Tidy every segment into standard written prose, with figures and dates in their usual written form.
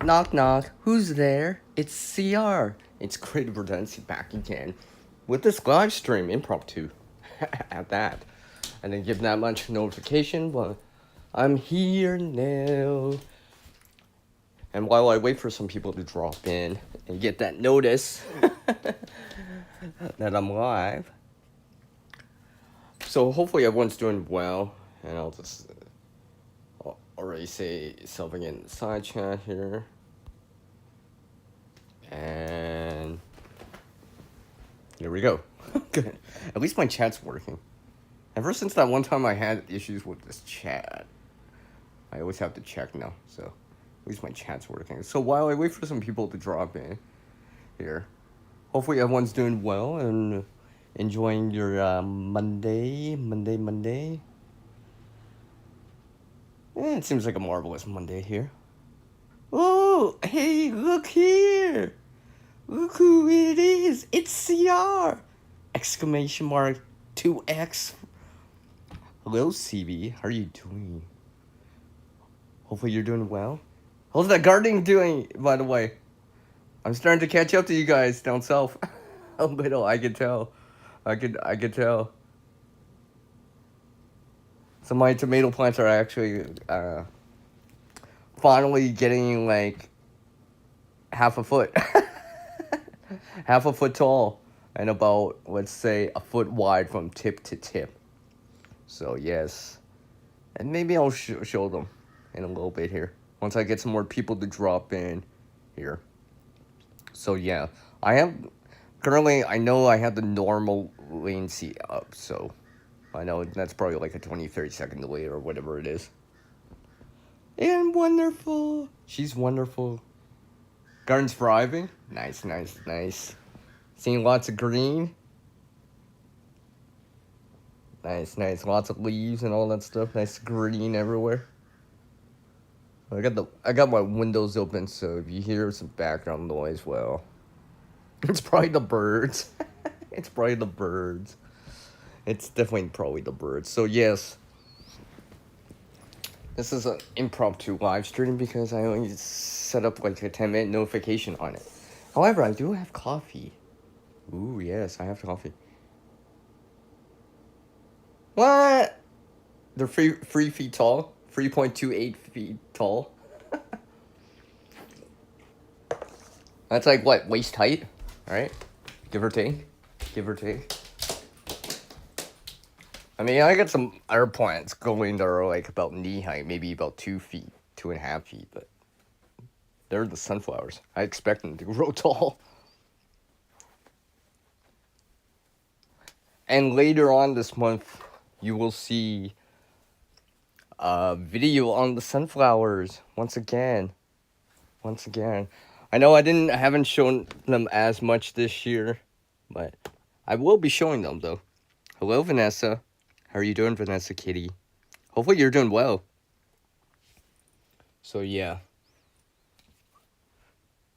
Knock knock. Who's there? It's CR. It's Creative Redundancy back again with this live stream impromptu at that. I didn't give that much notification, but I'm here now. And while I wait for some people to drop in and get that notice that I'm live, so hopefully everyone's doing well, and I'll just already say something in the side chat here. And here we go. Good. At least my chat's working. Ever since that one time I had issues with this chat, I always have to check now. So at least my chat's working. So while I wait for some people to drop in here, hopefully everyone's doing well and enjoying your Monday. It seems like a marvelous Monday here. Oh, hey, look here. Look who it is. It's CR. Exclamation mark 2X. Hello, CB. How are you doing? Hopefully you're doing well. How's that gardening doing, by the way? I'm starting to catch up to you guys down south. A little, I can tell. I can tell. So my tomato plants are actually finally getting like half a foot. Half a foot tall and about, let's say, a foot wide from tip to tip. So yes, and maybe I'll show them in a little bit here once I get some more people to drop in here. So yeah, I have currently, I know I have the normal latency up, so I know that's probably like a 20-30 second delay or whatever it is. And wonderful, she's wonderful. Garden's thriving. Nice. Seeing lots of green. Nice. Lots of leaves and all that stuff. Nice green everywhere. I got my windows open, so if you hear some background noise, well, it's probably the birds. It's definitely probably the birds. So yes, this is an impromptu live stream because I only set up like a 10-minute notification on it. However, I do have coffee. Ooh, yes, I have coffee. What? They're 3 feet tall. 3.28 feet tall. That's like what, waist height? Right? Give or take. I mean, I got some other plants going that are like about knee height, maybe about 2 feet, 2.5 feet, but they're the sunflowers. I expect them to grow tall. And later on this month, you will see a video on the sunflowers once again. I know I haven't shown them as much this year, but I will be showing them though. Hello, Vanessa. How are you doing, Vanessa Kitty? Hopefully you're doing well. So yeah,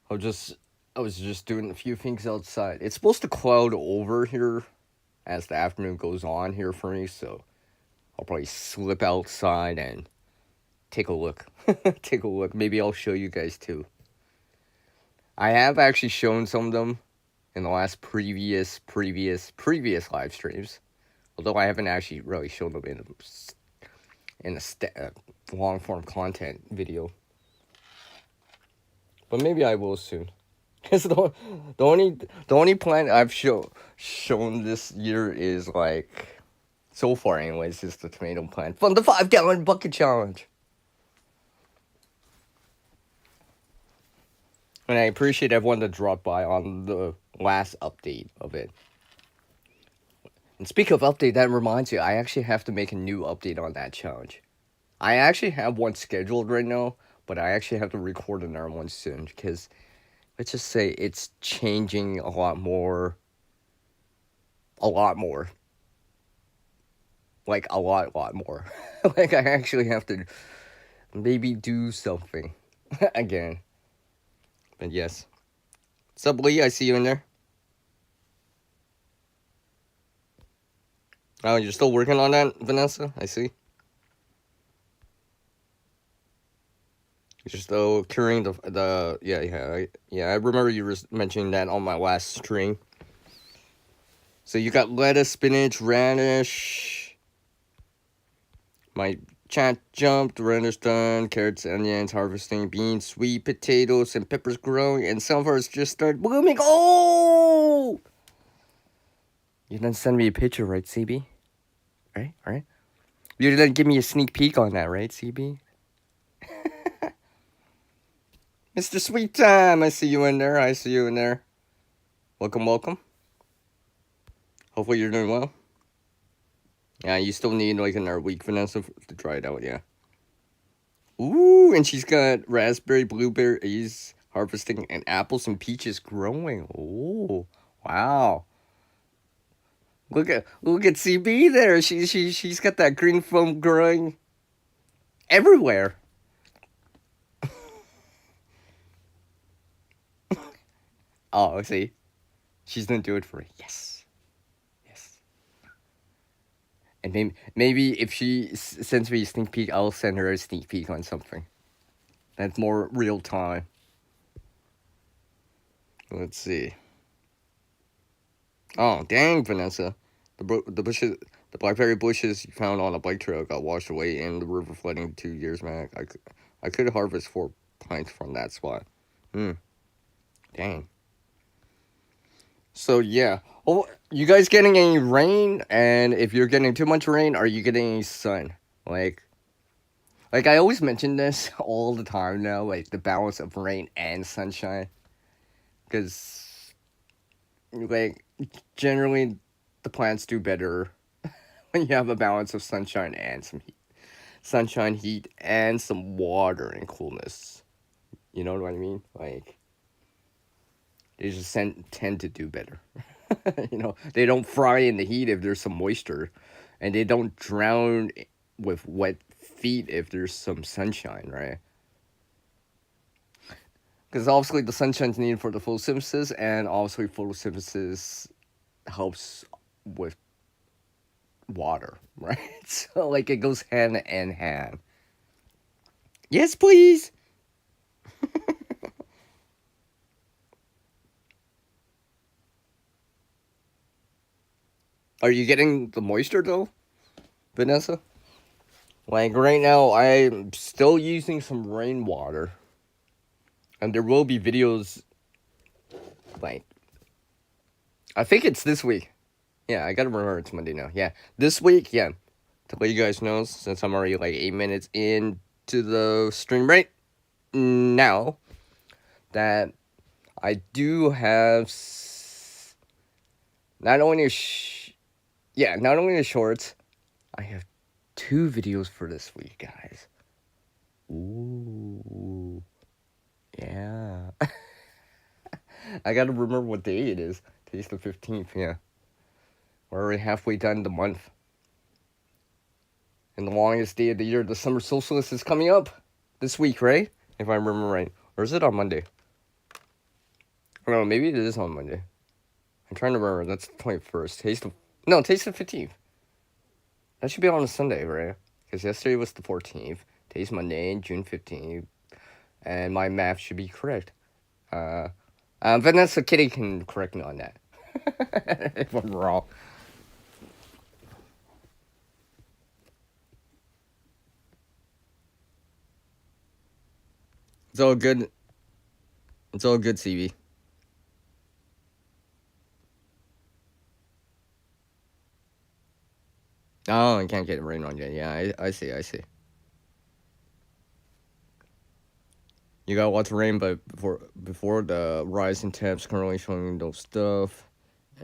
I was just doing a few things outside. It's supposed to cloud over here as the afternoon goes on here for me, so I'll probably slip outside and take a look. Maybe I'll show you guys too. I have actually shown some of them in the last previous live streams, although I haven't actually really shown them in a long form content video. But maybe I will soon. Because the only plant I've shown this year is like, so far anyways, is the tomato plant from the 5-gallon bucket challenge. And I appreciate everyone that dropped by on the last update of it. And speak of update, that reminds you, I actually have to make a new update on that challenge. I actually have one scheduled right now, but I actually have to record another one soon because, let's just say, it's changing a lot more. Like, a lot more. Like, I actually have to maybe do something again. But yes. What's up, Lee? I see you in there. Oh, you're still working on that, Vanessa? I see. Just curing the yeah. I remember you were mentioning that on my last stream. So you got lettuce, spinach, radish. My chat jumped, radish done, carrots, onions, harvesting, beans, sweet potatoes, and peppers growing, and sunflowers just started blooming. Oh! You didn't send me a picture, right, CB? Right? You didn't give me a sneak peek on that, right, CB? Mr. Sweet Time, I see you in there. Welcome. Hopefully you're doing well. Yeah, you still need like another week, Vanessa, to try it out, yeah. Ooh, and she's got raspberry, blueberries harvesting, and apples and peaches growing. Ooh, wow. Look at CB there. She's got that green foam growing everywhere. Oh, see, she's gonna do it for me. Yes. And maybe if she sends me a sneak peek, I'll send her a sneak peek on something. That's more real time. Let's see. Oh, dang, Vanessa. The bushes, the blackberry bushes you found on a bike trail got washed away in the river flooding 2 years back. I could harvest 4 pints from that spot. Dang. So, yeah. Oh, you guys getting any rain? And if you're getting too much rain, are you getting any sun? Like I always mention this all the time now, like the balance of rain and sunshine. Because, like, generally, the plants do better when you have a balance of sunshine and some heat. Sunshine, heat, and some water and coolness. You know what I mean? Like, they just tend to do better. They don't fry in the heat if there's some moisture, and they don't drown with wet feet if there's some sunshine, right? Because obviously the sunshine's needed for the photosynthesis, and obviously photosynthesis helps with water, right? So like it goes hand in hand. Yes, please. Are you getting the moisture though, Vanessa? Like right now, I'm still using some rainwater, and there will be videos. Like, I think it's this week. Yeah, I gotta remember it's Monday now. Yeah, this week. Yeah, to let you guys know, since I'm already like 8 minutes into the stream right now, that I do have not only not only the shorts, I have 2 videos for this week, guys. Ooh, yeah. I gotta remember what day it is. Today's the 15th. Yeah, we're already halfway done the month. And the longest day of the year, the summer solstice, is coming up this week, right? If I remember right. Or is it on Monday? I don't know, maybe it is on Monday. I'm trying to remember. That's the 21st. Today's the 15th. That should be on a Sunday, right? Because yesterday was the 14th. Today's Monday, June 15th. And my math should be correct. Vanessa Kitty can correct me on that. If I'm wrong. It's all good. It's all good, CB. Oh, I can't get rain on yet. Yeah, I see. You got lots of rain, but before the rise in temps currently showing those stuff.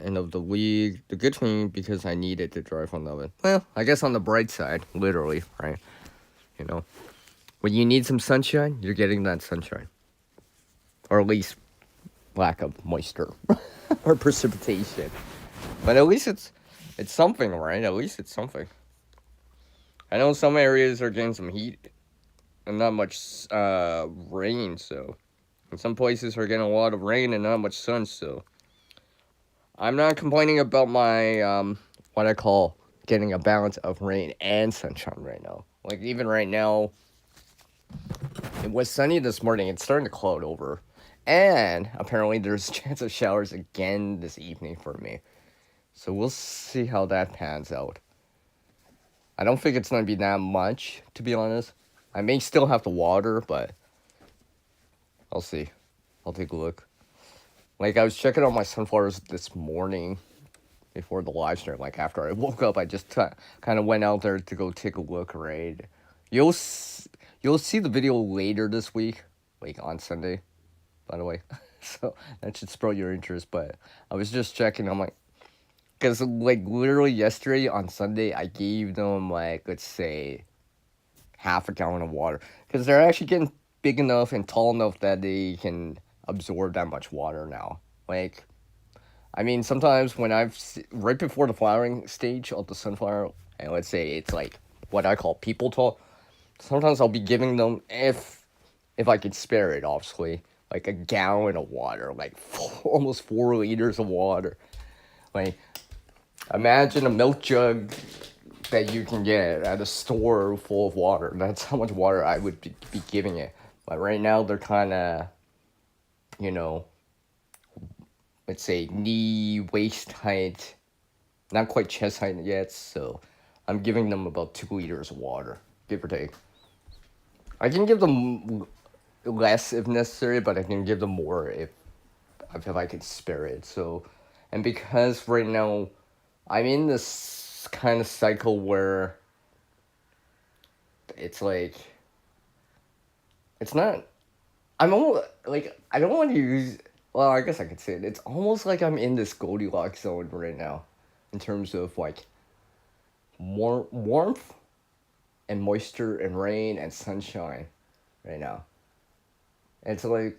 End of the week. The good thing, because I need it to dry from the oven. Well, I guess on the bright side, literally, right? When you need some sunshine, you're getting that sunshine. Or at least lack of moisture or precipitation. But at least it's something, right? At least it's something. I know some areas are getting some heat and not much rain, so. And some places are getting a lot of rain and not much sun, so. I'm not complaining about my, what I call getting a balance of rain and sunshine right now. Like, even right now, It was sunny this morning. It's starting to cloud over. And apparently there's a chance of showers again this evening for me. So we'll see how that pans out. I don't think it's going to be that much, to be honest. I may still have to water, but I'll see. I'll take a look. Like, I was checking out my sunflowers this morning before the live stream. Like, after I woke up, I just kind of went out there to go take a look, right? You'll see the video later this week, like on Sunday, by the way. So that should spur your interest. But I was just checking. I'm like, because like literally yesterday on Sunday, I gave them like, let's say, half a gallon of water, because they're actually getting big enough and tall enough that they can absorb that much water now. Like, I mean, sometimes when right before the flowering stage of the sunflower, and let's say it's like what I call people tall, sometimes I'll be giving them, if I can spare it, obviously, like a gallon of water, like almost 4 liters of water. Like, imagine a milk jug that you can get at a store full of water. That's how much water I would be giving it. But right now they're kind of, you know, let's say knee, waist height, not quite chest height yet. So I'm giving them about 2 liters of water, give or take. I can give them less if necessary, but I can give them more if I can spare it. So, and because right now I'm in this kind of cycle where it's like, it's not, I'm almost like, I don't want to use, well, I guess I could say it. It's almost like I'm in this Goldilocks zone right now in terms of like warmth and moisture and rain and sunshine right now. And it's like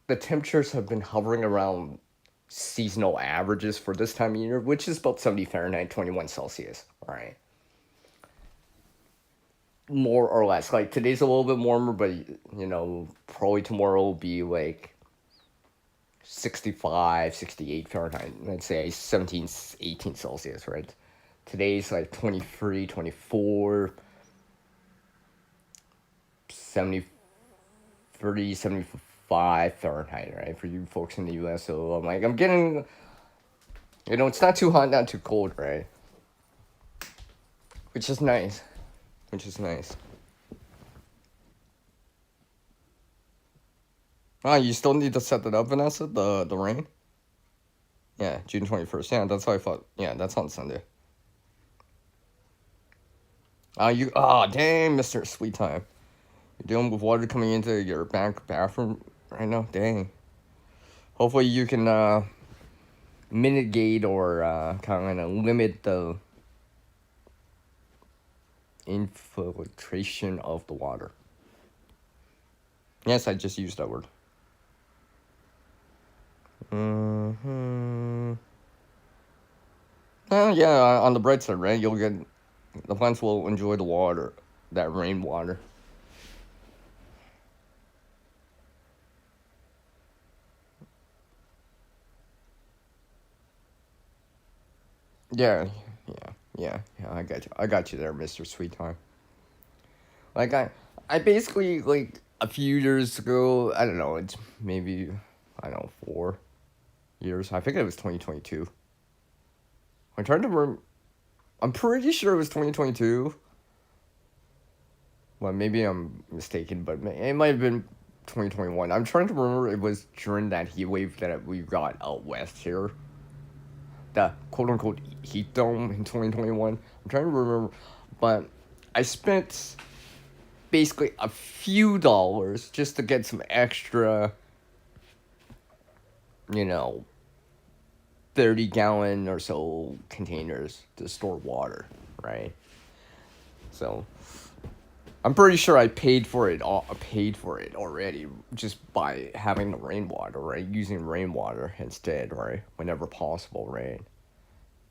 the temperatures have been hovering around seasonal averages for this time of year, which is about 70 Fahrenheit, 21 Celsius, right? More or less. Like, today's a little bit warmer, but, you know, probably tomorrow will be like 65, 68 Fahrenheit. Let's say 17, 18 Celsius, right? Today's like 23, 24, 70, 30, 75 Fahrenheit, right? For you folks in the US. So I'm like, I'm getting, you know, it's not too hot, not too cold, right? Which is nice. Which is nice. Ah, you still need to set it up, Vanessa? The rain? Yeah, June 21st. Yeah, that's what I thought. Yeah, that's on Sunday. Dang, Mr. Sweet Time. You're dealing with water coming into your bathroom right now? Dang. Hopefully you can, mitigate or, kind of limit the infiltration of the water. Yes, I just used that word. Yeah, on the bright side, right? The plants will enjoy the water, that rainwater. Yeah, yeah, I got you there, Mr. Sweet Time. Like, I basically, like, a few years ago, I don't know, it's maybe, I don't know, 4 years. I think it was 2022. I'm trying to remember. I'm pretty sure it was 2022. Well, maybe I'm mistaken, but it might have been 2021. I'm trying to remember, it was during that heat wave that we got out west here. The quote-unquote heat dome in 2021. I'm trying to remember, but I spent basically a few dollars just to get some extra, you know, 30-gallon or so containers to store water, right? So I'm pretty sure I paid for it already just by having the rainwater, right? Using rainwater instead, right? Whenever possible, right?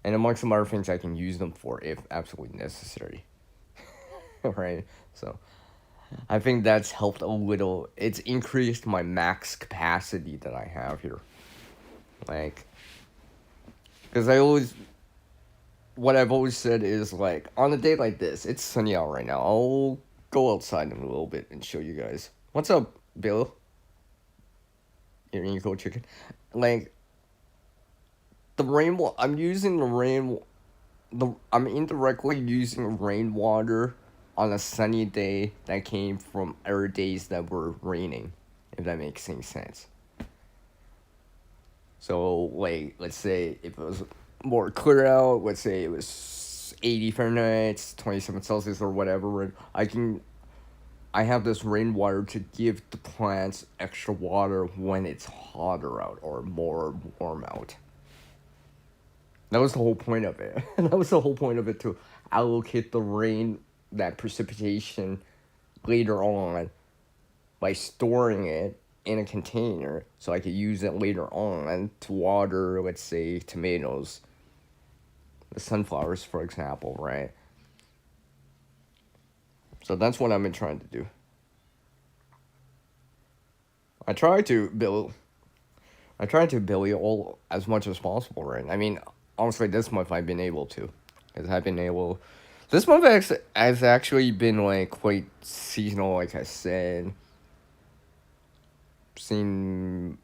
And amongst some other things I can use them for if absolutely necessary. Right? So I think that's helped a little. It's increased my max capacity that I have here. Like, because what I've always said is, like, on a day like this, it's sunny out right now. go outside in a little bit and show you guys. What's up, Bill? Your Eco Chicken. Like, the rainwater, I'm indirectly using rainwater on a sunny day that came from other days that were raining, if that makes any sense. So, like, let's say if it was more clear out, let's say it was 80 Fahrenheit, 27 Celsius or whatever, I have this rainwater to give the plants extra water when it's hotter out or more warm out. That was the whole point of it. That was the whole point of it, to allocate the rain, that precipitation, later on by storing it in a container so I could use it later on to water, let's say, tomatoes, the sunflowers, for example, right? So that's what I've been trying to do. I try to build it all as much as possible, right? I mean, honestly, this month I've been able to. Because I've been able... This month has actually been, like, quite seasonal, like I said. Seen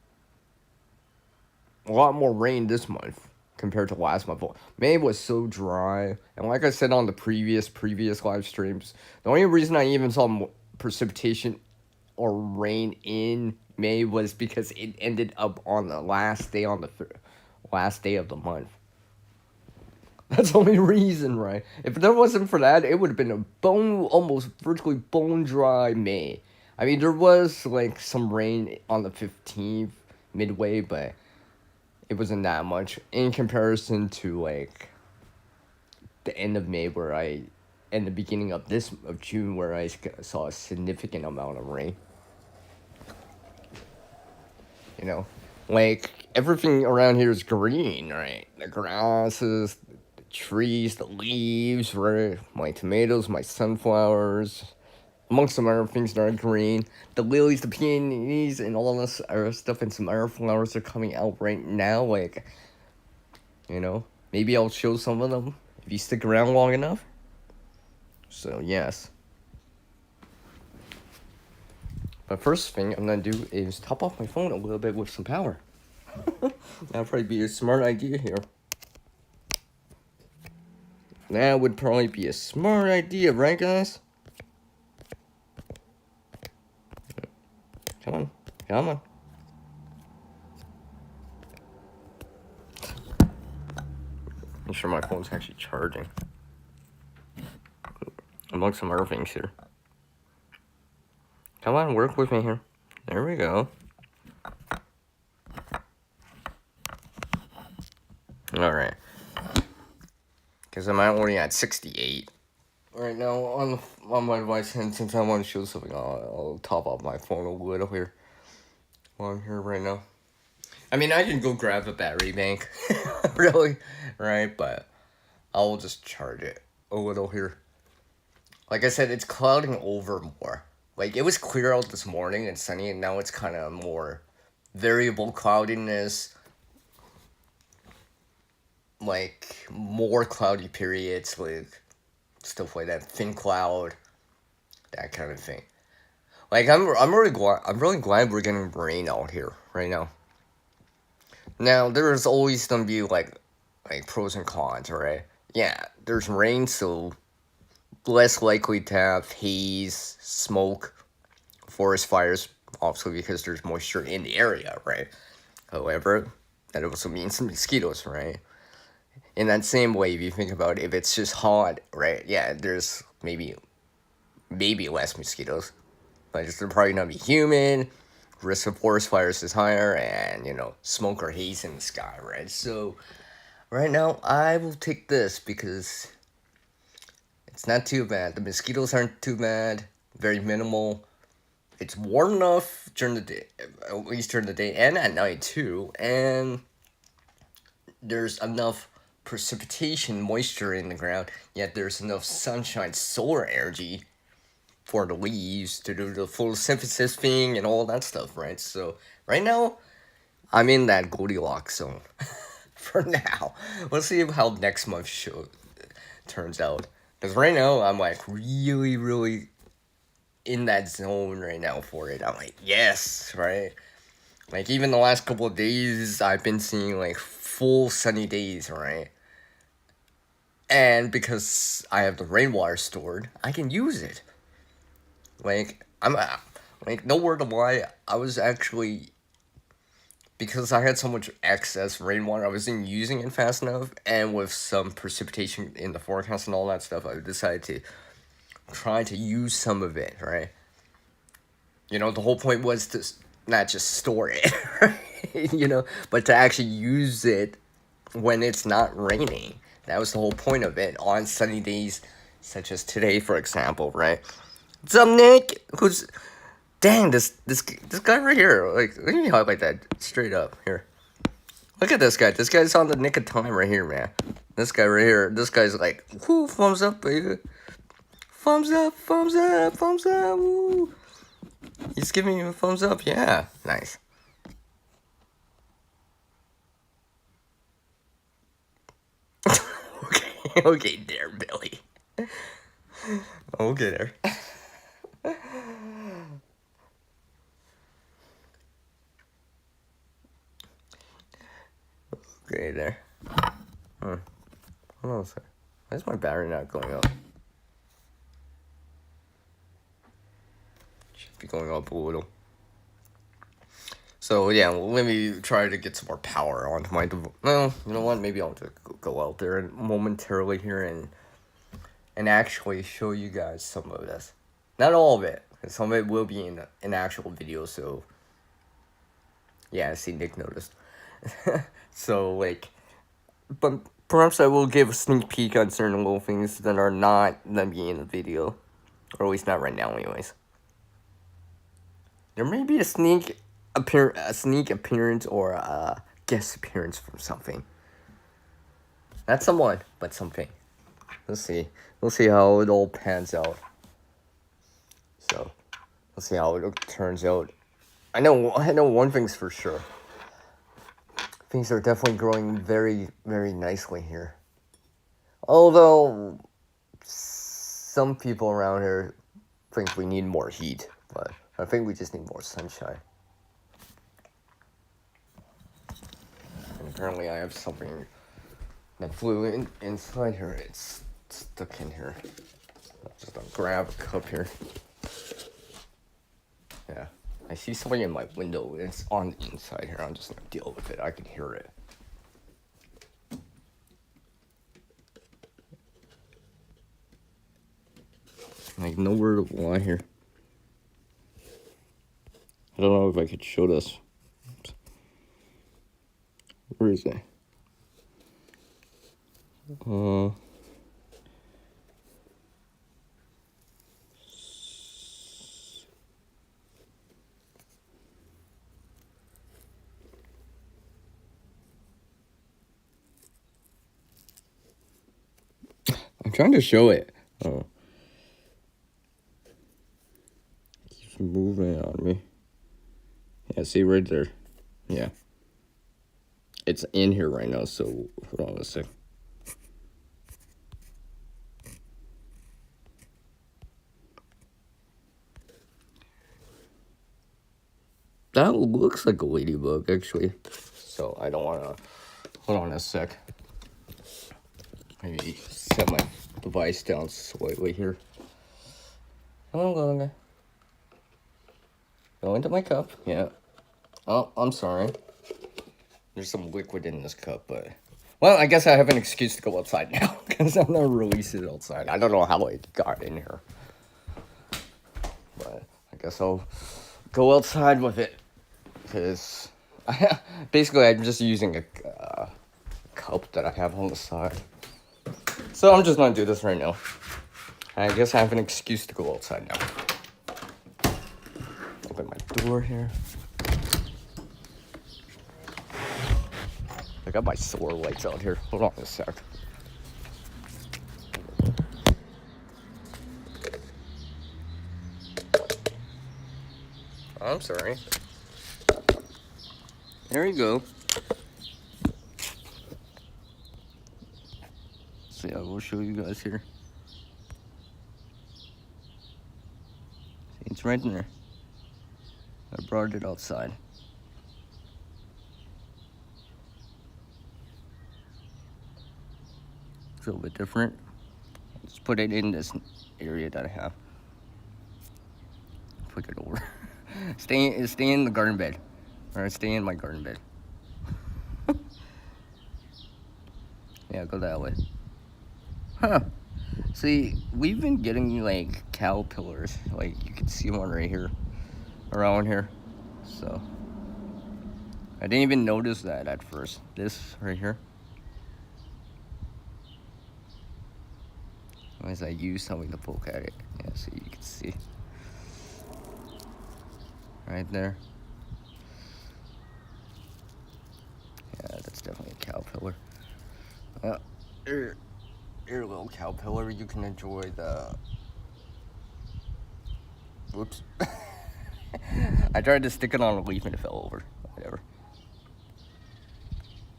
a lot more rain this month compared to last month. May was so dry, and like I said on the previous live streams, the only reason I even saw precipitation or rain in May was because it ended up on the last day of the month. That's the only reason, right? If there wasn't for that, it would have been almost virtually bone dry May. I mean, there was, like, some rain on the 15th, midway, but it wasn't that much in comparison to, like, the end of May and the beginning of June, where I saw a significant amount of rain. You know? Like, everything around here is green, right? The grasses, the trees, the leaves, right? My tomatoes, my sunflowers... Amongst some other things that are green, the lilies, the peonies, and all this other stuff, and some other flowers are coming out right now. Like, you know, maybe I'll show some of them if you stick around long enough. So, yes. But first thing I'm gonna do is top off my phone a little bit with some power. That'd probably be a smart idea here. That would probably be a smart idea, right, guys? Come on. I'm sure my phone's actually charging. Amongst some other things here. Come on, work with me here. There we go. Alright. Because I'm only at 68. Right now on my device, and since I want to show something, I'll top off my phone a little here while I'm here right now. I mean, I can go grab a battery bank, really, right? But I'll just charge it a little here. Like I said, it's clouding over more. Like, it was clear out this morning and sunny, and now it's kind of more variable cloudiness. Like, more cloudy periods, like stuff like that, thin cloud, that kind of thing. Like, I'm really glad we're getting rain out here right now. Now, there's always gonna be like pros and cons, right? Yeah, there's rain, so less likely to have haze, smoke, forest fires, obviously because there's moisture in the area, right? However, that also means some mosquitoes, right? In that same way, if you think about it, if it's just hot, right? Yeah, there's maybe less mosquitoes, but it's probably not be humid. Risk of forest fires is higher, and smoke or haze in the sky, right? So, right now I will take this because it's not too bad. The mosquitoes aren't too bad. Very minimal. It's warm enough during the day, at least during the day and at night too, and there's enough precipitation, moisture in the ground, yet there's enough sunshine, solar energy for the leaves to do the photosynthesis thing and all that stuff, right? So, right now, I'm in that Goldilocks zone for now. Let's see how next month's show turns out. Because right now, I'm like really, really in that zone right now for it. I'm like, yes, right? Like, even the last couple of days, I've been seeing, like, full sunny days, right? And because I have the rainwater stored, I can use it. Like, like, no word of lie, I was actually, because I had so much excess rainwater, I wasn't using it fast enough, and with some precipitation in the forecast and all that stuff, I decided to try to use some of it, right? You know, the whole point was to not just store it, right? You know, but to actually use it when it's not raining. That was the whole point of it on sunny days, such as today, for example, right? What's up, Nick? Who's dang this guy right here? Like, let me highlight that straight up here. Look at this guy. This guy's on the nick of time right here, man. This guy right here. This guy's like, whoo, thumbs up, baby. Thumbs up, thumbs up, thumbs up. Woo. He's giving you a thumbs up. Yeah, nice. Okay, there, Billy. Okay, there. Okay, there. Hold on a second. Why is my battery not going up? Should be going up a little. So yeah, let me try to get some more power onto my device. Well, you know what? Maybe I'll just go out there and momentarily here and actually show you guys some of this. Not all of it, because some of it will be in an actual video. So yeah, I see Nick noticed. So like, but perhaps I will give a sneak peek on certain little things that are not gonna be in the video, or at least not right now, anyways. There may be a sneak appearance or a guest appearance from something. Not someone, but something. Let's see. We'll see how it all pans out. So, let's see how it turns out. I know one thing's for sure. Things are definitely growing very, very nicely here. Although, some people around here think we need more heat, but I think we just need more sunshine. And apparently I have something that flew inside here. It's stuck in here. I'm just gonna grab a cup here. Yeah. I see something in my window. It's on the inside here. I'm just gonna deal with it. I can hear it. Like, no word of lie here. I don't know if I could show this. Oops. Where is it? I'm trying to show it. Oh. Keeps moving on me. Yeah, see right there. Yeah. It's in here right now, so hold on a sec. That looks like a ladybug, actually. So I don't want to... Hold on a sec. Maybe set my device down slightly here. I'm going go into my cup. Yeah. Oh, I'm sorry. There's some liquid in this cup, but... Well, I guess I have an excuse to go outside now, because I'm not releasing it outside. I don't know how it got in here. But I guess I'll go outside with it, because... basically, I'm just using a cup that I have on the side. So I'm just gonna do this right now. I guess I have an excuse to go outside now. Open my door here. I got my solar lights out here. Hold on a sec. I'm sorry. There you go. See, I will show you guys here. See? It's right in there. I brought it outside. It's a little bit different. Let's put it in this area that I have. Put it over. Stay in the garden bed. Or stay in my garden bed. Yeah, go that way. Huh. See, we've been getting like caterpillars. Like you can see one right here. Around here. So I didn't even notice that at first. This right here. As I use something to poke at it. Yeah, so you can see. Right there. Yeah, that's definitely a caterpillar. Here, little caterpillar, you can enjoy the... Whoops. I tried to stick it on a leaf and it fell over. Whatever.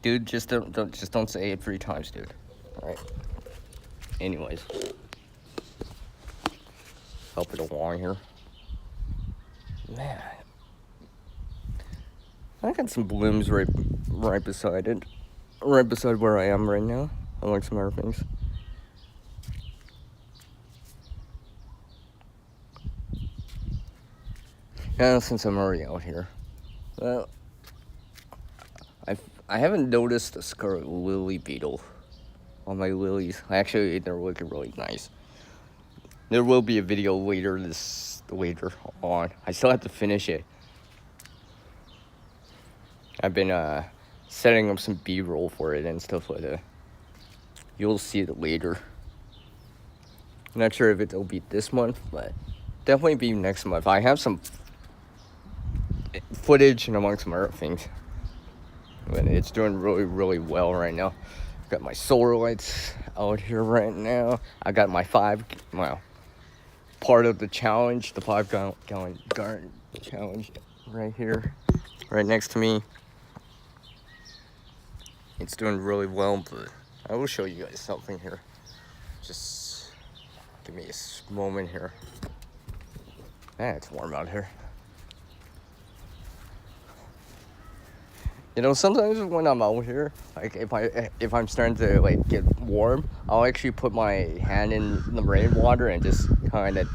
Dude, just don't say it 3 times, dude. Alright. Anyways. Help it along here. Man. I got some blooms right beside it. Right beside where I am right now. Unlike some other things. Yeah, since I'm already out here. Well, I haven't noticed the scarlet lily beetle on my lilies. Actually, they're looking really nice. There will be a video later on. I still have to finish it. I've been setting up some B-roll for it and stuff like that. You'll see it later. I'm not sure if it'll be this month, but definitely be next month. I have some footage and among some other things. But it's doing really, really well right now. Got my solar lights out here right now. I got my part of the challenge, the 5-gallon garden challenge right here, right next to me. It's doing really well, but I will show you guys something here. Just give me a moment here. Man, it's warm out here. You know, sometimes when I'm out here, like if I'm starting to like get warm, I'll actually put my hand in the rainwater and just kind of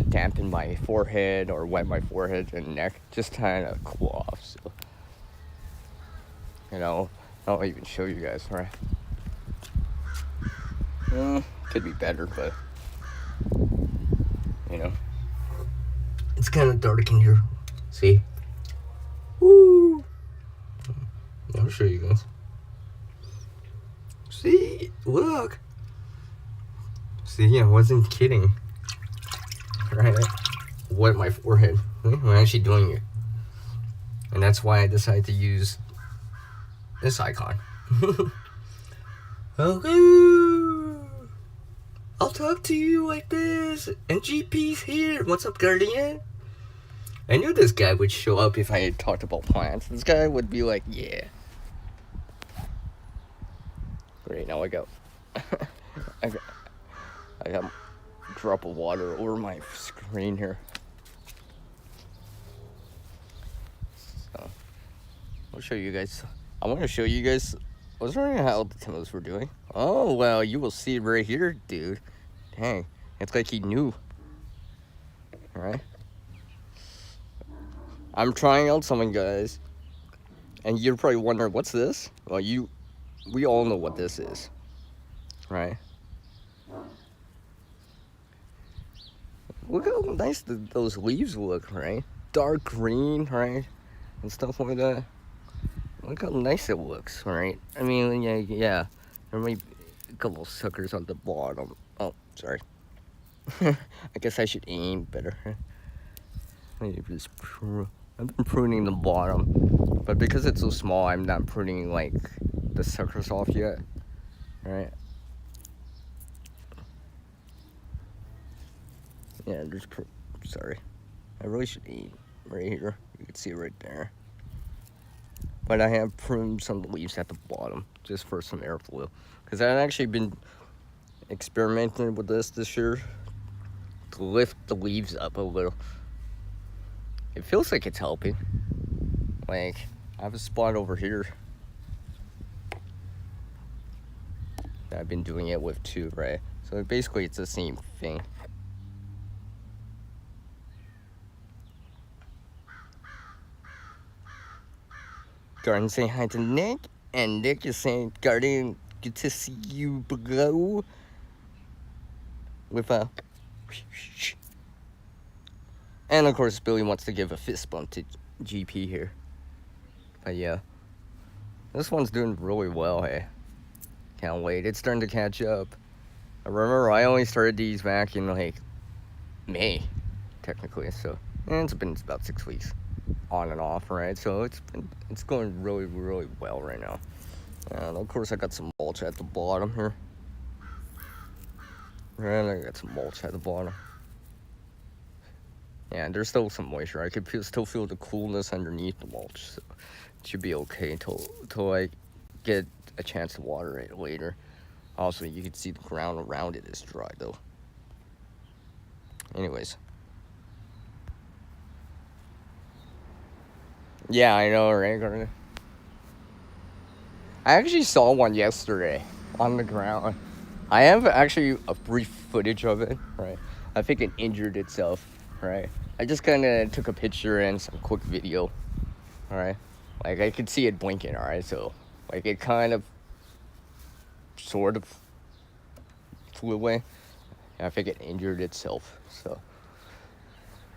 dampen my forehead or wet my forehead and neck, just kind of cool off. So, you know, I'll even show you guys, right? Could be better, but you know, it's kind of dark in here. See? Woo! I'll show you guys. See? Look! See, I wasn't kidding. Right? Wet my forehead. I'm actually doing it. And that's why I decided to use this icon. Okay. I'll talk to you like this. And GP's here. What's up, Guardian? I knew this guy would show up if I had talked about plants. This guy would be like, yeah. Great, now I got I got a drop of water over my screen here. So, I'll show you guys. I want to show you guys. I was wondering how the Timos were doing. Oh, well, you will see it right here, dude. Dang, it's like he knew. Alright? I'm trying out something, guys. And you're probably wondering, what's this? Well, we all know what this is. Right? Look how nice those leaves look, right? Dark green, right? And stuff like that. Look how nice it looks, right? I mean, yeah. There might be a couple suckers on the bottom. Oh, sorry. I guess I should aim better. Maybe just I've been pruning the bottom, but because it's so small, I'm not pruning like the suckers off yet. Right? Yeah, just sorry. I really should aim right here. You can see it right there. But I have pruned some leaves at the bottom just for some airflow, because I've actually been experimenting with this year lift the leaves up a little. It feels like it's helping. Like, I have a spot over here that I've been doing it with too, right? So basically it's the same thing. Garden saying hi to Nick, and Nick is saying, Garden, good to see you below. With a... And of course Billy wants to give a fist bump to GP here. But yeah. This one's doing really well, hey. Can't wait. It's starting to catch up. I remember I only started these back in like May, technically, so it's been about 6 weeks on and off, right? So it's going really, really well right now. And of course I got some mulch at the bottom here. And I got some mulch at the bottom. Yeah, there's still some moisture. I can still feel the coolness underneath the mulch, so it should be okay until I get a chance to water it later. Also, you can see the ground around it is dry though. Anyways. Yeah, I know, right, Gardner? I actually saw one yesterday on the ground. I have actually a brief footage of it, right? I think it injured itself, right? I just kind of took a picture and some quick video, alright? Like, I could see it blinking, alright? So, like, it kind of, sort of, flew away. And I think it injured itself, so,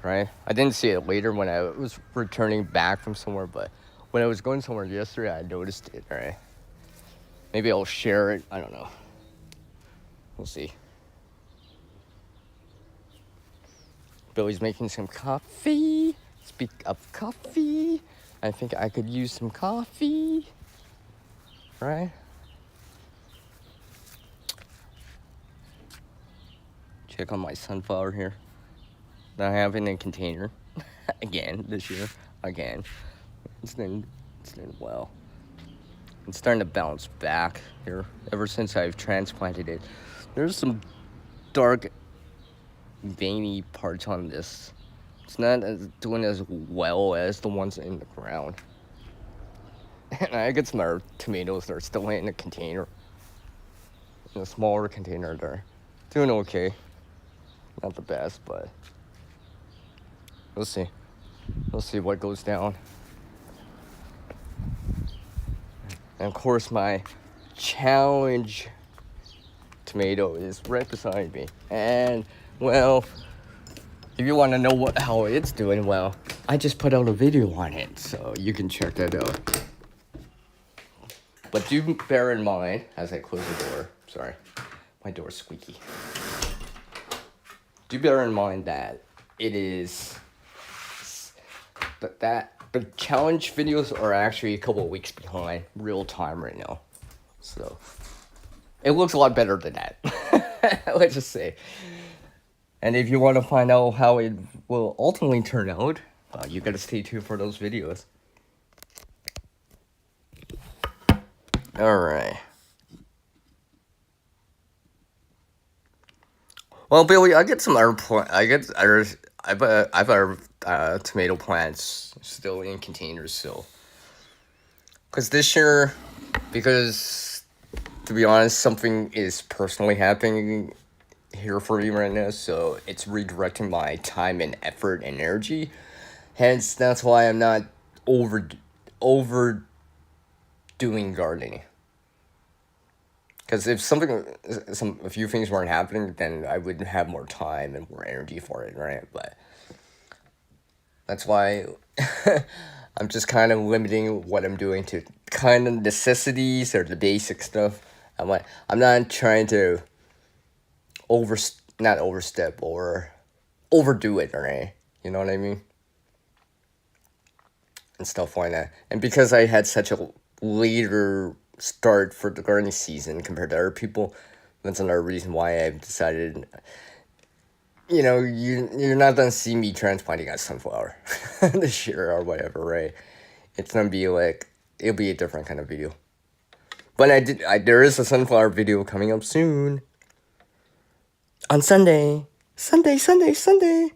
right? I didn't see it later when I was returning back from somewhere, but when I was going somewhere yesterday, I noticed it, right? Maybe I'll share it, I don't know. We'll see. Billy's making some coffee. Speak of coffee, I think I could use some coffee, right? Check on my sunflower here that I have in a container again this year. Again, it's doing well. It's starting to bounce back here ever since I've transplanted it. There's some dark veiny parts on this. It's not doing as well as the ones in the ground. And I get some other tomatoes that are still in a container. In a smaller container there. Doing okay. Not the best, but we'll see. We'll see what goes down. And of course my challenge tomato is right beside me. And well, if you want to know how it's doing, well, I just put out a video on it, so you can check that out. But do bear in mind, as I close the door, sorry, my door's squeaky. Do bear in mind that it is, that the challenge videos are actually a couple of weeks behind real time right now. So, it looks a lot better than that, let's just say. And if you want to find out how it will ultimately turn out, you gotta stay tuned for those videos. Alright. Well, Billy, I get some other I've other tomato plants still in containers still. Because this year, to be honest, something is personally happening here for me right now, so it's redirecting my time and effort and energy. Hence, that's why I'm not overdoing gardening. Because if a few things weren't happening, then I would have more time and more energy for it, right? But that's why I'm just kind of limiting what I'm doing to kind of necessities or the basic stuff. I'm not trying to not overstep or overdo it, right? You know what I mean? And stuff like that. And because I had such a later start for the gardening season compared to other people, that's another reason why I've decided, you're not gonna see me transplanting a sunflower this year or whatever, right? It's gonna be it'll be a different kind of video. But there is a sunflower video coming up soon on Sunday. Sunday, Sunday, Sunday.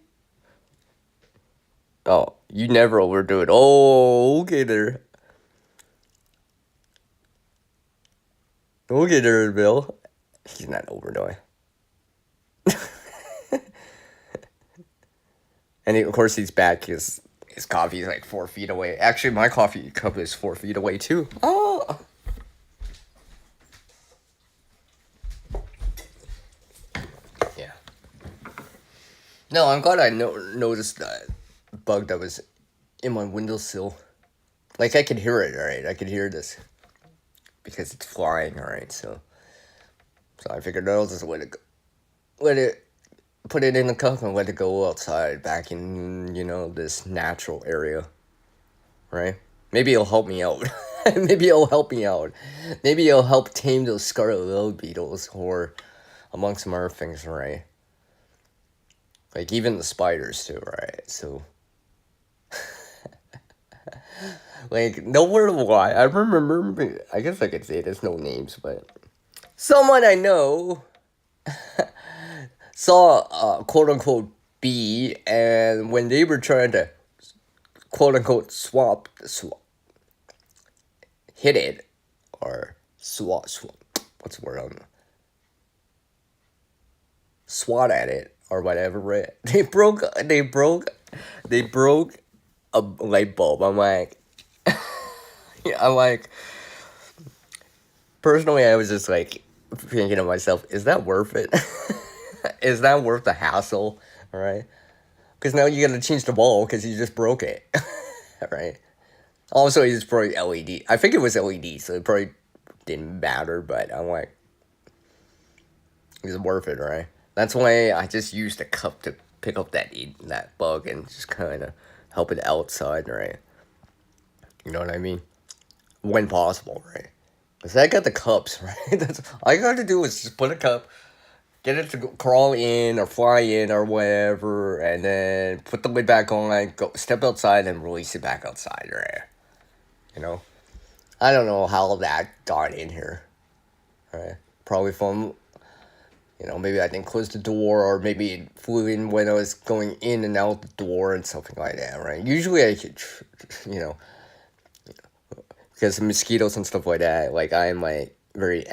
Oh, you never overdo it. Oh, okay there. Okay there, Bill. He's not overdoing. And of course he's back. His coffee is like 4 feet away. Actually, my coffee cup is 4 feet away too. Oh. Yeah. No, I'm glad I noticed that bug that was in my windowsill. Like I could hear it. All right, I could hear this because it's flying. All right, so I figured I'll just let it put it in the cup and let it go outside back in this natural area, right? Maybe it'll help me out. Maybe it'll help me out. Maybe it'll help tame those scarlet little beetles or among some other things, right? Like even the spiders too, right? So like no word why. I remember I guess I could say there's no names, but someone I know saw a quote unquote bee, and when they were trying to quote unquote swap hit it or swat what's the word on swat at it or whatever, right? They broke a light bulb. I'm like yeah, I'm like personally I was just like thinking to myself, is that worth it? Is that worth the hassle? All right, because now you gotta change the bulb because you just broke it. Right. Also, it's probably LED. I think it was LED, so it probably didn't matter. But I'm like, it's worth it, right? That's why I just used the cup to pick up that bug and just kind of help it outside, right? You know what I mean? When possible, right? Cause I got the cups, right? That's all I got to do is just put a cup, get it to crawl in or fly in or whatever, and then put the lid back on, go step outside and release it back outside, right? You know, I don't know how that got in here, right? Probably from maybe I didn't close the door, or maybe it flew in when I was going in and out the door and something like that, right? Usually I could, you know, because mosquitoes and stuff like that, like I'm like very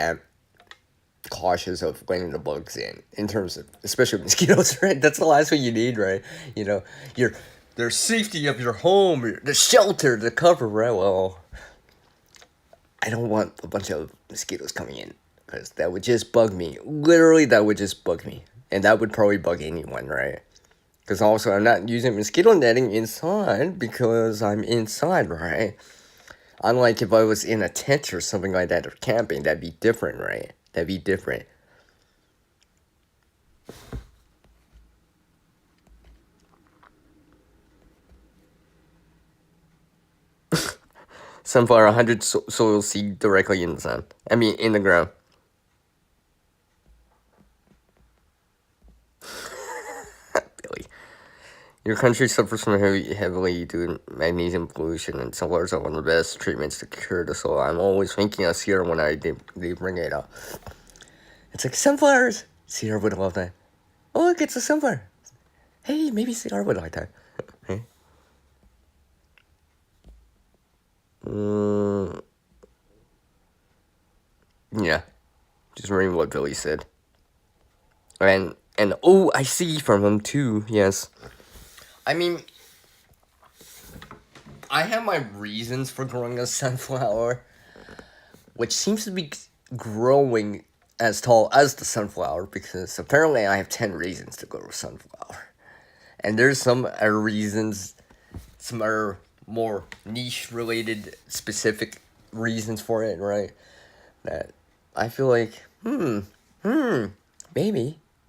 cautious of letting the bugs in terms of, especially mosquitoes, right? That's the last thing you need, right? You know, your their safety of your home, the shelter, the cover, right? Well, I don't want a bunch of mosquitoes coming in because that would just bug me. Literally, that would just bug me. And that would probably bug anyone, right? Because also, I'm not using mosquito netting inside because I'm inside, right? Unlike if I was in a tent or something like that or camping, that'd be different, right? That'd be different. Sunflower 100 soil seed directly in the sun. I mean, in the ground. Billy. Your country suffers from heavily due to magnesium pollution, and sunflowers are one of the best treatments to cure the soil. I'm always thinking of Sierra when they bring it up. It's like, sunflowers! Sierra would love that. Oh, look, it's a sunflower. Hey, maybe Sierra would like that. Hey. Yeah. Just reading what Billy said. And oh, I see from him too, yes. I mean, I have my reasons for growing a sunflower, which seems to be growing as tall as the sunflower, because apparently I have 10 reasons to grow a sunflower. And there's some reasons, some are more niche related, specific reasons for it, right? That I feel like, maybe,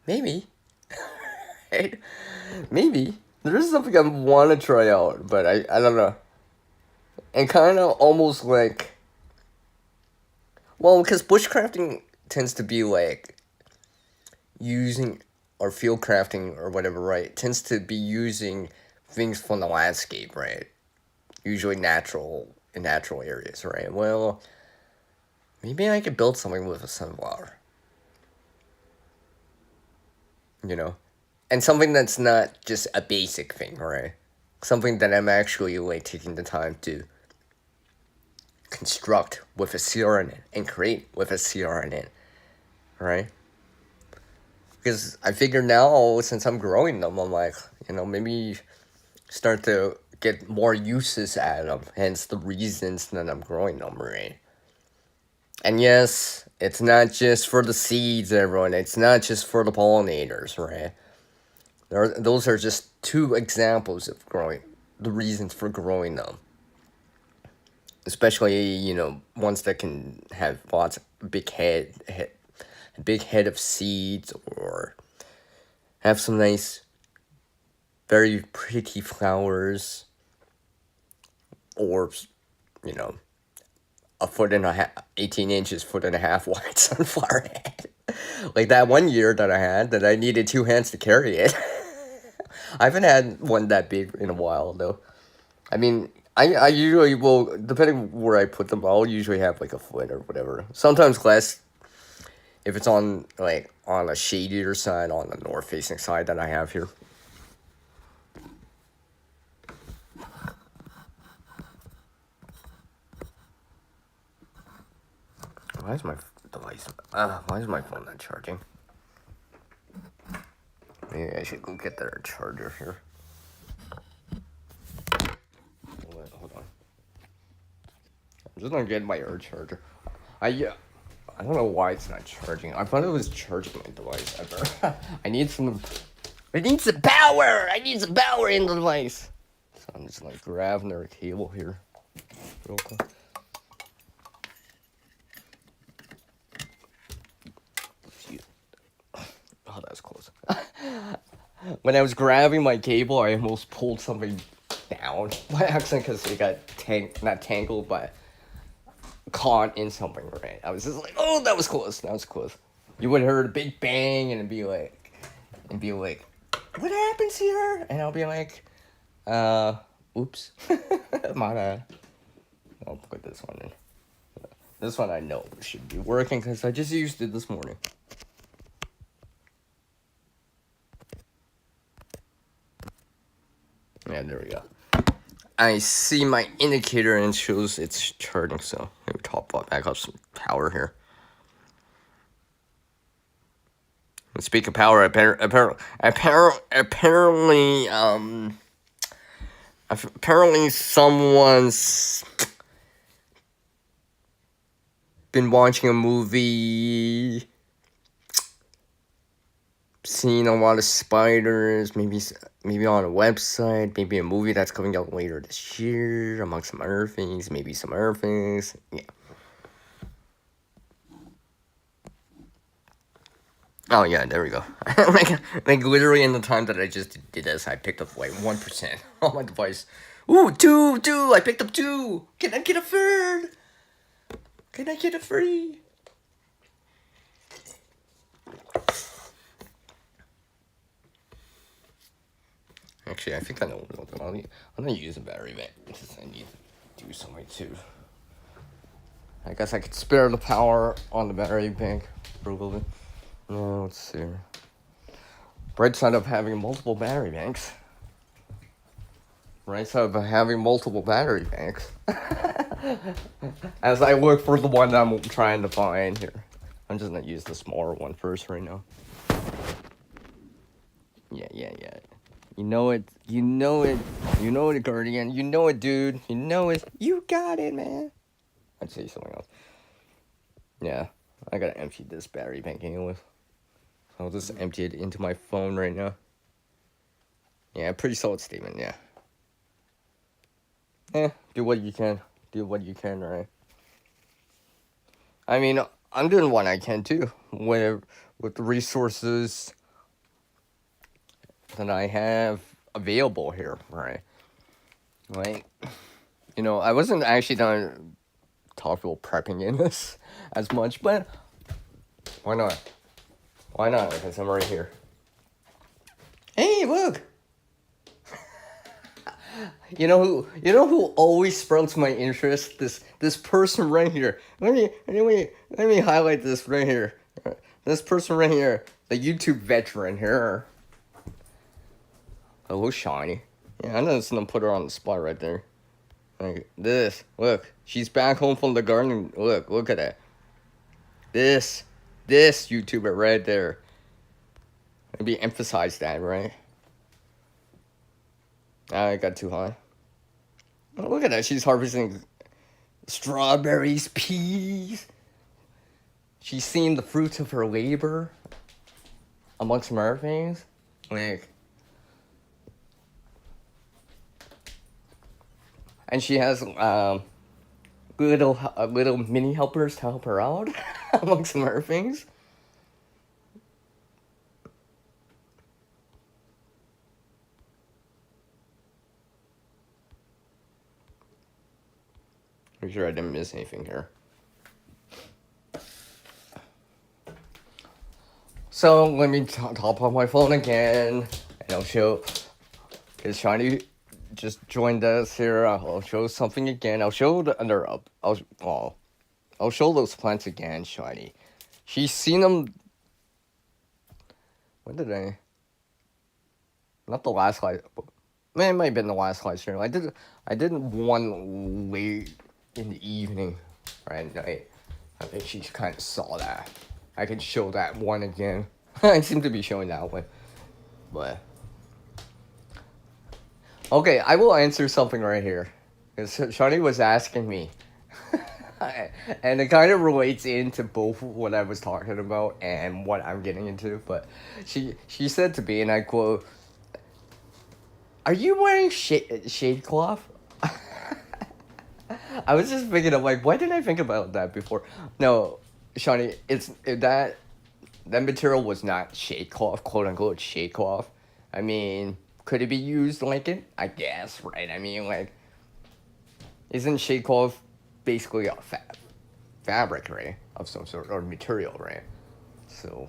right? Maybe. There's something I want to try out, but I don't know. And kind of almost like, well, because bushcrafting tends to be like using, or field crafting or whatever, right? It tends to be using things from the landscape, right? Usually in natural areas, right? Well, maybe I could build something with a sunflower. You know? and something that's not just a basic thing, right? Something that I'm actually like taking the time to construct with a CRNN and create with a CRNN, right? Because I figure now, since I'm growing them, I'm like, maybe start to get more uses out of them. Hence the reasons that I'm growing them, right? And yes, it's not just for the seeds, everyone. It's not just for the pollinators, right? Those are just two examples of growing, the reasons for growing them. Especially, ones that can have lots of big head of seeds, or have some nice, very pretty flowers, or, a foot and a half, 18 inches, foot and a half wide sunflower head. Like that one year that I had, that I needed 2 hands to carry it. I haven't had one that big in a while, though. I mean, I usually will, depending where I put them, I'll usually have like a foot or whatever. Sometimes less, if it's on a shadier side, on the north facing side that I have here. Why is my device? Why is my phone not charging? Maybe I should go get their charger here. Hold on. I'm just gonna get my Air charger. I don't know why it's not charging. I thought it was charging my device. I need some power! I need some power in the device! So I'm just like grabbing their cable here. Real quick. Oh, that's close. When I was grabbing my cable, I almost pulled something down by accident because it got not tangled, but caught in something, right? I was just like, oh, that was close. That was close. You would have heard a big bang and be like, what happens here? And I'll be like, oops, my bad. I'll put this one in. This one I know should be working because I just used it this morning. Yeah, there we go. I see my indicator and it shows it's charging, so let me back up some power here. And speak of power, apparently someone's been watching a movie, seen a lot of spiders, maybe on a website, maybe a movie that's coming out later this year, among some other things, maybe some other things, yeah. Oh yeah, there we go. like literally in the time that I just did this, I picked up like 1% on my device. Ooh, two, I picked up 2. Can I get a third? Can I get a free? Actually, I think I know what I'm gonna use a battery bank because I need to do something too. I guess I could spare the power on the battery bank for a little bit. No, let's see. Bright side of having multiple battery banks. Right side of having multiple battery banks. As I look for the one I'm trying to find here. I'm just gonna use the smaller one first right now. Yeah. You know it, Guardian. You know it, dude. You know it. You got it, man. I'd say something else. Yeah, I gotta empty this battery bank anyway. I'll just empty it into my phone right now. Yeah, pretty solid statement, yeah. Do what you can. Do what you can, right? I mean, I'm doing what I can too. With the resources that I have available here, right? Like, I wasn't actually done talking about prepping in this as much, but why not? Why not? Because I'm right here. Hey, look! You know who always sprouts my interest? This person right here. Let me highlight this right here. This person right here, the YouTube veteran here. Hello, Shiny. Yeah, I'm just gonna put her on the spot right there. Like this. Look, she's back home from the garden. Look at that. This YouTuber right there. Maybe emphasize that, right? I got too high. Oh, look at that. She's harvesting strawberries, peas. She's seeing the fruits of her labor amongst Murphys. Like, and she has little mini helpers to help her out amongst Murphys. Make sure I didn't miss anything here. So let me top on my phone again, and I'll show. Because Shiny just joined us here. I'll show something again. I'll show the under up. I'll show those plants again, Shiny. She's seen them. When did I? Not the last live. Man, it might have been the last live stream. I did one late in the evening, or at night. I think she kind of saw that. I can show that one again. I seem to be showing that one, but okay, I will answer something right here, because Shani was asking me, and it kind of relates into both what I was talking about and what I'm getting into. But she said to me, and I quote, "Are you wearing shade cloth?" I was just thinking of like, why didn't I think about that before? No, Shawnee, that material was not shade cloth, quote unquote shade cloth. I mean, could it be used like it? I guess, right? I mean, like, isn't shade cloth basically a fabric, right, of some sort, or material, right? So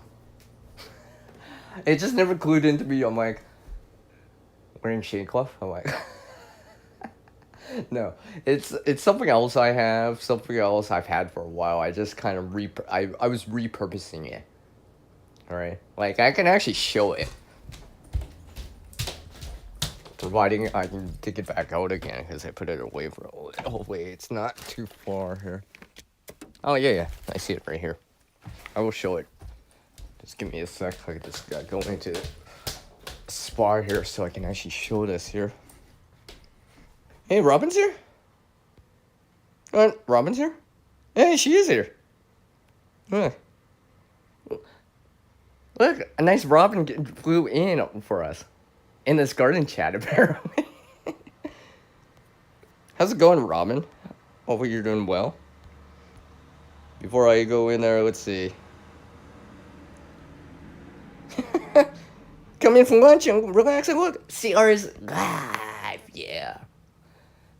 it just never clued into me. I'm like, wearing shade cloth. I'm like. No, it's something else I have, something else I've had for a while. I just kind of I was repurposing it. Alright? Like, I can actually show it. Providing I can take it back out again, because I put it away for a little. Wait, it's not too far here. Oh, yeah, I see it right here. I will show it. Just give me a sec. I just gotta go into a spot here so I can actually show this here. Hey, Robin's here? Robin's here? Hey, she is here. Look, a nice Robin flew in for us. In this garden chat, apparently. How's it going, Robin? Hopefully you're doing well. Before I go in there, let's see. Come in from lunch and relax and look. CR's live, yeah.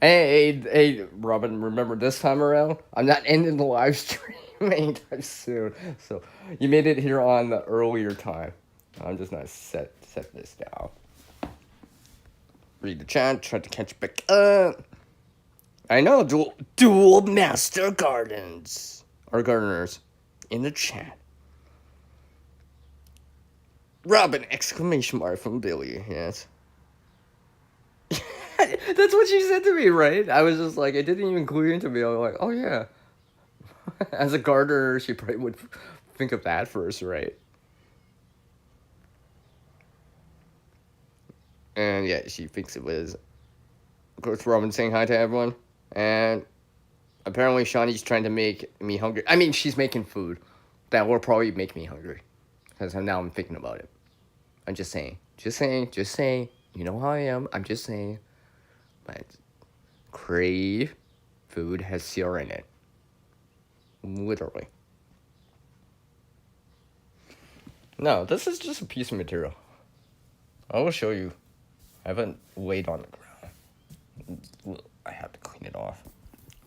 Hey, Robin, remember this time around? I'm not ending the live stream anytime soon. So, you made it here on the earlier time. I'm just gonna set this down. Read the chat, try to catch back up. I know, dual master gardens. Or gardeners. In the chat. Robin! Exclamation mark from Billy, yes. That's what she said to me, right? I was just like, it didn't even clue into me. I was like, oh yeah. As a gardener, she probably would think of that first, right? And yeah, she thinks it was. Of course, Robin saying hi to everyone. And apparently, Shawnee's trying to make me hungry. I mean, she's making food that will probably make me hungry. Because now I'm thinking about it. I'm just saying. Just saying. You know how I am. I'm just saying. But crave food has CR in it. Literally. No, this is just a piece of material. I will show you. I haven't laid on the ground. I have to clean it off.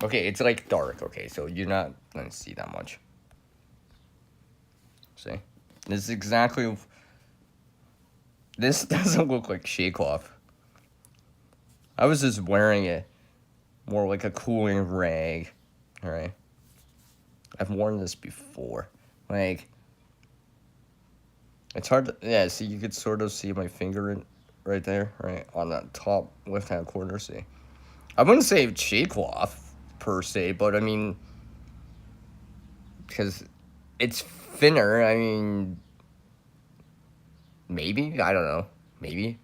Okay, it's like dark. Okay, so you're not gonna see that much. See? This is exactly. This doesn't look like shade cloth. I was just wearing it more like a cooling rag. Alright? I've worn this before. Like, it's hard to, yeah, see, you could sort of see my finger in, right there, right on the top left hand corner. See, I wouldn't say cheesecloth per se, but I mean, because it's thinner. I mean, maybe, I don't know, maybe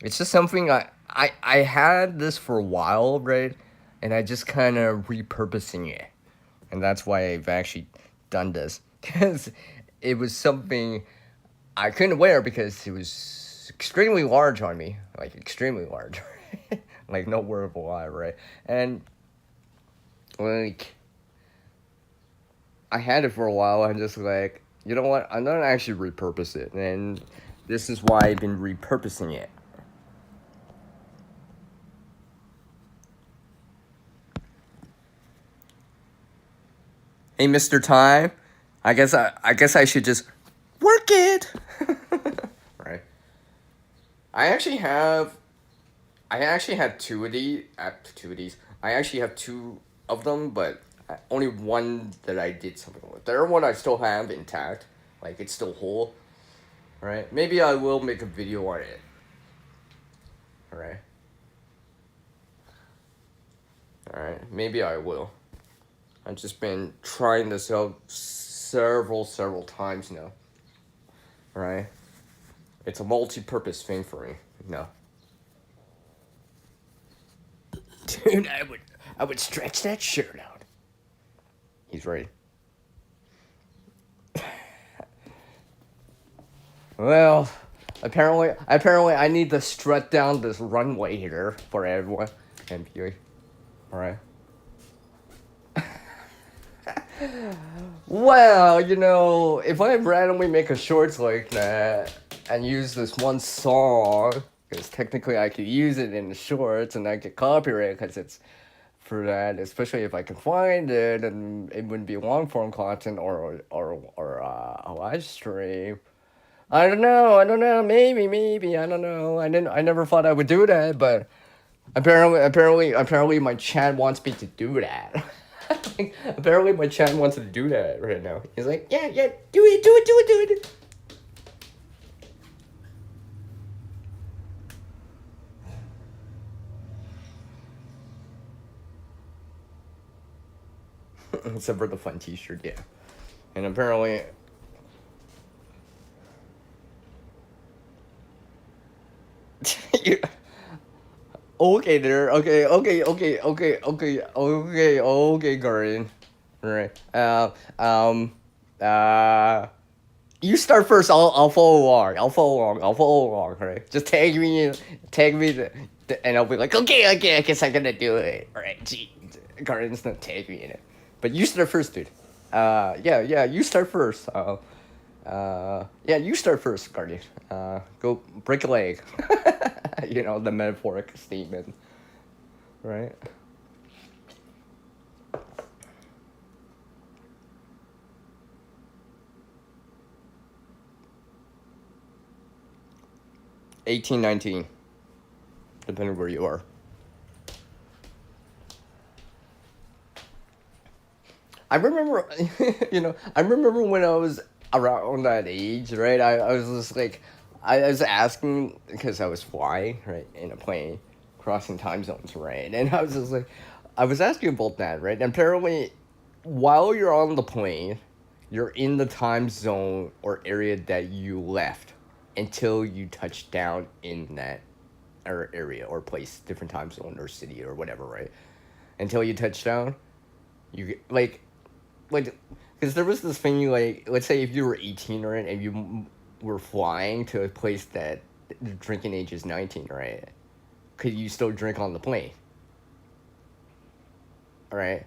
it's just something I had this for a while, right, and I just kind of repurposing it, and that's why I've actually done this because it was something I couldn't wear because it was extremely large on me, like extremely large, like no word of a lie, right? And like I had it for a while. I'm just like, you know what? I'm gonna actually repurpose it, and this is why I've been repurposing it. Hey, Mr. Time, I guess I should just work it. Right. I actually have I actually had two of these. I actually have two of them, but only one that I did something with. The other one I still have intact, like it's still whole. Right? Maybe I will make a video on it. All right. All right. Maybe I will. I've just been trying this out several times now. All right. It's a multi-purpose thing for me. No. Dude, I would stretch that shirt out. He's ready. Well, apparently I need to strut down this runway here for everyone and viewing. All right. Well, if I randomly make a shorts like that and use this one song, because technically I could use it in the shorts and I get copyright because it's for that, especially if I can find it and it wouldn't be long form content or a live stream. I don't know, maybe, I don't know. I never thought I would do that, but apparently my chat wants me to do that. Apparently my chat wants to do that right now. He's like, yeah, do it. Except for the fun t-shirt, yeah. And apparently you, okay there, okay, Guardian. Right. Uh you start first. I'll follow along. Right. Just and I'll be like, okay. I guess I'm gonna do it. All right. Gee, Guardian's not tag me in it, but you start first, dude. Yeah. You start first. Yeah. You start first, Guardian. Go break a leg. The metaphoric statement, right? 18, 19, depending where you are. I remember, I remember when I was around that age, right? I was just like, I was asking because I was flying, right, in a plane, crossing time zones, right? And I was just like, I was asking about that, right? And apparently, while you're on the plane, you're in the time zone or area that you left until you touch down in that or area or place, different time zone or city or whatever, right? Until you touch down, you like because there was this thing like, let's say if you were 18, right, and you were flying to a place that the drinking age is 19, right, could you still drink on the plane? All right.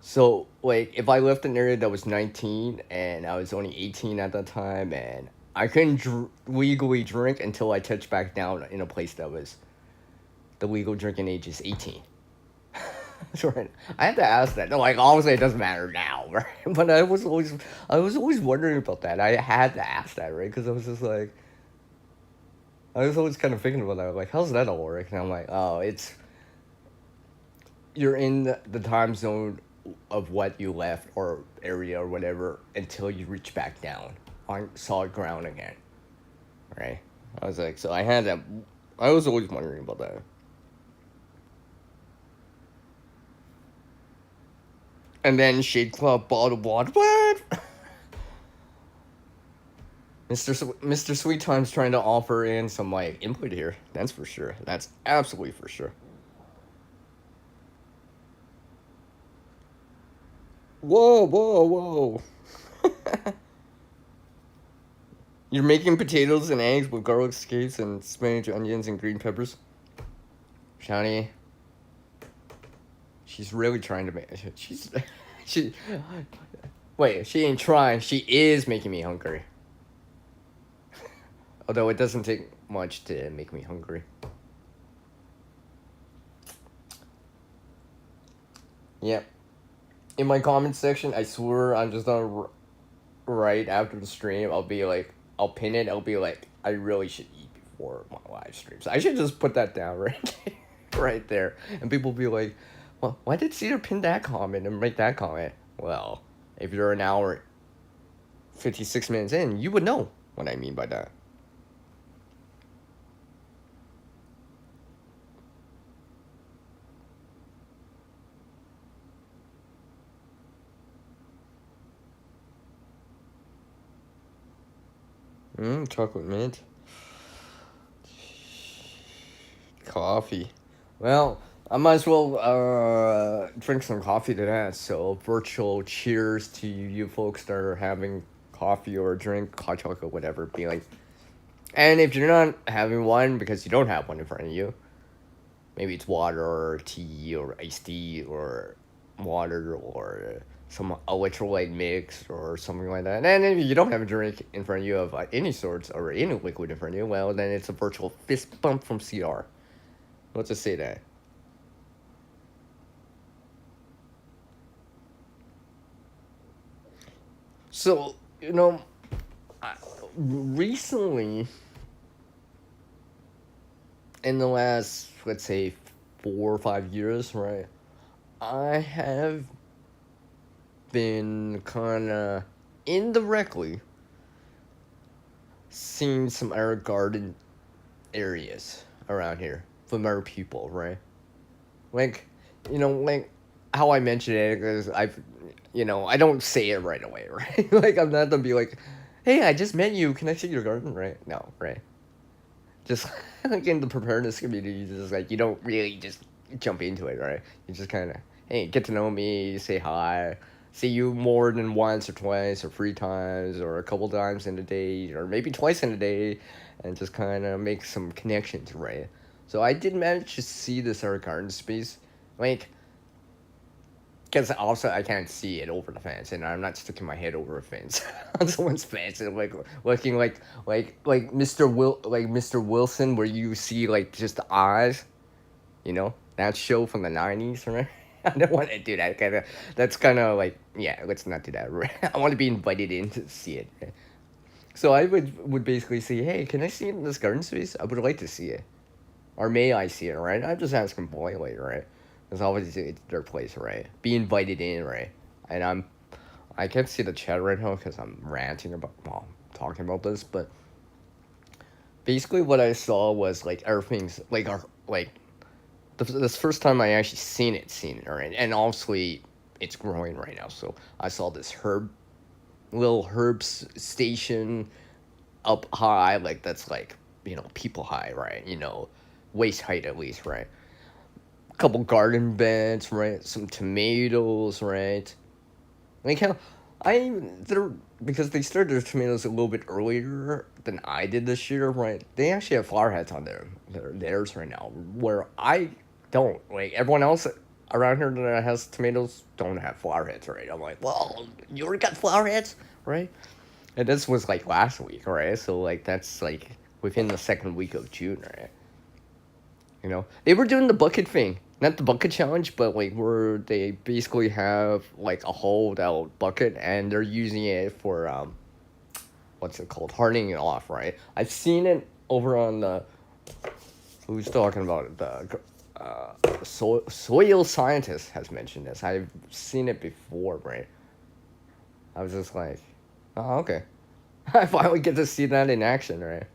So like if I left an area that was 19 and I was only 18 at that time, and I couldn't legally drink until I touched back down in a place that was the legal drinking age is 18. Right. I had to ask that. No, like obviously it doesn't matter now, right? But I was always wondering about that. I had to ask that, right? Because I was just like, I was always kind of thinking about that. Like, how's that all work? And I'm like, oh, you're in the time zone of what you left or area or whatever until you reach back down on solid ground again. right? I was like, so I had that. I was always wondering about that. And then Shade Club bottled water. What? Mr. Sweet Time's trying to offer in some like input here. That's for sure. That's absolutely for sure. Whoa, whoa, whoa. You're making potatoes and eggs with garlic scapes and spinach, onions, and green peppers? Shani, she's really trying to make. She's. She. Wait, she ain't trying. She is making me hungry. Although it doesn't take much to make me hungry. Yep. In my comment section, I swear I'm just gonna right after the stream. I'll be like, I'll pin it. I'll be like, I really should eat before my live streams. I should just put that down right, right there, and people be like, well, why did Cedar pin that comment and make that comment? Well, if you're an hour, 56 minutes in, you would know what I mean by that. Chocolate mint. Coffee. Well, I might as well drink some coffee to that. So, virtual cheers to you folks that are having coffee or drink, hot chocolate, whatever. Be like, and if you're not having one because you don't have one in front of you, maybe it's water or tea or iced tea or water or some electrolyte mix or something like that. And if you don't have a drink in front of you of any sorts or any liquid in front of you, well, then it's a virtual fist bump from CR. Let's just say that. So, recently, in the last, let's say, 4 or 5 years, right, I have been kind of indirectly seeing some other garden areas around here from other people, right? Like, like how I mentioned it, because I don't say it right away, right? Like, I'm not gonna be like, hey, I just met you. Can I see your garden? Right? No, right? Just like in the preparedness community, you just like, you don't really just jump into it, right? You just kind of, hey, get to know me, say hi, see you more than once or twice or 3 times or a couple times in a day or maybe twice in a day, and just kind of make some connections, right? So I did manage to see this other garden space, like, because also I can't see it over the fence, and I'm not sticking my head over a fence on someone's fence and like looking like Mr. Wilson, where you see like just the eyes, that show from the '90s, right? I don't want to do that kind of. That's kind of like, yeah. Let's not do that. Right? I want to be invited in to see it. So I would basically say, hey, can I see it in this garden space? I would like to see it, or may I see it? Right? I'm just asking politely, right? Because obviously it's their place, right? Be invited in, right? And I can't see the chat right now because I'm ranting about, well, talking about this, but basically what I saw was like everything's like this first time I actually seen it, right? And obviously it's growing right now. So I saw this little herbs station up high, like that's like, people high, right? Waist height at least, right? Couple garden beds, right? Some tomatoes, right? Like how they're because they started their tomatoes a little bit earlier than I did this year, right? They actually have flower heads on theirs right now, where I don't. Like everyone else around here that has tomatoes don't have flower heads, right? I'm like, well, you already got flower heads, right? And this was like last week, right? So like that's like within the second week of June, right? They were doing the bucket thing, not the bucket challenge, but like where they basically have like a hollowed out bucket and they're using it for what's it called, hardening it off, right? I've seen it over on the, who's talking about it, the soil scientist has mentioned this. I've seen it before, right? I was just like, oh, okay. I finally get to see that in action, right?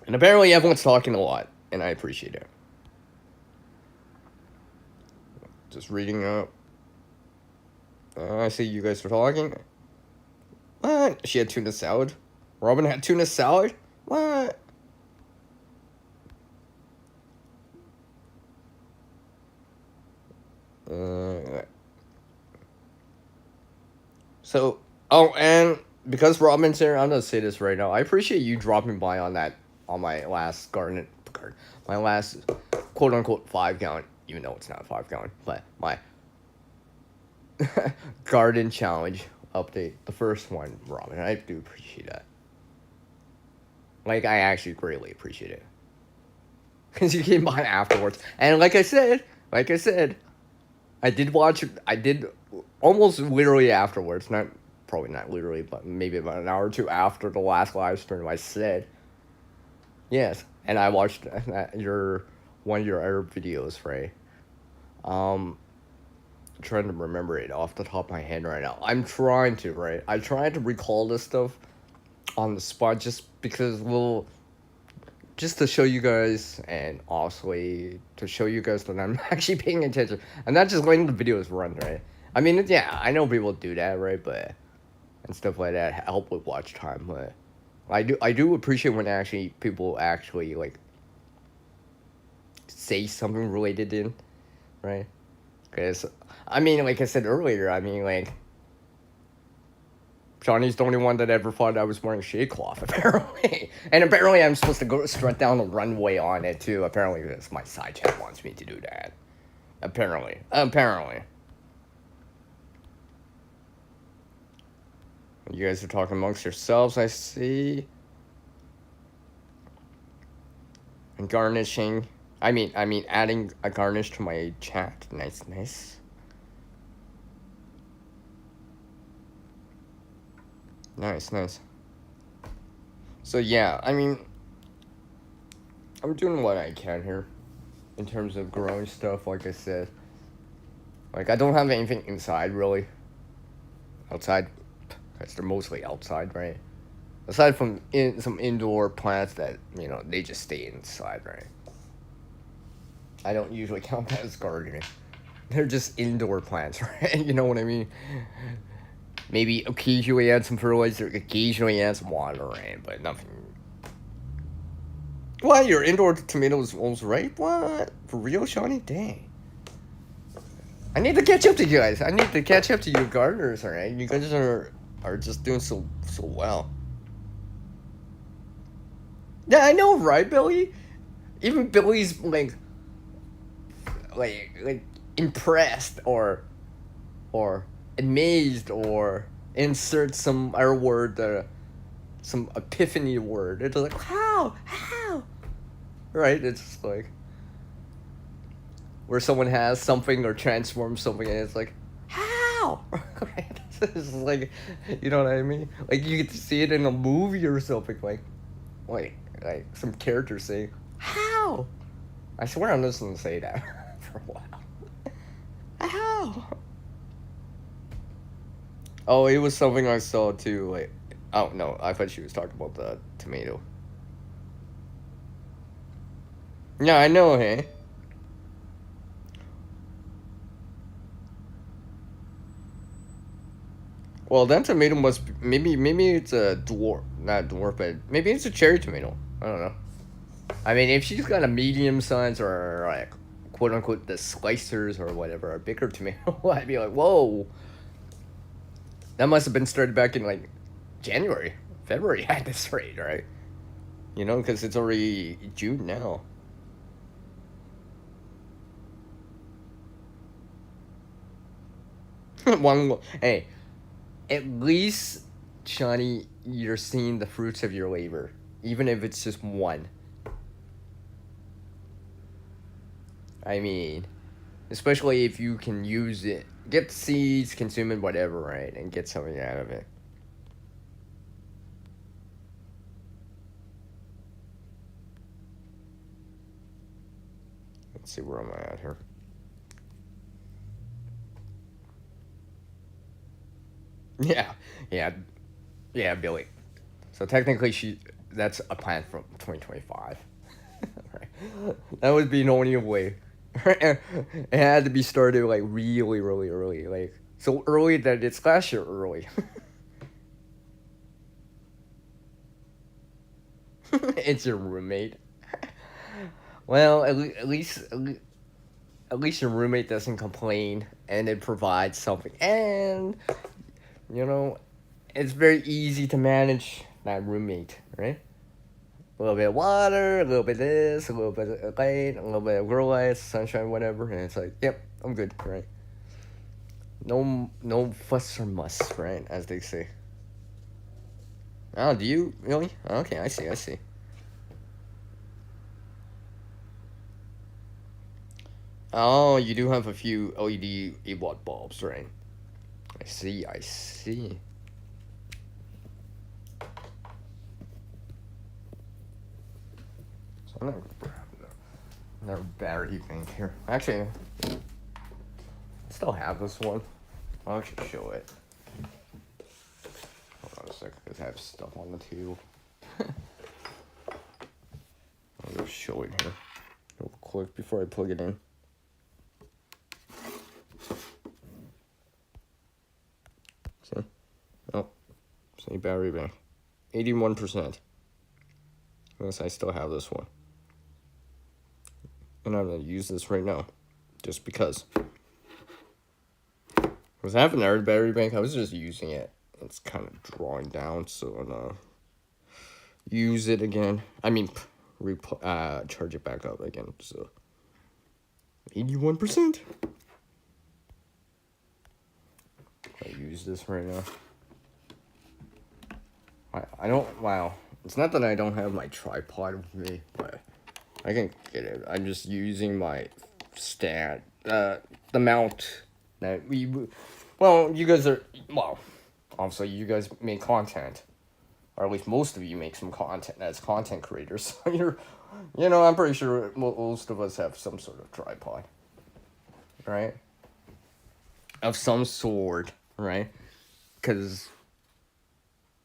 And apparently everyone's talking a lot, and I appreciate it. Just reading up. I see you guys are talking. What? She had tuna salad? Robin had tuna salad? What? So, oh, and because Robin's here, I'm gonna say this right now. I appreciate you dropping by on my last my last quote unquote 5 gallon, even though it's not a 5 gallon, but my garden challenge update, the first one, Robin. I do appreciate that. Like, I actually greatly appreciate it. Because you came by afterwards. And like I said, I did watch, I did almost literally afterwards, probably not literally, but maybe about an hour or two after the last live stream, I said, yes. And I watched one of your other videos, right? Trying to remember it off the top of my head right now. I'm trying to, right? I try to recall this stuff on the spot just because just to show you guys, and also to show you guys that I'm actually paying attention. I'm not just letting the videos run, right? I mean, yeah, I know people do that, right? But and stuff like that help with watch time, but I do appreciate when people actually like say something related in, right? Because I mean, like I said earlier, I mean, like, Johnny's the only one that ever thought I was wearing shade cloth, apparently. And apparently I'm supposed to go strut down the runway on it, too. Apparently my side chat wants me to do that. Apparently. You guys are talking amongst yourselves, I see. And garnishing. I mean, adding a garnish to my chat. Nice. Nice. So yeah, I mean, I'm doing what I can here in terms of growing stuff, like I said. Like, I don't have anything inside, really. Outside, because they're mostly outside, right? Aside from some indoor plants that, they just stay inside, right? I don't usually count that as gardening. They're just indoor plants, right? You know what I mean? Maybe occasionally add some fertilizer, occasionally add some water, right? But nothing. What? Your indoor tomatoes almost ripe? What? For real, Shawnee? Dang. I need to catch up to you guys. I need to catch up to you gardeners, alright? You guys are just doing so well. Yeah, I know, right, Billy? Even Billy's like impressed or amazed or insert some other word, some epiphany word. It's like, how? Right? It's just like where someone has something or transforms something and it's like, how? Right? It's like, you know what I mean? Like, you get to see it in a movie or something, like some character saying, how? I swear I'm just gonna say that for a while. How? Oh, it was something I saw too, like, oh no, I thought she was talking about the tomato. Yeah, I know, hey? Well, that tomato must be, maybe it's a dwarf, not dwarf, but maybe it's a cherry tomato. I don't know. I mean, if she's got a medium size or like quote unquote the slicers or whatever, a bigger tomato, I'd be like, whoa. That must have been started back in like January, February at this rate, right? You know, because it's already June now. Hey, at least, Johnny, you're seeing the fruits of your labor, even if it's just one. I mean, especially if you can use it, get seeds, consume it, whatever, right, and get something out of it. Let's see, where am I at here? Yeah, Billy. So technically, that's a plan from 2025. Right? That would be the only way. It had to be started like really, really early, like so early that it's last year early. It's your roommate. Well, at least your roommate doesn't complain, and it provides something, and you know, it's very easy to manage that roommate, right? A little bit of water, a little bit of this, a little bit of light, a little bit of grow lights, sunshine, whatever, and it's like, yep, I'm good, right? No fuss or muss, right? As they say. Oh, do you really? Okay, I see, I see. Oh, you do have a few LED 8-watt bulbs, right? I see, I see. So I'm gonna grab another battery bank here. Actually, I still have this one. I'll actually show it. Hold on a second, because I have stuff on the table. I'll just show it here real quick before I plug it in. See? Oh, see, battery bank. 81%. Unless I still have this one. And I'm going to use this right now. Just because. I have an air battery bank. I was just using it. It's kind of drawing down, so I'm going to use it again. I mean, charge it back up again. So 81%. I use this right now. I don't. Wow. It's not that I don't have my tripod with me, but I can get it. I'm just using my stand. The mount that we. Well, you guys are. Well, obviously, you guys make content. Or at least most of you make some content as content creators. So you're. You know, I'm pretty sure most of us have some sort of tripod. Right? Of some sort, right? Because.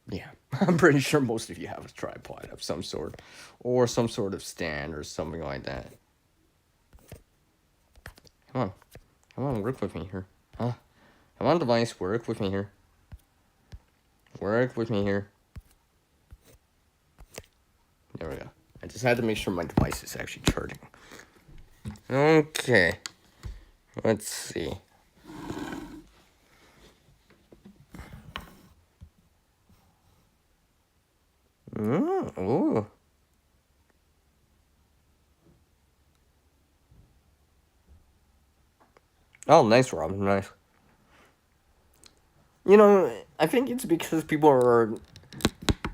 Yeah, I'm pretty sure most of you have a tripod of some sort, or some sort of stand, or something like that. Come on, work with me here. Huh? Come on, device, work with me here. Work with me here. There we go. I just had to make sure my device is actually charging. Okay. Let's see. Ooh. Oh, nice, Rob. Nice. You know, I think it's because people are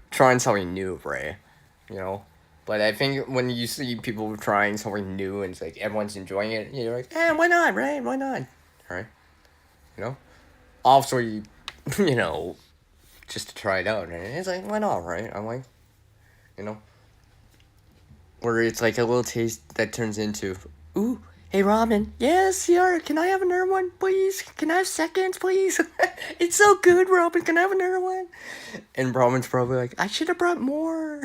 trying something new, right? You know? But I think when you see people trying something new and it's like everyone's enjoying it, you're like, why not, right? Why not? Right? You know? Also, you know, just to try it out. And it's like, why not, right? I'm like, you know? Where it's like a little taste that turns into, ooh, hey, ramen. Yes, CR, can I have another one, please? Can I have seconds, please? It's so good, ramen. Can I have another one? And ramen's probably like, I should have brought more.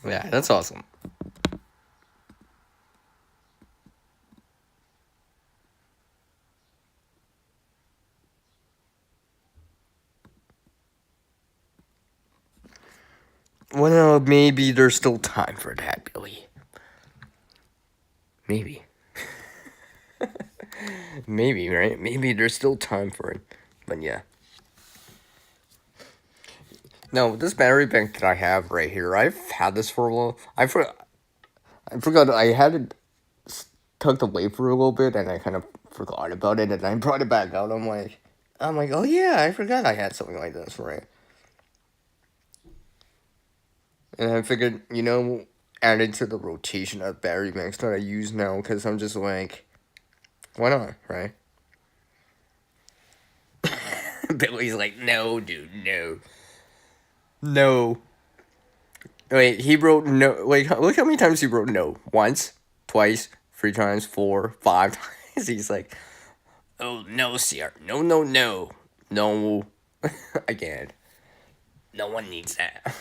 Yeah, that's awesome. Well, maybe there's still time for that, Billy. Maybe. Maybe, right? Maybe there's still time for it. But yeah. No, this battery bank that I have right here, I've had this for a while. I forgot I had it tucked away for a little bit, and I kind of forgot about it, and I brought it back out. I'm like, oh yeah, I forgot I had something like this, right? And I figured, you know, add it to the rotation of battery banks that I use now, because I'm just like, why not, right? Billy's like, no, dude, no. No. Wait, he wrote no. Wait, look how many times he wrote no. Once, twice, 3 times, 4, 5 times. He's like, Oh no, sir. No, no, no. No. Again. No one needs that.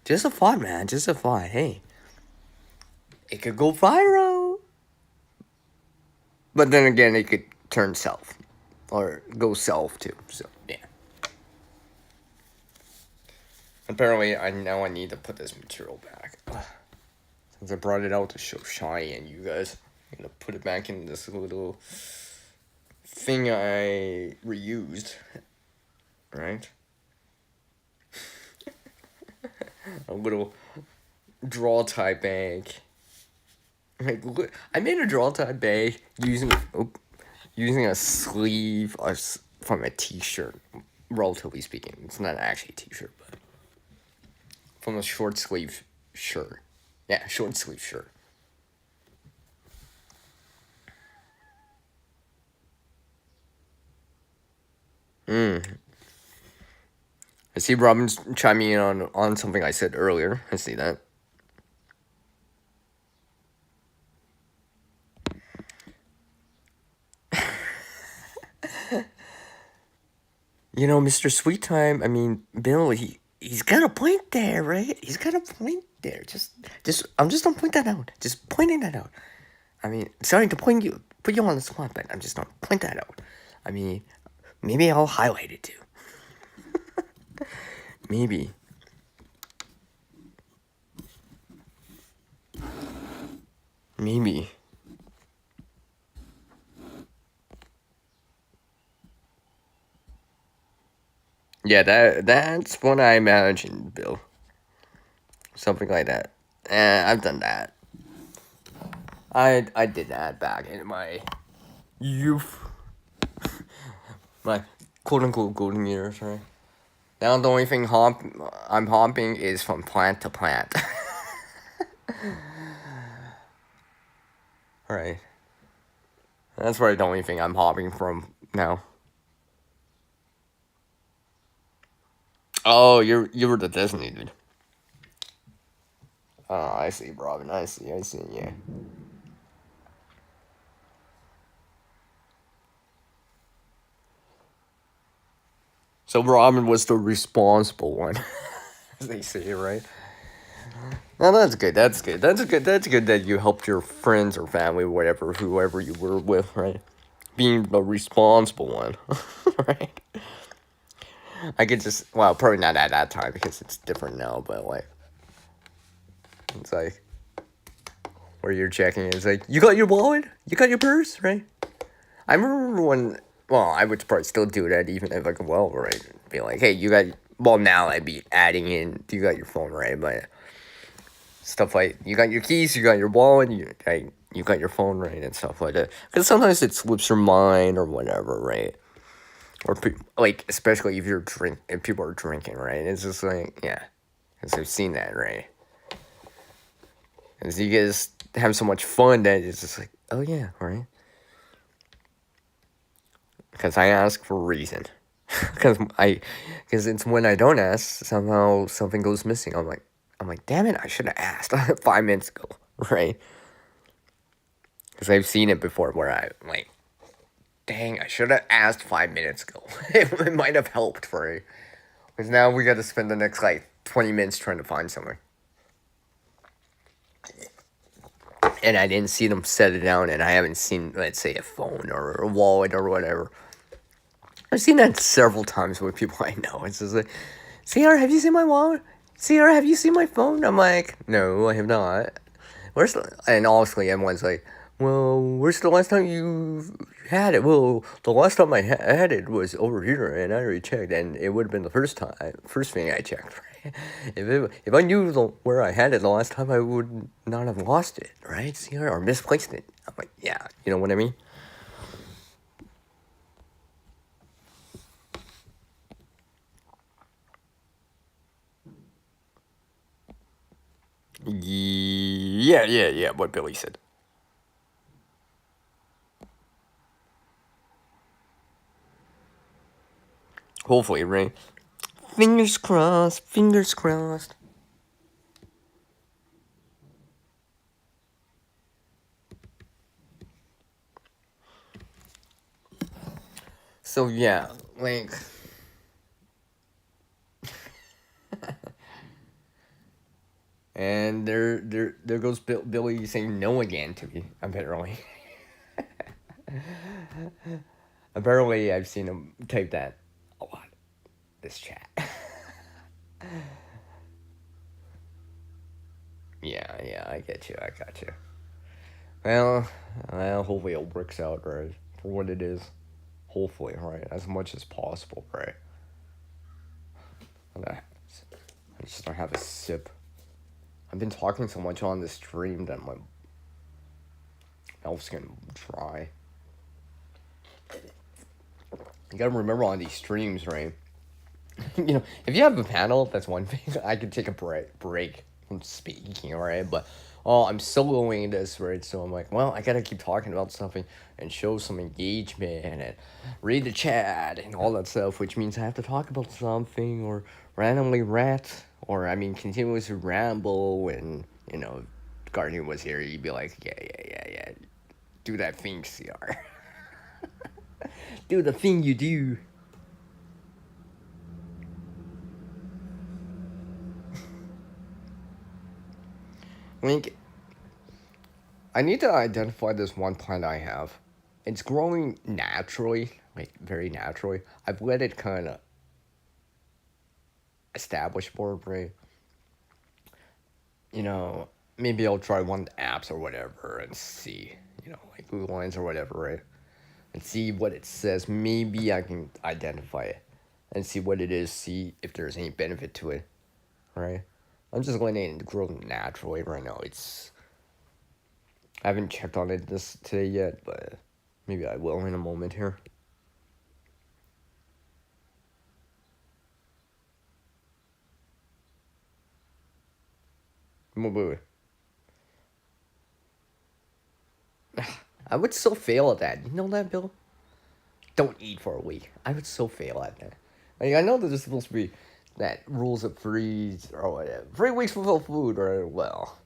Just a thought, man. Just a thought. Hey, it could go viral. But then again, it could turn south. Or go south too. So, yeah. Apparently, I need to put this material back. Since I brought it out to show shiny and you guys, I'm gonna put it back in this little thing I reused. Right? A little draw tie bag. Like, look, I made a draw tie bag using a sleeve from a t-shirt. Relatively speaking, it's not actually a t-shirt, but from a short sleeve shirt. Yeah, short sleeve shirt. I see Robin's chiming in on something I said earlier. I see that. You know, Mr. Sweet Time, I mean, Bill, he's got a point there, right? He's got a point there. I'm just gonna point that out. Just pointing that out. I mean, sorry to put you on the spot, but I'm just gonna point that out. I mean, maybe I'll highlight it too. Maybe. Maybe. Yeah, that's what I imagined, Bill. Something like that. I've done that. I did that back in my youth. My quote unquote golden years, right? Now the only thing I'm hopping is from plant to plant. Right. That's probably the only thing I'm hopping from now. Oh, you were the Disney dude. Oh, I see, Robin. I see. Yeah. So Robin was the responsible one, as they say, right? No, that's good. That's good. That's good. That's good that you helped your friends or family, whatever, whoever you were with, right? Being the responsible one, right? I could just, well, probably not at that time because it's different now, but like, it's like, where you're checking, it's like, you got your wallet? You got your purse, right? I remember when, well, I would probably still do that even if I could, well, right? Be like, hey, you got, well, now I'd be adding in, you got your phone, right? But stuff like, you got your keys, you got your wallet, you got your phone, right? And stuff like that. Because sometimes it slips your mind or whatever, right? Or, like, especially if people are drinking, right? It's just like, yeah. Because I've seen that, right? Because you guys have so much fun that it's just like, oh yeah, right? Because I ask for a reason. Because it's when I don't ask, somehow something goes missing. I'm like, damn it, I should have asked 5 minutes ago, right? Because I've seen it before where I'm like, dang, I should have asked 5 minutes ago. It might have helped for me. Because now we got to spend the next, like, 20 minutes trying to find something. And I didn't see them set it down, and I haven't seen, let's say, a phone or a wallet or whatever. I've seen that several times with people I know. It's just like, CR, have you seen my wallet? CR, have you seen my phone? I'm like, no, I have not. And honestly, everyone's like, well, where's the last time you had it? Well, the last time I had it was over here, and I already checked, and it would have been the first thing I checked. Right? If I knew where I had it the last time, I would not have lost it, right? CR, or misplaced it. I'm like, yeah, you know what I mean? Yeah, what Billy said. Hopefully, right? Fingers crossed, fingers crossed. So yeah, like and there goes Billy saying no again to me. Apparently, apparently I've seen him type that a lot. This chat. Yeah, yeah, I get you. I got you. Well, hopefully it works out right for what it is. Hopefully, right, as much as possible, right. I just don't have a sip. I've been talking so much on this stream that my mouth's getting dry. You gotta remember on these streams, right? If you have a panel, that's one thing. I could take a break from speaking, right? But I'm soloing this, right? So I'm like, well, I gotta keep talking about something and show some engagement and read the chat and all that stuff, which means I have to talk about something or randomly rant or continuously ramble. And if Guardian was here, he'd be like, yeah, do that thing, CR, do the thing you do. Like, I need to identify this one plant I have. It's growing naturally, like very naturally. I've let it kind of establish more, right? You know, maybe I'll try one of the apps or whatever and see, like Google Lens or whatever, right? And see what it says. Maybe I can identify it and see what it is, see if there's any benefit to it, right? I'm just letting it grow naturally right now. I haven't checked on it today yet, but maybe I will in a moment here. Wait. I would so fail at that. You know that, Bill? Don't eat for a week. I would so fail at that. Like, I know that there's supposed to be that rules of freeze or whatever. 3 weeks without food, or well.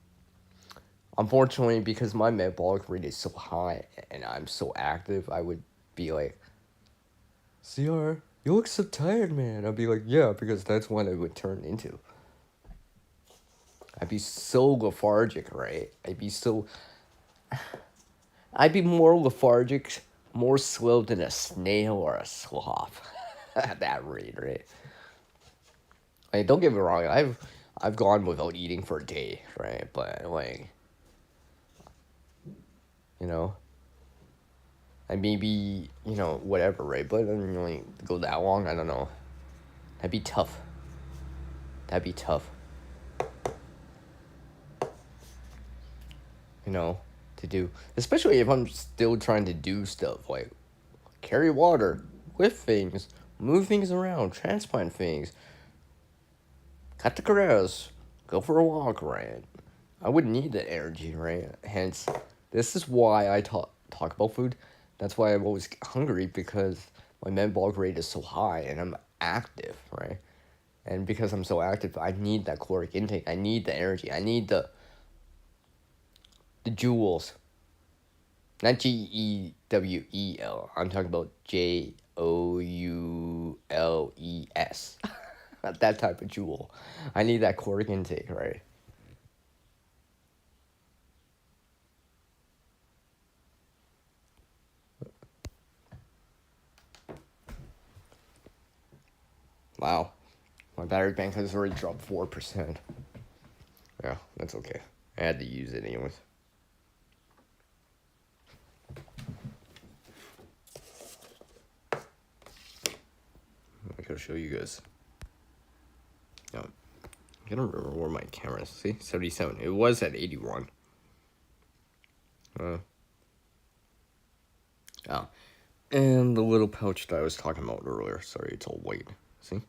Unfortunately, because my metabolic rate is so high and I'm so active, I would be like, CR, you look so tired, man. I'd be like, yeah, because that's what it would turn into. I'd be so lethargic, right? I'd be more lethargic, more slow than a snail or a sloth at that rate, right? Like, don't get me wrong, I've gone without eating for a day, right? But like, you know, I maybe whatever, right? But I don't really go that long. I don't know. That'd be tough. That'd be tough. To do, especially if I'm still trying to do stuff like carry water, lift things, move things around, transplant things, cut the grass, go for a walk, right? I would need the energy, right? Hence, this is why I talk about food. That's why I'm always hungry, because my metabolic rate is so high and I'm active, right? And because I'm so active, I need that caloric intake. I need the energy. I need the joules. Not GEWEL. I'm talking about JOULES. That type of joule. I need that caloric intake, right? Wow. My battery bank has already dropped 4%. Yeah, that's okay. I had to use it anyways. I gotta show you guys. No, I gotta remember where my camera is. See? 77. It was at 81. Oh. And the little pouch that I was talking about earlier. Sorry, it's all white. See?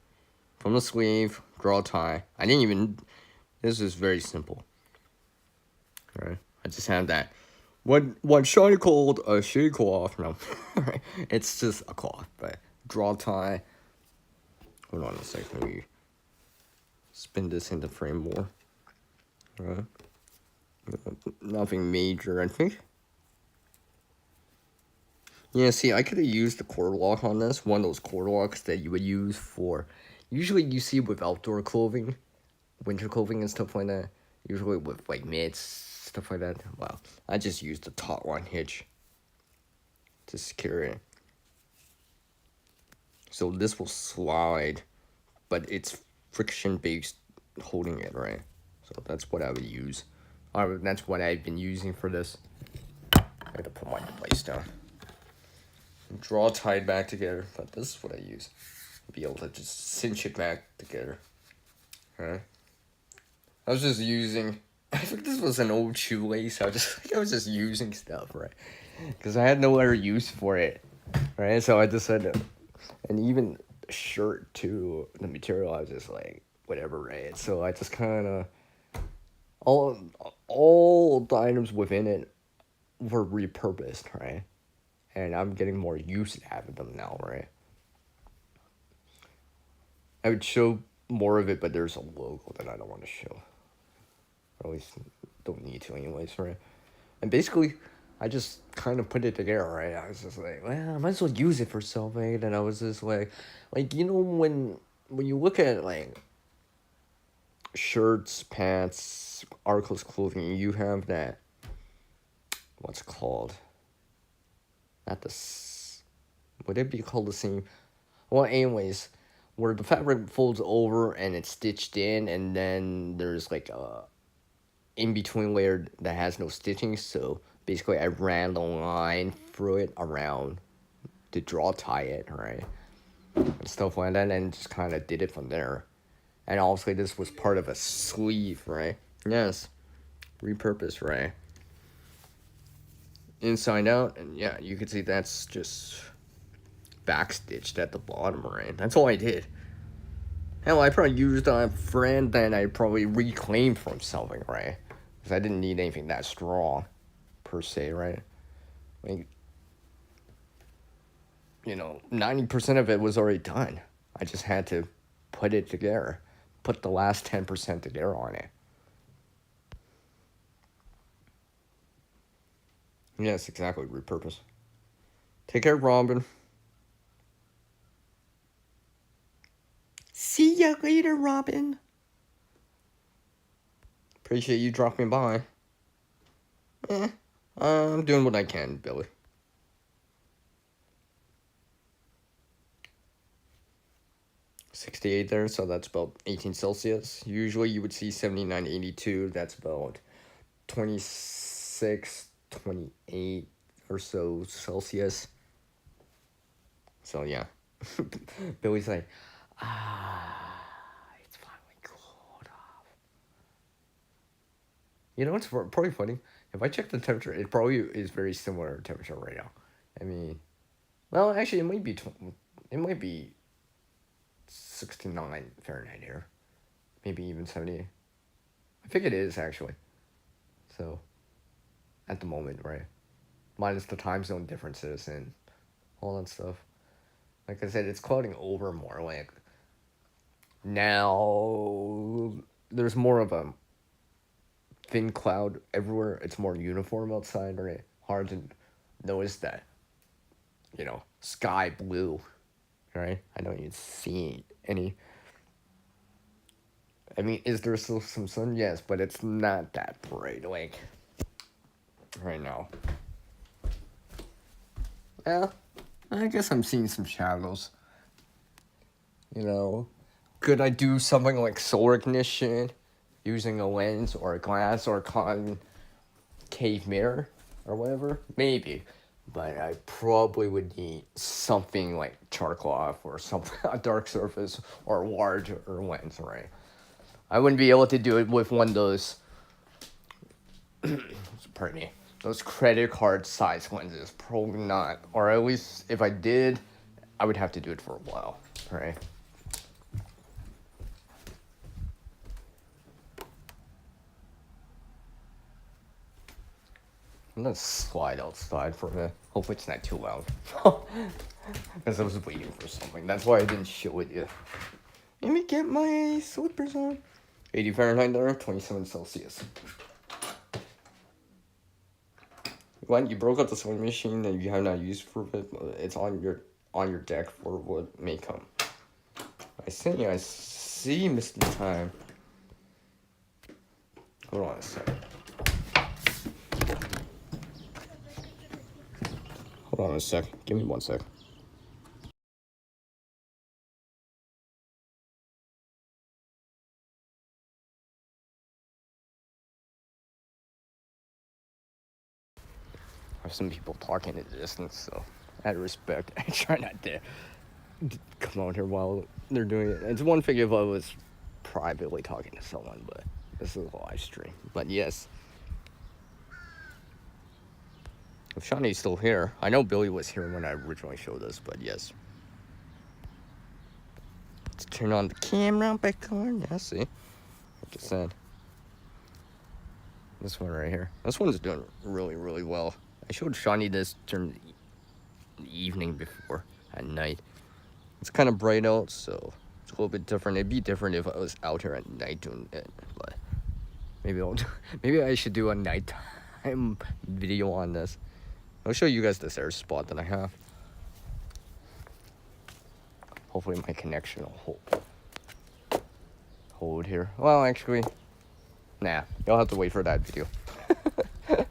From the sleeve, draw a tie. I didn't even... This is very simple. Alright? I just have that. What Shiny called a shade cloth. No. It's just a cloth. But draw a tie. Hold on a second. Let me spin this into frame more. Alright. Nothing major, I think. Yeah, see, I could have used the cord lock on this. One of those cord locks that you would use for. Usually you see with outdoor clothing, winter clothing and stuff like that. Usually with like mitts, stuff like that. Well, I just used the taut one hitch to secure it. So this will slide, but it's friction based holding it, right? So that's what I would use. That's what I've been using for this. I had to put my device down. Draw tied back together, but this is what I use. Be able to just cinch it back together. Huh? I was just using. I think this was an old shoelace. I was just using stuff, right? Because I had no other use for it, right? So I decided, and even the shirt too, the material, I was just like, whatever, right? So I just kind of all the items within it were repurposed, right? And I'm getting more use out of them now, right? I would show more of it, but there's a logo that I don't want to show. Or at least don't need to anyways, right? And basically, I just kind of put it together, right? I was just like, well, I might as well use it for something. And I was just like, you know, when you look at, like, shirts, pants, articles of clothing, you have that, what's it called? Not the, would it be called the seam? Well, anyways, where the fabric folds over and it's stitched in, and then there's like a in-between layer that has no stitching, so basically I ran the line through it around to draw tie it, right? And stuff like that, and just kind of did it from there. And obviously this was part of a sleeve, right? Yes, repurposed, right? Inside out, and yeah, you can see that's just backstitched at the bottom, right? That's all I did. Hell, I probably used a friend that I probably reclaimed from something, right? Because I didn't need anything that strong, per se, right? Like, 90% of it was already done. I just had to put it together, put the last 10% together on it. Yes, exactly, repurpose. Take care, Robin. See ya later, Robin. Appreciate you dropping by. I'm doing what I can, Billy. 68 there, so that's about 18 Celsius. Usually you would see 79, 82. That's about 26, 28 or so Celsius. So yeah. Billy's like, it's finally cooled off. You know, it's probably funny. If I check the temperature, it probably is very similar temperature right now. I mean, well, actually, it might be 69 Fahrenheit here. Maybe even 70. I think it is, actually. So, at the moment, right? Minus the time zone differences and all that stuff. Like I said, it's clouding over more. Like, now, there's more of a thin cloud everywhere. It's more uniform outside, right? Hard to notice that, sky blue, right? I don't even see any. I mean, is there still some sun? Yes, but it's not that bright, like, right now. Well, I guess I'm seeing some shadows. Could I do something like solar ignition using a lens or a glass or a concave mirror or whatever? Maybe. But I probably would need something like charcoal or something, a dark surface or a larger lens, right? I wouldn't be able to do it with one of those, pardon me, those credit card size lenses. Probably not. Or at least if I did, I would have to do it for a while, right? I'm gonna slide outside for a minute. Hopefully it's not too loud. Because I was waiting for something. That's why I didn't show it yet. Let me get my slippers on. 80 Fahrenheit there, 27 Celsius. What, you broke up the sewing machine that you have not used for a bit? It's on your deck for what may come. I see, Mr. Time. Hold on a sec. Hold on a sec. Give me 1 sec. I have some people talking in the distance, so out of respect, I try not to come out here while they're doing it. It's one thing if I was privately talking to someone, but this is a live stream. But yes, if Shawnee's still here, I know Billy was here when I originally showed this, but yes. Let's turn on the camera back on. Yeah, see, like I said, this one right here. This one's doing really, really well. I showed Shawnee this during the evening before, at night. It's kind of bright out, so it's a little bit different. It'd be different if I was out here at night doing it, but maybe I should do a nighttime video on this. I'll show you guys this air spot that I have. Hopefully my connection will hold here. Well, actually, nah, you'll have to wait for that video. I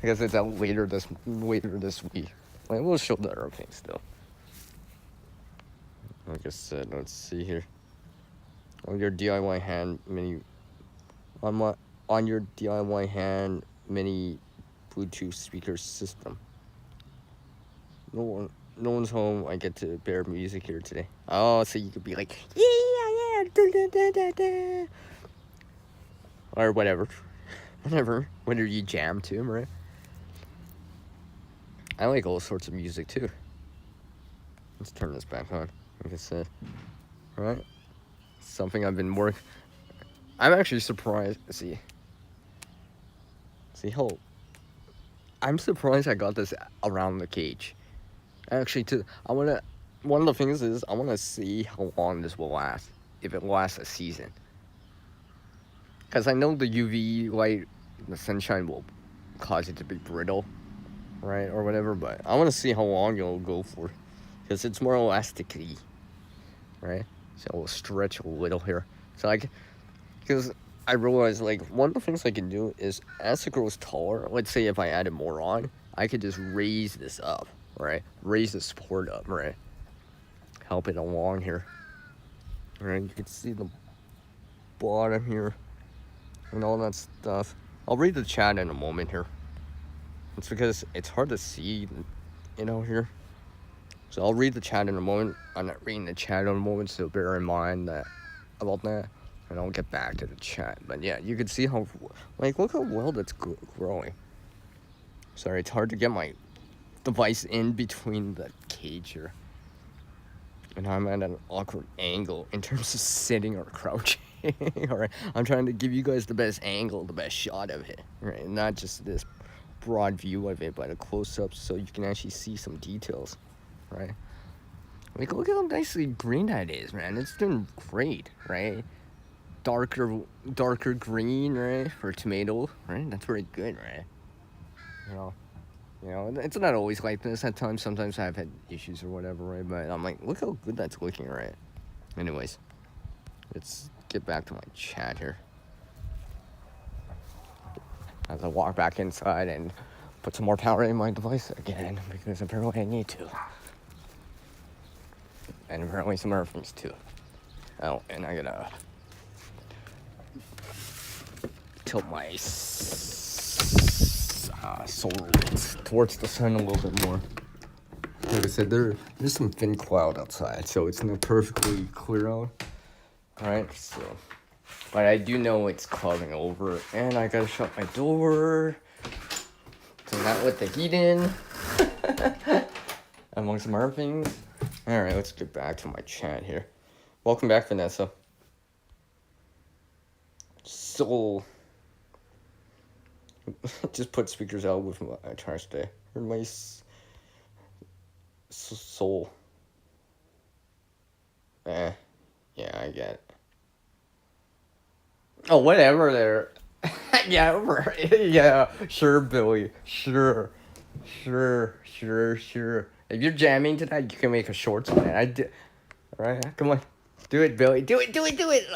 guess it's out later this week. Like, we'll show the other things still. Like I said, let's see here. On your DIY hand mini Bluetooth speaker system. No one's home. I get to bear music here today. Oh, so you could be like, yeah, da, da, da, da. Or whatever. Whenever you jam to them, right? I like all sorts of music too. Let's turn this back on. Like I said, right? Something I've been working. I'm actually surprised. See how I'm surprised I got this around the cage. Actually, one of the things is I wanna see how long this will last. If it lasts a season. Because I know the UV light, the sunshine will cause it to be brittle, right, or whatever. But I want to see how long it'll go for, because it's more elasticy, right? So it'll stretch a little here. So because I realized like one of the things I can do is as it grows taller. Let's say if I added more on, I could just raise this up, right? Raise the support up, right? Help it along here, right? You can see the bottom here. And all that stuff. I'll read the chat in a moment here. It's because it's hard to see, here. So I'll read the chat in a moment. I'm not reading the chat in a moment, so bear in mind about that. And I'll get back to the chat. But yeah, you can see how, look how well that's growing. Sorry, it's hard to get my device in between the cage here. And I'm at an awkward angle in terms of sitting or crouching. Alright, I'm trying to give you guys the best angle, the best shot of it, right? Not just this broad view of it, but a close-up so you can actually see some details, right? Like, look how nicely green that is, man. It's doing great, right? Darker green, right? For tomato, right? That's very good, right? It's not always like this at times. Sometimes I've had issues or whatever, right? But I'm like, look how good that's looking, right? Anyways, let's get back to my chat here. As I walk back inside and put some more power in my device again, because apparently I need to. And apparently some other things too. Oh, and I gotta tilt my solar towards the sun a little bit more. Like I said, there's some thin cloud outside, so it's not perfectly clear out. Alright, so, but I do know it's clouding over, and I gotta shut my door to not let the heat in, among some other things. Alright, let's get back to my chat here. Welcome back, Vanessa. So, just put speakers out with my charge today. Or my soul. Yeah, I get it. Oh, whatever there. Yeah, sure, Billy, sure. Sure, sure, sure. If you're jamming to that, you can make a shorts on it. I did. All right, come on, do it, Billy. Do it, do it, do it.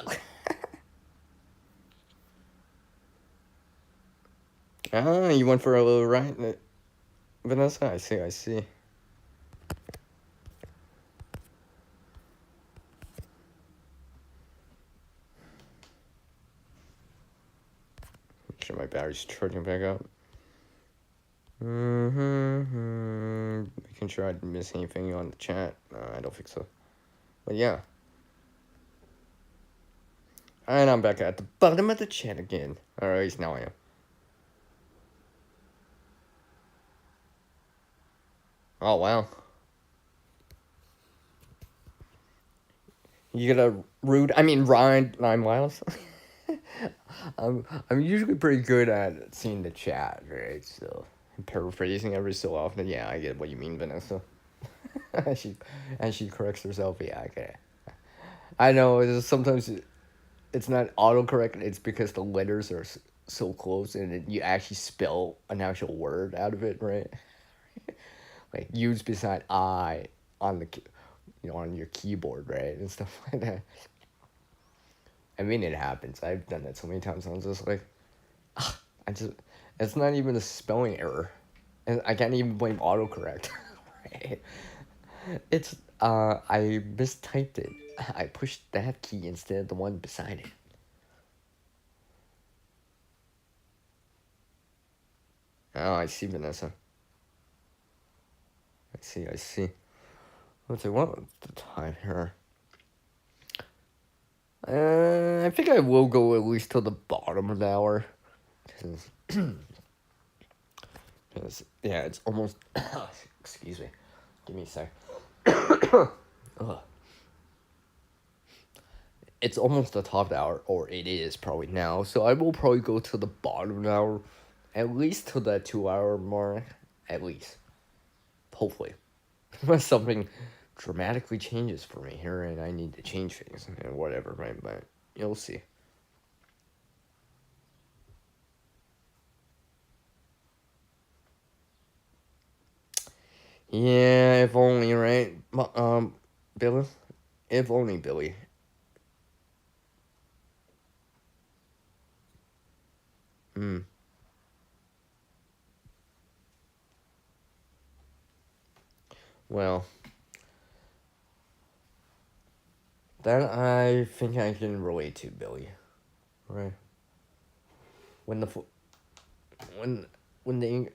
Ah, you went for a little ride, Vanessa. I see, I see. Make sure my battery's charging back up. Making sure I didn't miss anything on the chat. No, I don't think so. But yeah. And I'm back at the bottom of the chat again. Or at least now I am. Oh, wow. You get a ride 9 miles? I'm usually pretty good at seeing the chat, right? So, paraphrasing every so often. Yeah, I get what you mean, Vanessa. and she corrects herself. Yeah, okay. I know, sometimes it's not autocorrect. It's because the letters are so close, and you actually spell an actual word out of it, right? Like use beside I on the, on your keyboard, right, and stuff like that. I mean, it happens. I've done that so many times. I'm just like, I just, it's not even a spelling error, and I can't even blame autocorrect. Right? It's I mistyped it. I pushed that key instead of the one beside it. Oh, I see, Vanessa. I see. Let's see, what's the time here? I think I will go at least till the bottom of the hour. Because yeah, it's almost... Excuse me. Give me a sec. Ugh. It's almost the top of the hour, or it is probably now. So I will probably go to the bottom of the hour. At least to the 2 hour mark. At least. Hopefully. Unless something dramatically changes for me here and I need to change things and whatever, right? But you'll see. Yeah, if only, right? Billy? If only, Billy. Well, that I think I can relate to, Billy. Right? When the when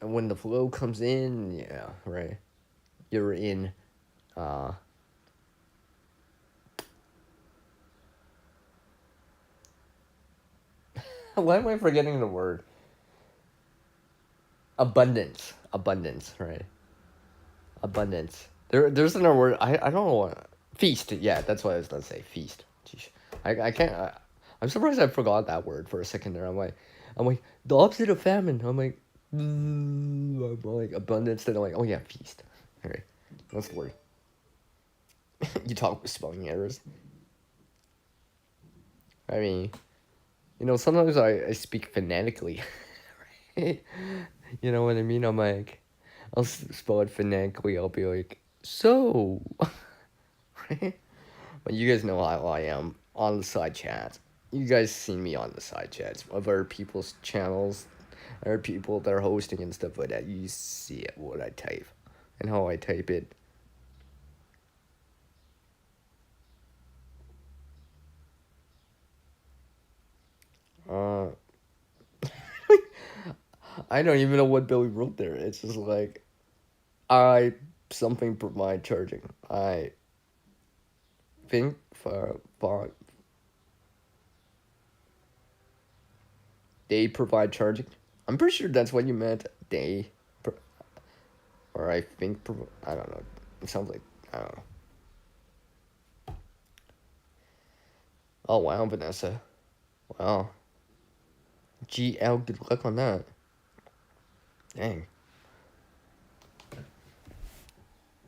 when the flow comes in, yeah, right. You're in. Uh, why am I forgetting the word? Abundance, right? Abundance. There's another word. I don't know what. Feast. Yeah, that's what I was gonna say. Feast. Jeez. I can't. I'm surprised I forgot that word for a second there. I'm like the opposite of famine. I'm like abundance. Then I'm like, oh yeah, feast. All right, that's the word. You talk with spelling errors. I mean, sometimes I speak phonetically. Right? You know what I mean? I'm like, I'll spell it phonetically. I'll be like, so. Right? But you guys know how I am on the side chats. You guys seen me on the side chats of other people's channels, other people that are hosting and stuff like that. You see it, what I type and how I type it. Uh, I don't even know what Billy wrote there. It's just like, I something provide charging. I think for they provide charging. I'm pretty sure that's what you meant. They, or I think I don't know. It sounds like I don't know. Oh wow, Vanessa. Wow. GL, good luck on that. Dang.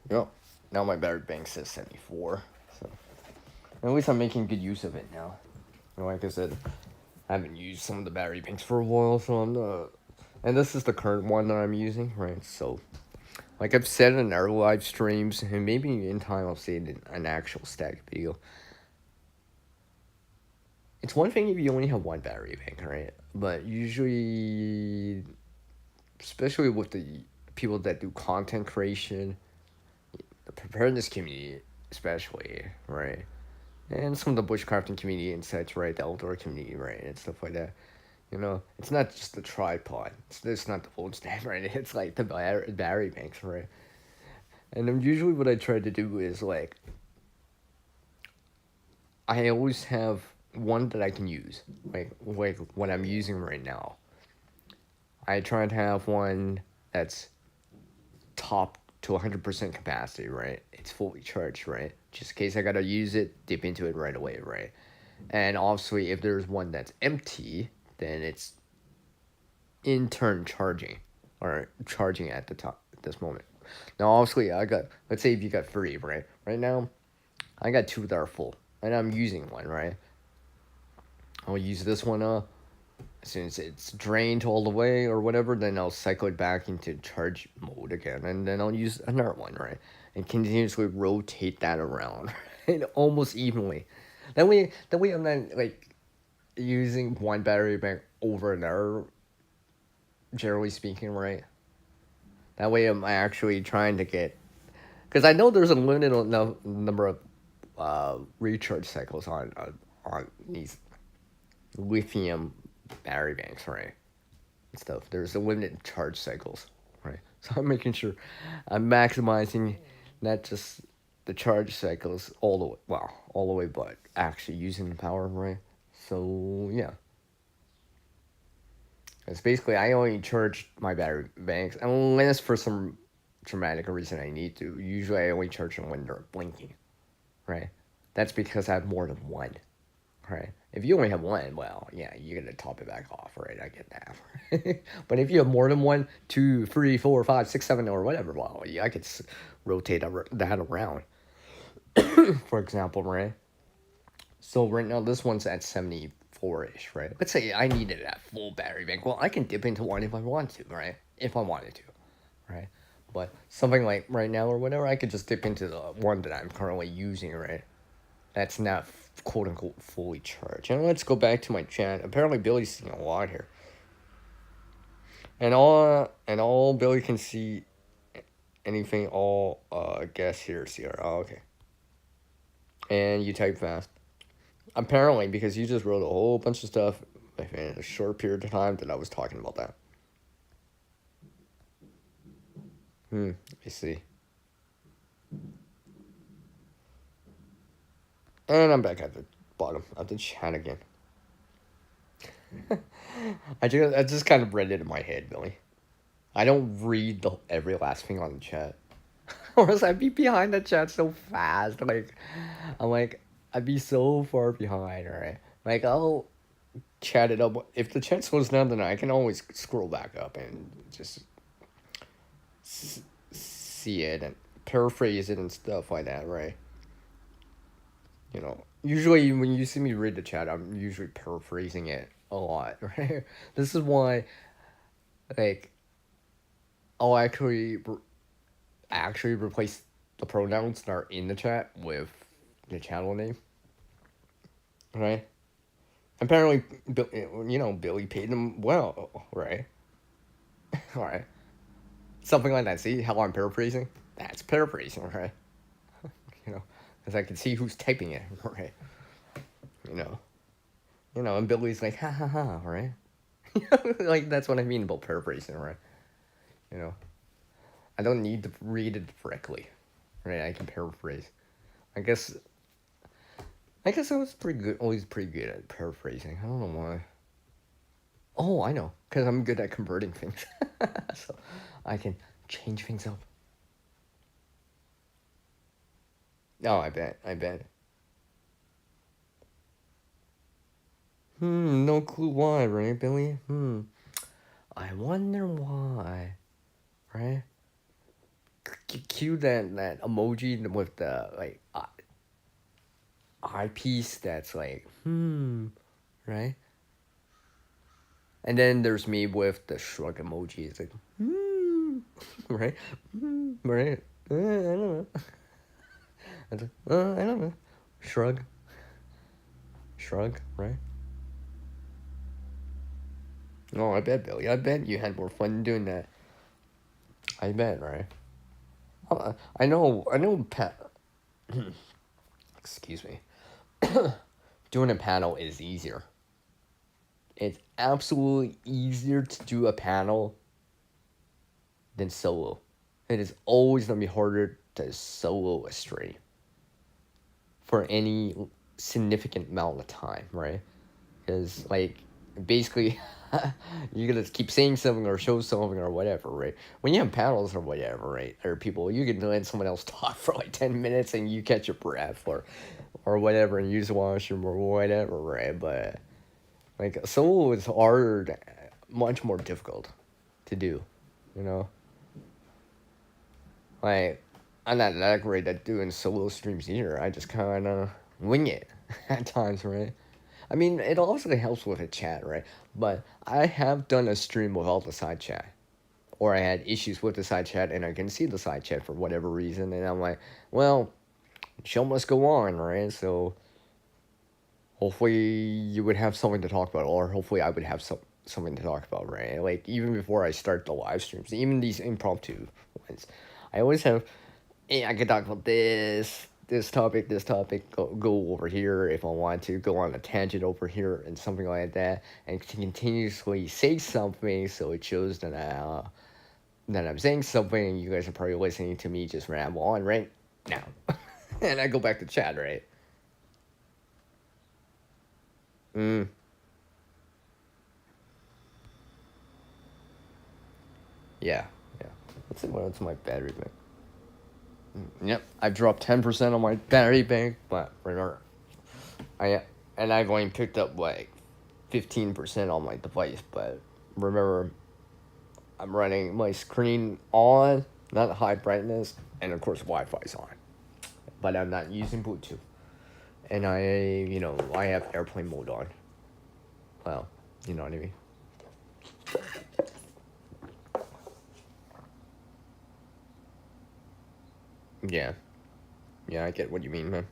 Yep. Now my battery bank says 74. So at least I'm making good use of it now. Like I said, I haven't used some of the battery banks for a while, so I'm not And this is the current one that I'm using, right? So, like I've said in our live streams, and maybe in time I'll say it in an actual static video. It's one thing if you only have one battery bank, right? But usually, especially with the people that do content creation, the preparedness community, especially, right? And some of the bushcrafting community and such, right? The outdoor community, right? And stuff like that. It's not just the tripod. It's not the full stand, right? It's like the battery banks, right? And then usually what I try to do is like, I always have one that I can use, like what I'm using right now. I try to have one that's top to 100% capacity, right? It's fully charged, right? Just in case I gotta use it, dip into it right away, right? And obviously, if there's one that's empty, then it's in turn charging or charging at the top at this moment. Now, obviously, let's say if you got three, right? Right now, I got two that are full, and I'm using one, right? I'll use this one as soon as it's drained all the way or whatever, then I'll cycle it back into charge mode again, and then I'll use another one, right? And continuously rotate that around, right? Almost evenly. That way, I'm not like using one battery bank over another. Generally speaking, right? That way, I'm actually trying to get because I know there's a limited number of recharge cycles on these lithium battery banks, right? And stuff. There's a limited charge cycles, right? So I'm making sure I'm maximizing not just the charge cycles all the way, but actually using the power, right? So yeah, it's basically I only charge my battery banks unless for some dramatic reason I need to. Usually I only charge them when they're blinking, right? That's because I have more than one. Right. If you only have one, well, yeah, you're gonna top it back off, right? I get that. But if you have more than one, two, three, four, five, six, seven, or whatever, well, yeah, I could rotate that around. For example, right? So right now this one's at 74-ish, right? Let's say I needed that full battery bank. Well, I can dip into one if I want to, right? If I wanted to, right? But something like right now or whatever, I could just dip into the one that I'm currently using, right? That's not quote unquote fully charged. And let's go back to my chat. Apparently Billy's seeing a lot here. And all Billy can see anything all guess here CR. Oh, okay. And you type fast. Apparently because you just wrote a whole bunch of stuff in a short period of time that I was talking about that. I see. And I'm back at the bottom of the chat again. I just kind of read it in my head, Billy. I don't read every last thing on the chat. Or else I'd be behind the chat so fast. I'm like, I'd be so far behind, right? Like, I'll chat it up. If the chat slows down, then I can always scroll back up and just see it and paraphrase it and stuff like that, right? Usually when you see me read the chat, I'm usually paraphrasing it a lot, right? This is why, like, I'll actually replace the pronouns that are in the chat with the channel name, right? Apparently, Billy paid them well, right? All right, something like that. See how I'm paraphrasing? That's paraphrasing, right? Because I can see who's typing it, right? You know, and Billy's like, ha ha ha, right? Like that's what I mean about paraphrasing, right? You know, I don't need to read it directly, right? I can paraphrase. I guess I guess I was pretty good, always pretty good at paraphrasing. I don't know why. Oh, I know, because I'm good at converting things. So I can change things up. Oh, I bet. No clue why, right, Billy? I wonder why, right? Cue that emoji with the like eyepiece that's like, right? And then there's me with the shrug emoji. It's like, right? Right? I don't know. It's like, I don't know. Shrug. Shrug, right? Oh, I bet, Billy. I bet you had more fun doing that. I bet, right? I know, excuse me. Doing a panel is easier. It's absolutely easier to do a panel than solo. It is always going to be harder to solo a stream for any significant amount of time, right? Because, like, basically, you're going to keep saying something or show something or whatever, right? When you have panels or whatever, right? Or people, you can let someone else talk for like 10 minutes and you catch your breath or whatever and use the washroom or whatever, right? But, like, solo is hard, much more difficult to do, you know? Like, I'm not that great at doing solo streams either. I just kind of wing it at times, right? I mean, it also helps with a chat, right? But I have done a stream without the side chat. Or I had issues with the side chat and I can see the side chat for whatever reason. And I'm like, well, show must go on, right? So hopefully you would have something to talk about. Or hopefully I would have something to talk about, right? Like, even before I start the live streams, even these impromptu ones, I always have, hey, I could talk about this topic, go over here if I want to, go on a tangent over here and something like that, and continuously say something so it shows that I'm saying something and you guys are probably listening to me just ramble on right now. And I go back to chat, right? Mm, yeah, yeah. Let's see what's my battery bank. Yep, I've dropped 10% on my battery bank, but remember, I and I've only picked up like 15% on my device, but remember, I'm running my screen on, not high brightness, and of course Wi-Fi's on, but I'm not using Bluetooth, and I have airplane mode on. Well, you know what I mean. Yeah, yeah, I get what you mean, man.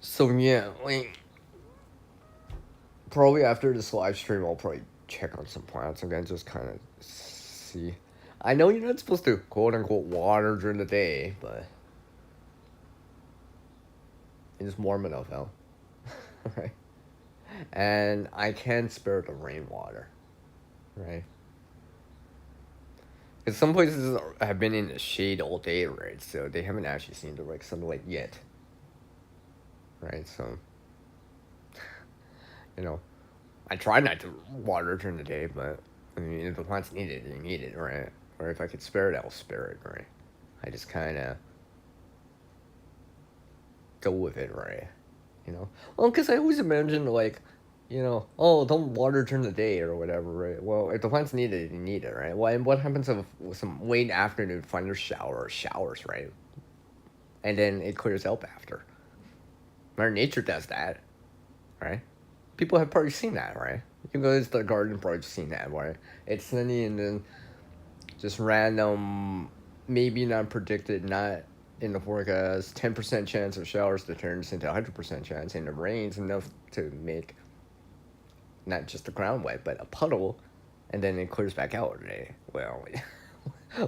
So yeah, like probably after this live stream, I'll probably check on some plants again, just kind of see. I know you're not supposed to quote unquote water during the day, but it's warm enough out, right? And I can spare the rainwater, right? Because some places have been in the shade all day, right? So they haven't actually seen direct sunlight yet, right? So, you know, I try not to water during the day, but I mean, if the plants need it, they need it, right? Or if I could spare it, I'll spare it, right? I just kind of go with it, right? Well, because I always imagine, like, oh, don't water during the day or whatever, right? Well, if the plants need it, they need it, right? Well, and what happens if with some late afternoon thunder shower or showers, right? And then it clears up after. Mother Nature does that, right? People have probably seen that, right? You can go to the garden, probably seen that, right? It's sunny and then just random, maybe not predicted, not in the forecast, 10% chance of showers that turns into 100% chance, and it rains enough to make not just the ground wet, but a puddle, and then it clears back out. Right? Well,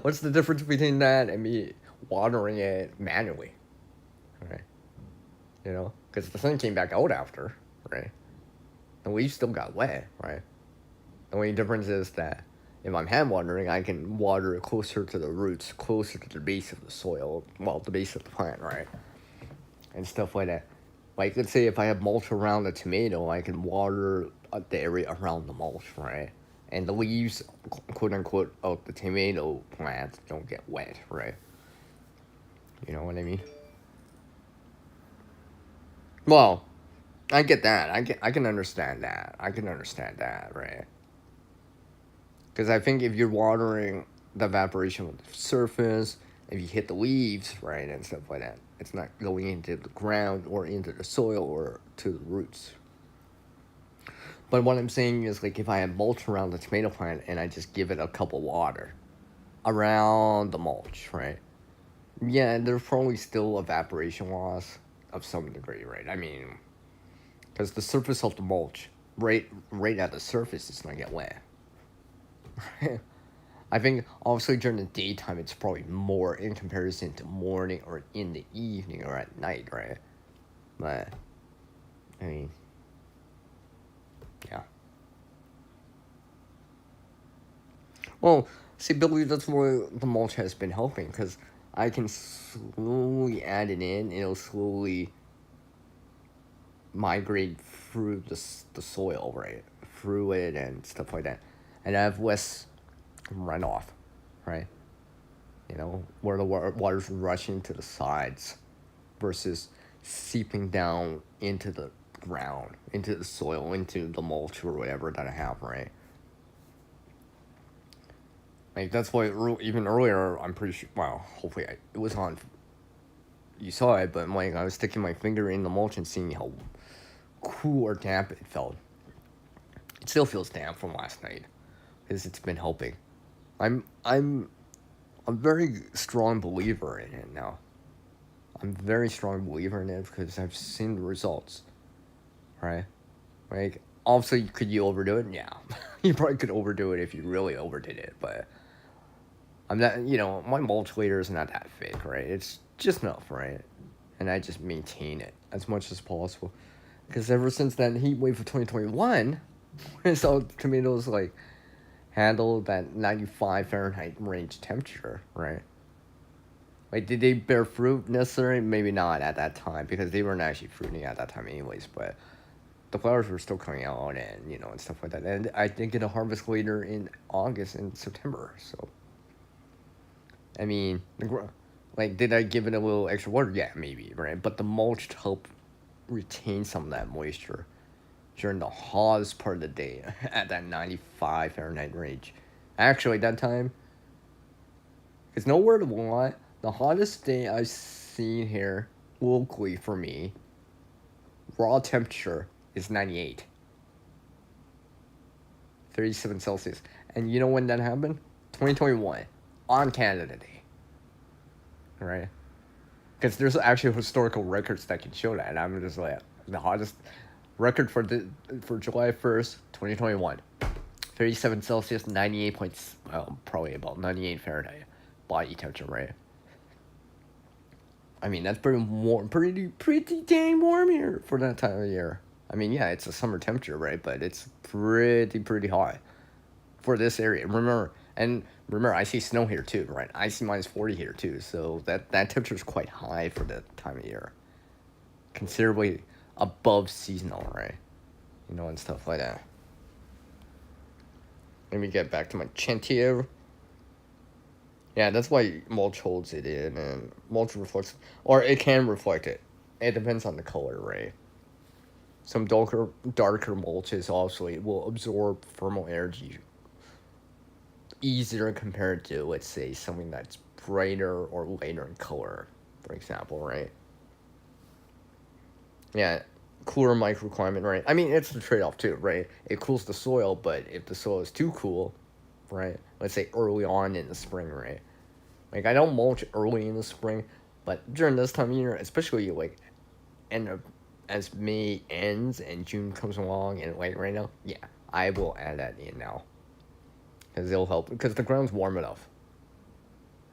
what's the difference between that and me watering it manually, right? Because the sun came back out after, right? The leaves still got wet, right? The only difference is that if I'm hand watering, I can water it closer to the roots, closer to the base of the soil, well, the base of the plant, right? And stuff like that. Like, let's say if I have mulch around the tomato, I can water the area around the mulch, right? And the leaves, quote unquote, of the tomato plant don't get wet, right? You know what I mean? Well, I get that. I can understand that. I can understand that, right? Because I think if you're watering the evaporation on the surface, if you hit the leaves, and stuff like that, it's not going into the ground or into the soil or to the roots, But what I'm saying is, like, if I have mulch around the tomato plant and I just give it a cup of water around the mulch, right? Yeah, there's probably still evaporation loss of some degree, right? I mean, because the surface of the mulch, right at the surface, is gonna get wet. I think obviously during the daytime it's probably more in comparison to morning or in the evening or at night, right? But I mean, yeah. Well, see, Billy, that's where the mulch has been helping because I can slowly add it in. It'll slowly migrate through the soil, right? Through it and stuff like that. And I have less runoff, right? You know, where the water's rushing to the sides versus seeping down into the ground, into the soil, into the mulch or whatever that I have, right? Like, that's why even earlier, I'm pretty sure, well, hopefully it was on, you saw it, but like, I was sticking my finger in the mulch and seeing how cool or damp it felt. It still feels damp from last night because it's been helping. I'm a very strong believer in it now. I'm a very strong believer in it because I've seen the results, right? Like, obviously, could you overdo it? Yeah. You probably could overdo it if you really overdid it, but I'm not, my mulch layer is not that thick, right? It's just enough, right? And I just maintain it as much as possible. Because ever since that heat wave of 2021, I saw tomatoes, like, handle that 95 Fahrenheit range temperature, right? Like, did they bear fruit necessarily? Maybe not at that time, because they weren't actually fruiting at that time anyways, but the flowers were still coming out and, and stuff like that. And I did get a harvest later in August and September, so. I mean, like, did I give it a little extra water? Yeah, maybe, right? But the mulch helped retain some of that moisture during the hottest part of the day at that 95 Fahrenheit range. Actually, that time, it's nowhere to lie, the hottest day I've seen here locally for me, raw temperature is 98. 37 Celsius. And you know when that happened? 2021. On Canada Day. Right? Because there's actually historical records that can show that. And I'm just like, the hottest record for July 1st, 2021. 37 Celsius, 98 points, well, probably about 98 Fahrenheit body temperature, right? I mean, that's pretty warm, pretty dang warm here for that time of year. I mean, yeah, it's a summer temperature, right? But it's pretty hot for this area. Remember, I see snow here too, right? I see minus 40 here too, so that temperature is quite high for that time of year. Considerably above seasonal, right? And stuff like that. Let me get back to my chint here. Yeah, that's why mulch holds it in, and mulch reflects, or it can reflect it. It depends on the color, right? Some darker mulches obviously will absorb thermal energy easier compared to, let's say, something that's brighter or lighter in color, for example, right? Yeah, cooler microclimate, right? I mean, it's the trade-off too, right? It cools the soil, but if the soil is too cool, right? Let's say early on in the spring, right? Like, I don't mulch early in the spring, but during this time of year, especially like end of as May ends and June comes along and like right now, yeah, I will add that in now. Because it'll help, because the ground's warm enough,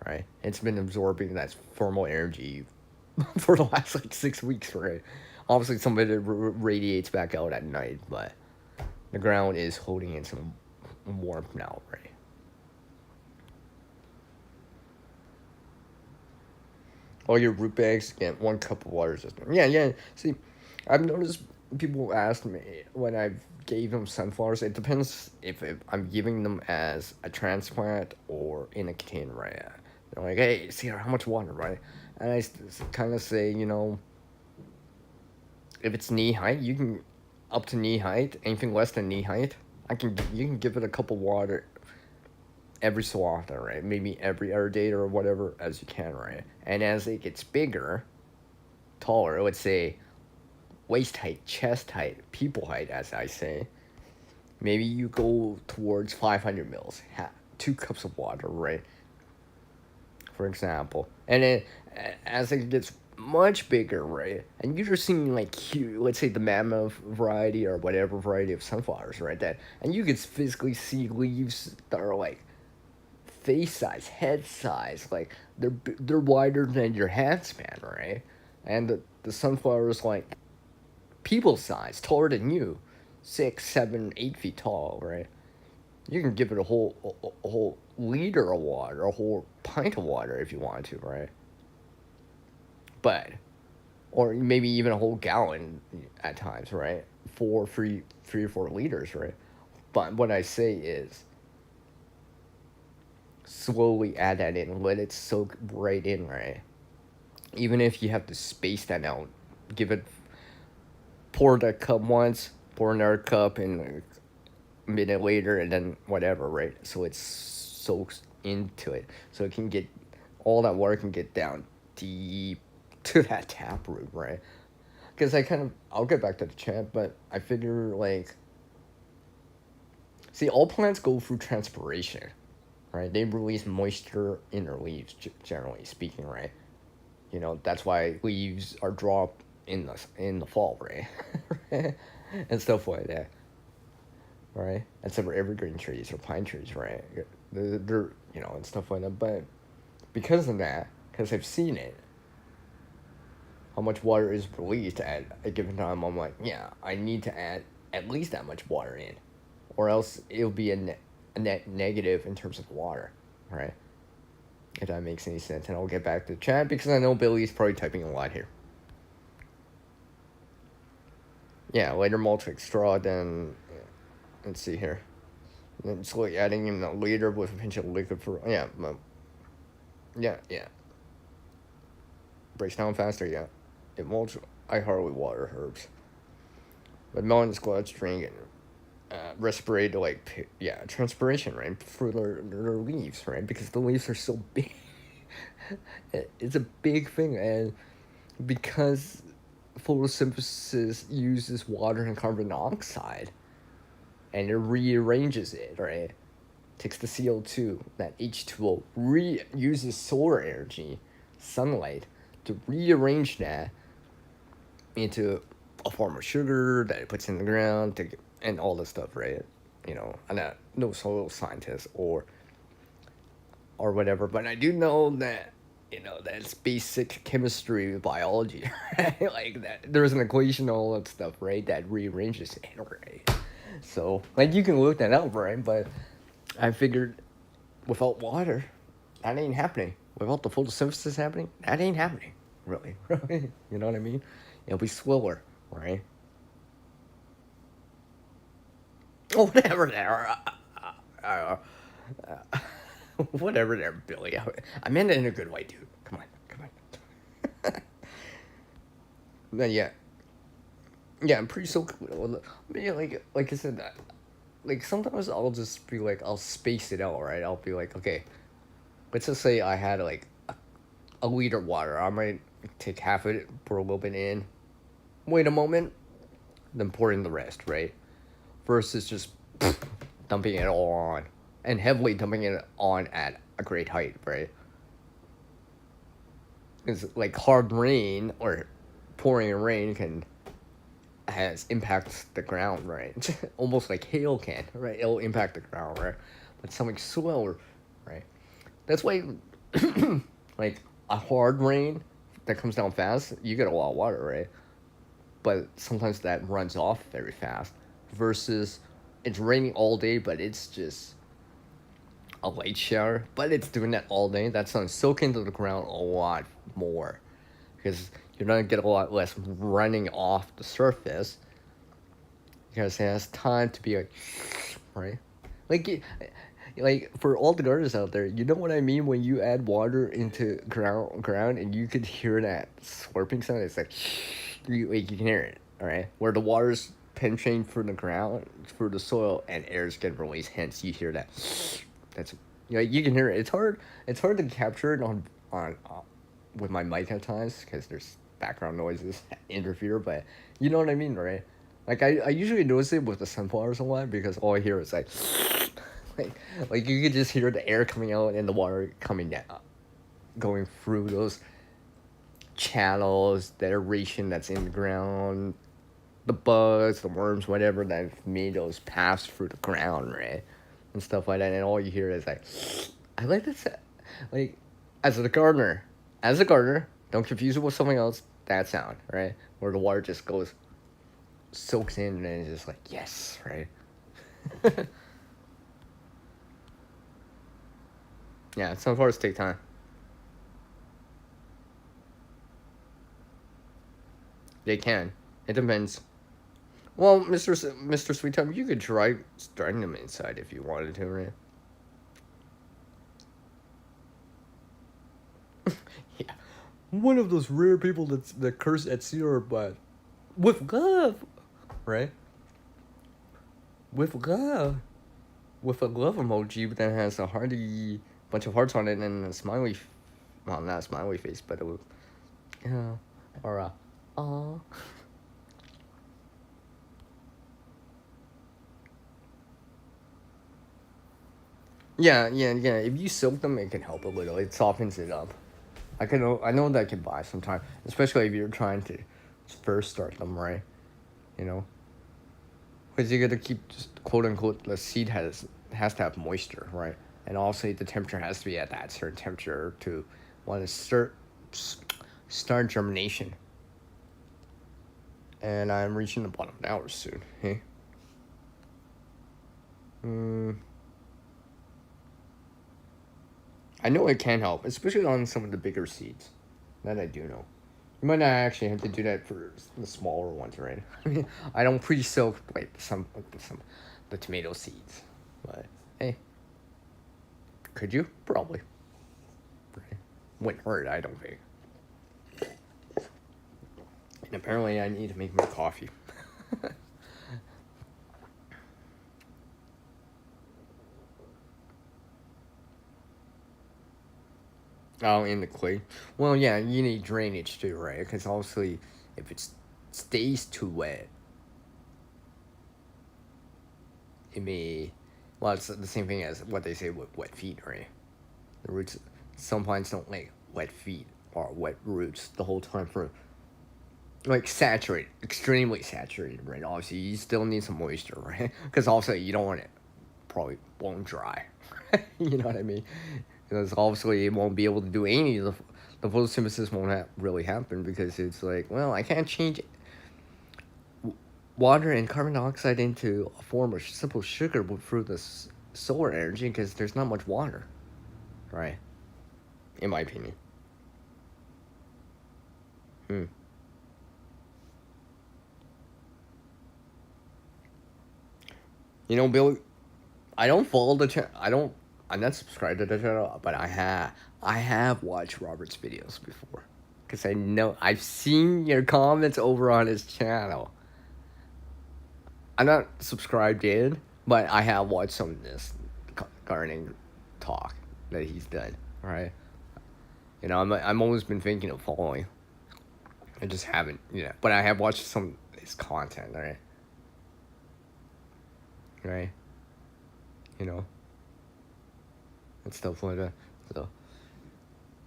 right? It's been absorbing that thermal energy for the last like 6 weeks, right? Obviously, some of it radiates back out at night, but the ground is holding in some warmth now, right? All your root bags, get 1 cup of water system. Yeah. See, I've noticed people ask me when I gave them sunflowers. It depends if I'm giving them as a transplant or in a container, right? They're like, hey, see how much water, right? And I kind of say, if it's knee height, you can up to knee height. Anything less than knee height, you can give it a cup of water every so often, right? Maybe every other day or whatever as you can, right? And as it gets bigger, taller, let's say waist height, chest height, people height, as I say, maybe you go towards 500 mils, 2 cups of water, right? For example, and then as it gets much bigger, right? And you're just seeing like huge, let's say the mammoth variety or whatever variety of sunflowers, right? That and you can physically see leaves that are like face size, head size, like they're wider than your hand span, right? And the sunflower is like people size, taller than you, 6, 7, 8 feet tall, right? You can give it a whole liter of water, a whole pint of water if you want to, right? But or maybe even a whole gallon at times, right? 3 or 4 liters, right? But what I say is slowly add that in, let it soak right in, right? Even if you have to space that out, give it, pour that cup once, pour another cup, and a minute later, and then whatever, right? So it soaks into it, so it can get all that water can get down deep to that tap root, right? Because I'll get back to the chat, but I figure like, see, all plants go through transpiration, right? They release moisture in their leaves, generally speaking, right? You know, that's why leaves are dropped in the fall, right? And stuff like that, right? Except for evergreen trees or pine trees, right? They're and stuff like that. But because of that, because I've seen it, how much water is released at a given time, I'm like, yeah, I need to add at least that much water in, or else it'll be a net negative in terms of water, right? If that makes any sense. And I'll get back to the chat because I know Billy's probably typing a lot here. Yeah, later mulch like straw, then, let's see here. And then slowly adding in a liter with a pinch of liquid for, yeah, yeah. Breaks down faster, yeah. It mulch, I hardly water herbs. But melons go out to drink and respirate, like, yeah, transpiration, right? For their leaves, right? Because the leaves are so big. It's a big thing, and because photosynthesis uses water and carbon dioxide, and it rearranges it, right? Takes the CO2, that H2O, uses solar energy, sunlight, to rearrange that into a form of sugar that it puts in the ground and all this stuff, right? You know, I'm not no soil scientist or whatever, but I do know that that's basic chemistry, biology, right? Like that, there's an equation, all that stuff, right? That rearranges it, right? So like you can look that up, right? But I figured without water, that ain't happening. Without the photosynthesis happening, that ain't happening. Really, you know what I mean? It'll be slower, right? Oh, whatever there. Whatever there, Billy. I meant it in a good way, dude. Come on. Then yeah, I'm pretty so. Yeah, like I said, like sometimes I'll just be like, I'll space it out, right? I'll be like, okay, let's just say I had like a liter of water. I might take half of it, pour a little bit in, wait a moment, then pour in the rest, right? Versus just dumping it all on, and heavily dumping it on at a great height, right? Because like hard rain or pouring rain has impacts the ground, right? Almost like hail can, right? It'll impact the ground, right? But something slower, right? That's why, like a hard rain that comes down fast, you get a lot of water, right? But sometimes that runs off very fast. Versus, it's raining all day, but it's just a light shower, but it's doing that all day. That's gonna soak into the ground a lot more, because you're gonna get a lot less running off the surface, because it has time to be like, right? Like for all the gardeners out there, you know what I mean when you add water into ground and you could hear that slurping sound. It's like, you can hear it, all right? Where the water's penetrating through the ground, through the soil, and air's getting released. Hence, you hear that. That's you can hear it. It's hard. It's hard to capture it on with my mic at times because there's background noises interfere. But you know what I mean, right? Like I usually notice it with the sunflowers a lot because all I hear is like, like, like you could just hear the air coming out and the water coming down, going through those channels, the aeration that's in the ground, the bugs, the worms, whatever that made those paths through the ground, right, and stuff like that. And all you hear is like, I like this, like, as a gardener, don't confuse it with something else. That sound, right, where the water just goes, soaks in, and it's just like yes, right. Yeah, some flowers take time. They can. It depends. Well, Mr. Sweet Time, you could try starting them inside if you wanted to, right? Yeah. One of those rare people that curse at Cedar, but with love, right? With love. With a love emoji that has a hearty bunch of hearts on it and a smiley, well, not a smiley face, but a, yeah, or a, aw. Yeah, yeah, yeah. If you soak them, it can help a little. It softens it up. I know that can buy some time, especially if you're trying to first start them, right? You know, because you got to keep just, quote unquote, the seed has to have moisture, right? And also the temperature has to be at that certain temperature to want to start germination. And I'm reaching the bottom of the hour soon. Hey. Mm, I know it can help, especially on some of the bigger seeds. That I do know. You might not actually have to do that for the smaller ones, right? I mean, I don't pre-soak like some the tomato seeds, but hey, could you? Probably. Right? Wouldn't hurt, I don't think. And apparently, I need to make more coffee. Oh, in the clay. Well, yeah, you need drainage too, right? Because obviously, if it stays too wet, it may. Well, it's the same thing as what they say with wet feet, right? The roots. Some plants don't like wet feet or wet roots the whole time for like saturated, extremely saturated, right? Obviously, you still need some moisture, right? Because also you don't want it probably bone dry. You know what I mean? Because obviously it won't be able to do any of the photosynthesis won't really happen because it's like, well, I can't change water and carbon dioxide into a form of simple sugar through the solar energy because there's not much water, right? In my opinion. Hmm. You know, Bill, I don't follow the channel. I'm not subscribed to the channel, but I have watched Robert's videos before, because I know I've seen your comments over on his channel. I'm not subscribed in, but I have watched some of this gardening talk that he's done. Right? You know, I'm always been thinking of following. I just haven't, you know. But I have watched some of his content. Right? Right? You know, and stuff like that. So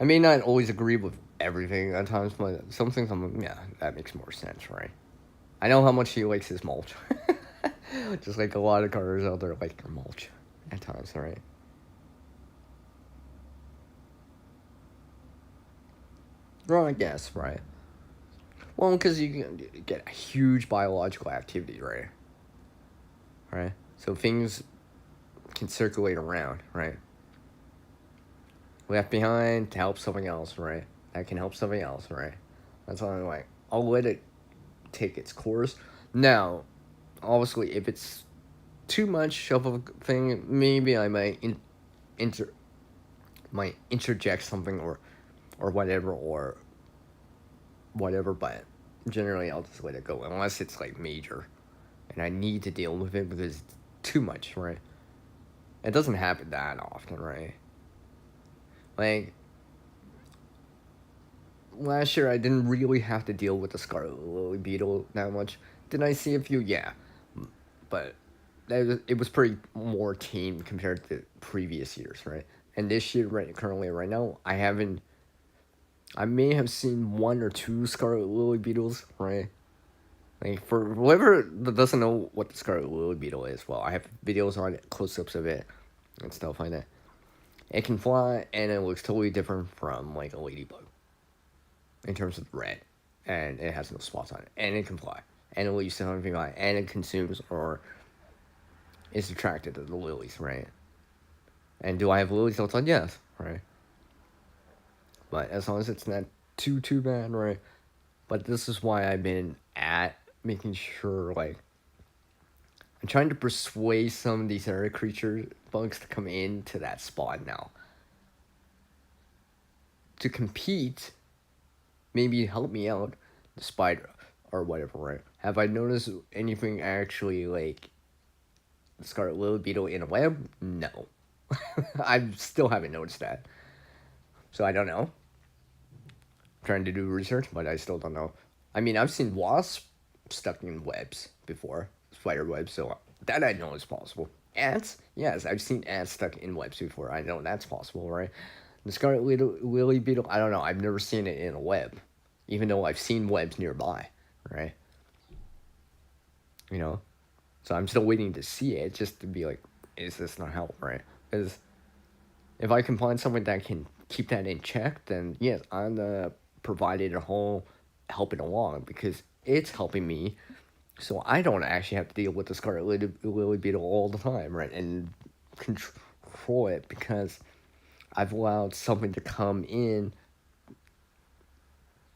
I may not always agree with everything at times, but some things I'm yeah, that makes more sense, right? I know how much he likes his mulch. Just like a lot of gardeners out there like their mulch at times, right? Well, I guess, right? Well, because you can get a huge biological activity, right? Right? So things can circulate around, right? Left behind to help something else, right? That can help something else, right? That's why I'm like, I'll let it take its course. Now, obviously, if it's too much of a thing, maybe I might inter might interject something or whatever. But generally, I'll just let it go unless it's like major, and I need to deal with it because it's too much, right? It doesn't happen that often, right? Like last year, I didn't really have to deal with the scarlet lily beetle that much Did I see a few? Yeah, but it was pretty more tame compared to previous years, right? And this year, currently right now, I haven't. I may have seen one or two scarlet lily beetles, right? Like for whoever that doesn't know what the scarlet lily beetle is, well, I have videos on it, close-ups of it, and stuff like that. It can fly, and it looks totally different from like a ladybug in terms of red, and it has no spots on it, and it can fly, and it leaves something like, and it consumes or is attracted to the lilies, right? And do I have lilies outside? Yes, right. But as long as it's not too bad, right? But this is why I've been at making sure, like, I'm trying to persuade some of these other creature bugs to come into that spot now. To compete, maybe help me out, the spider or whatever, right? Have I noticed anything actually like the scarlet lily beetle in a web? No. I still haven't noticed that. So I don't know. Trying to do research, but I still don't know. I mean, I've seen wasps stuck in webs before, spider webs, so that I know is possible. Ants? Yes, I've seen ants stuck in webs before. I know that's possible, right? The scarlet lily beetle, I don't know. I've never seen it in a web, even though I've seen webs nearby, right? You know? So I'm still waiting to see it just to be like, is this not help, right? Because if I can find someone that can keep that in check, then yes, I'm the provided a whole helping along because it's helping me, so I don't actually have to deal with the scarlet lily beetle all the time, right? And control it because I've allowed something to come in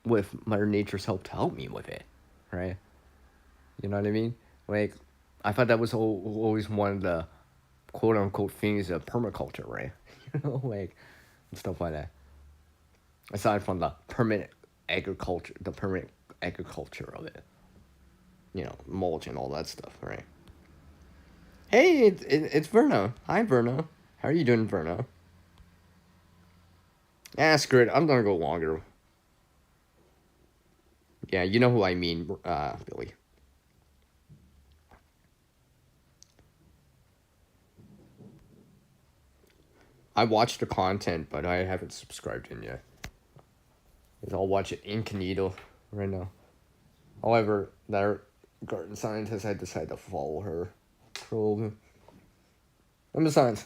with Mother Nature's help to help me with it, right? You know what I mean? Like, I thought that was always one of the quote unquote things of permaculture, right? You know, like, and stuff like that. Aside from the permanent agriculture of it, you know, mulch and all that stuff, right? Hey, it's Verno. Hi, Verno. How are you doing, Verno? Yeah, screw it. I'm gonna go longer. Yeah, you know who I mean, Billy. I watched the content, but I haven't subscribed in yet. I'll watch it incognito right now. However, that garden scientist, I decided to follow her. Probe. And besides,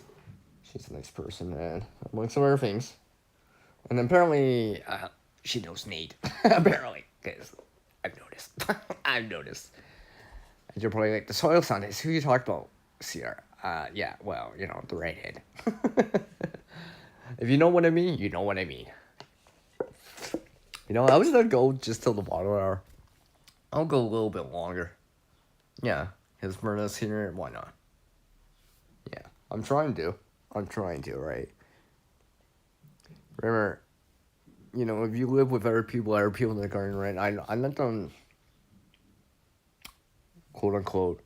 she's a nice person, and among some other things. And apparently, she knows Nate. Apparently, because I've noticed. I've noticed. And you're probably like, the soil scientist, who you talked about, Sierra? Yeah, well, you know, the redhead. If you know what I mean, you know what I mean. You know, I was gonna go just till the bottom hour. I'll go a little bit longer. Yeah, because Myrna's here, why not? Yeah, I'm trying to, right? Remember, you know, if you live with other people in the garden, right? I let them, quote unquote,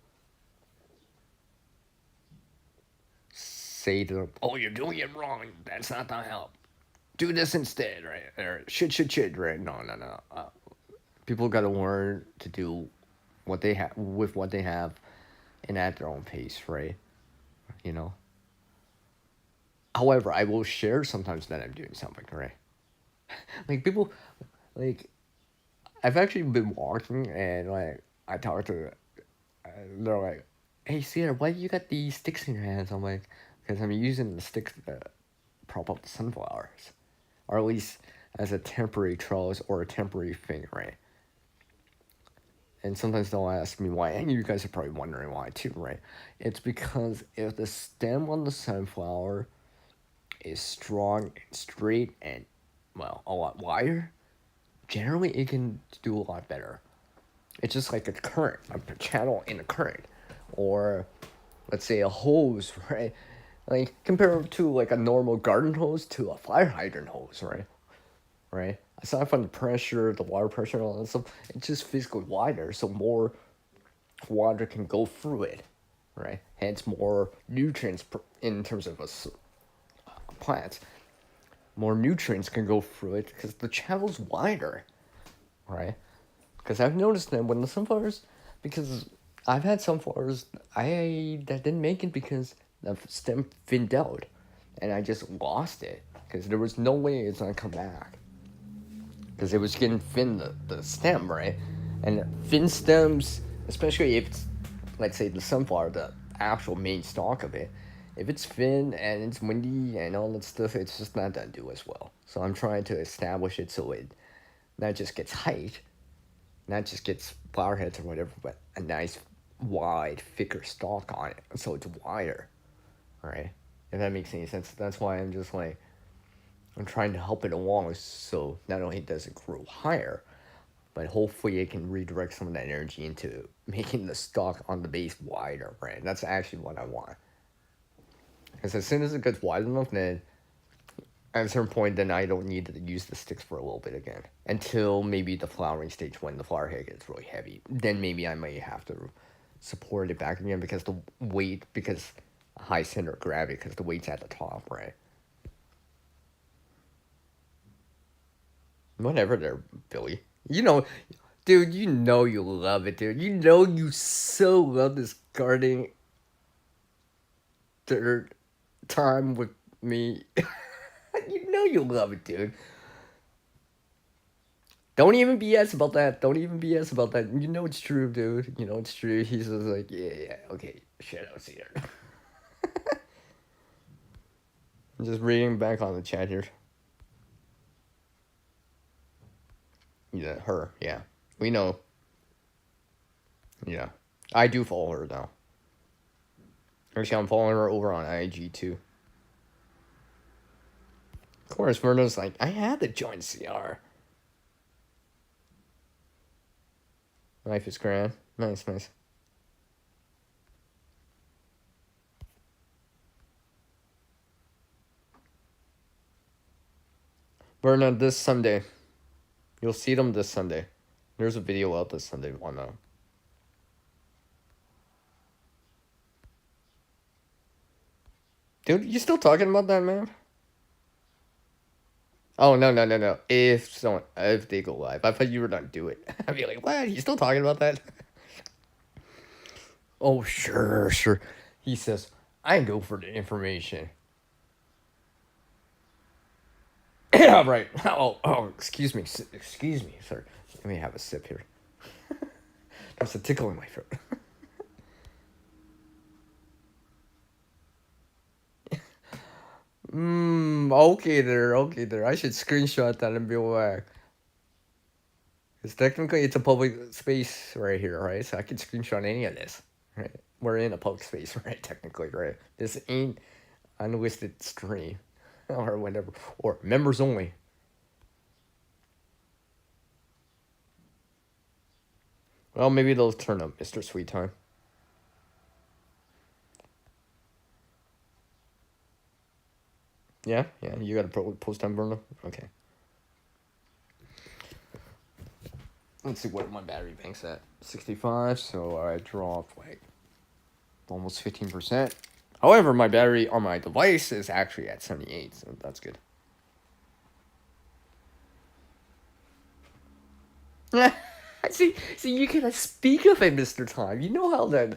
say to them, "Oh, you're doing it wrong. That's not gonna help. Do this instead, right?" Or should, right? No. People gotta learn to do what they have with what they have, and at their own pace, right? You know. However, I will share sometimes that I'm doing something, right? Like people, like I've actually been walking and like I talk to, they're like, "Hey, Sierra, why you got these sticks in your hands?" I'm like, "Because I'm using the sticks to prop up the sunflowers, or at least as a temporary trellis or a temporary thing, right?" And sometimes they'll ask me why, and you guys are probably wondering why too, right? It's because if the stem on the sunflower is strong and straight and, well, a lot wider, generally it can do a lot better. It's just like a current, a channel in a current, or let's say a hose, right? Like compare it to like a normal garden hose to a fire hydrant hose, right? Right. Aside from the pressure, the water pressure, and all that stuff, it's just physically wider, so more water can go through it, right? Hence more nutrients in terms of a plant. More nutrients can go through it because the channel's wider, right? Because I've noticed that when the sunflowers, because I've had sunflowers that didn't make it because the stem thinned out, and I just lost it because there was no way it's gonna come back because it was getting thin the stem, right, and thin stems, especially if it's, let's say, the sunflower, the actual main stalk of it, if it's thin and it's windy and all that stuff, it's just not gonna do as well. So I'm trying to establish it so it not just gets height, not just gets flower heads or whatever, but a nice wide, thicker stalk on it, so it's wider, right? If that makes any sense. That's why I'm just like, I'm trying to help it along so not only does it grow higher, but hopefully it can redirect some of that energy into making the stalk on the base wider, right? That's actually what I want. Because as soon as it gets wide enough, then at a certain point, then I don't need to use the sticks for a little bit again. Until maybe the flowering stage when the flower head gets really heavy. Then maybe I may have to support it back again because the weight, because high center of gravity, because the weight's at the top, right? Whatever there, Billy. You know, dude, you know you love it, dude. You know you so love this gardening third time with me. You know you love it, dude. Don't even BS about that. Don't even BS about that. You know it's true, dude. You know it's true. He's just like, yeah, okay, shit, I'll see her. I'm just reading back on the chat here. Yeah, her, yeah. We know. Yeah. I do follow her, though. Actually, I'm following her over on IG, too. Of course, Verna's like, I had to join CR. Life is grand. Nice, nice. Verna, this Sunday. You'll see them this Sunday. There's a video out this Sunday on them. Dude, you still talking about that, man? Oh, no. If they go live. I thought you were not do it. I'd be like, what? You still talking about that? Oh, sure. He says, I go for the information. Yeah, right. Excuse me, sir. Let me have a sip here. There's a tickle in my throat. Okay there. I should screenshot that and be like, because technically it's a public space right here, right? So I can screenshot any of this, right? We're in a public space, right? Technically, right? This ain't unlisted stream or whatever, or members only. Well, maybe they'll turn up Mr. Sweet Time. Yeah, you got a post on Burno? Okay. Let's see what my battery bank's at. 65, so I dropped like almost 15%. However, my battery on my device is actually at 78, so that's good. See, you can speak of it, Mr. Time. You know how that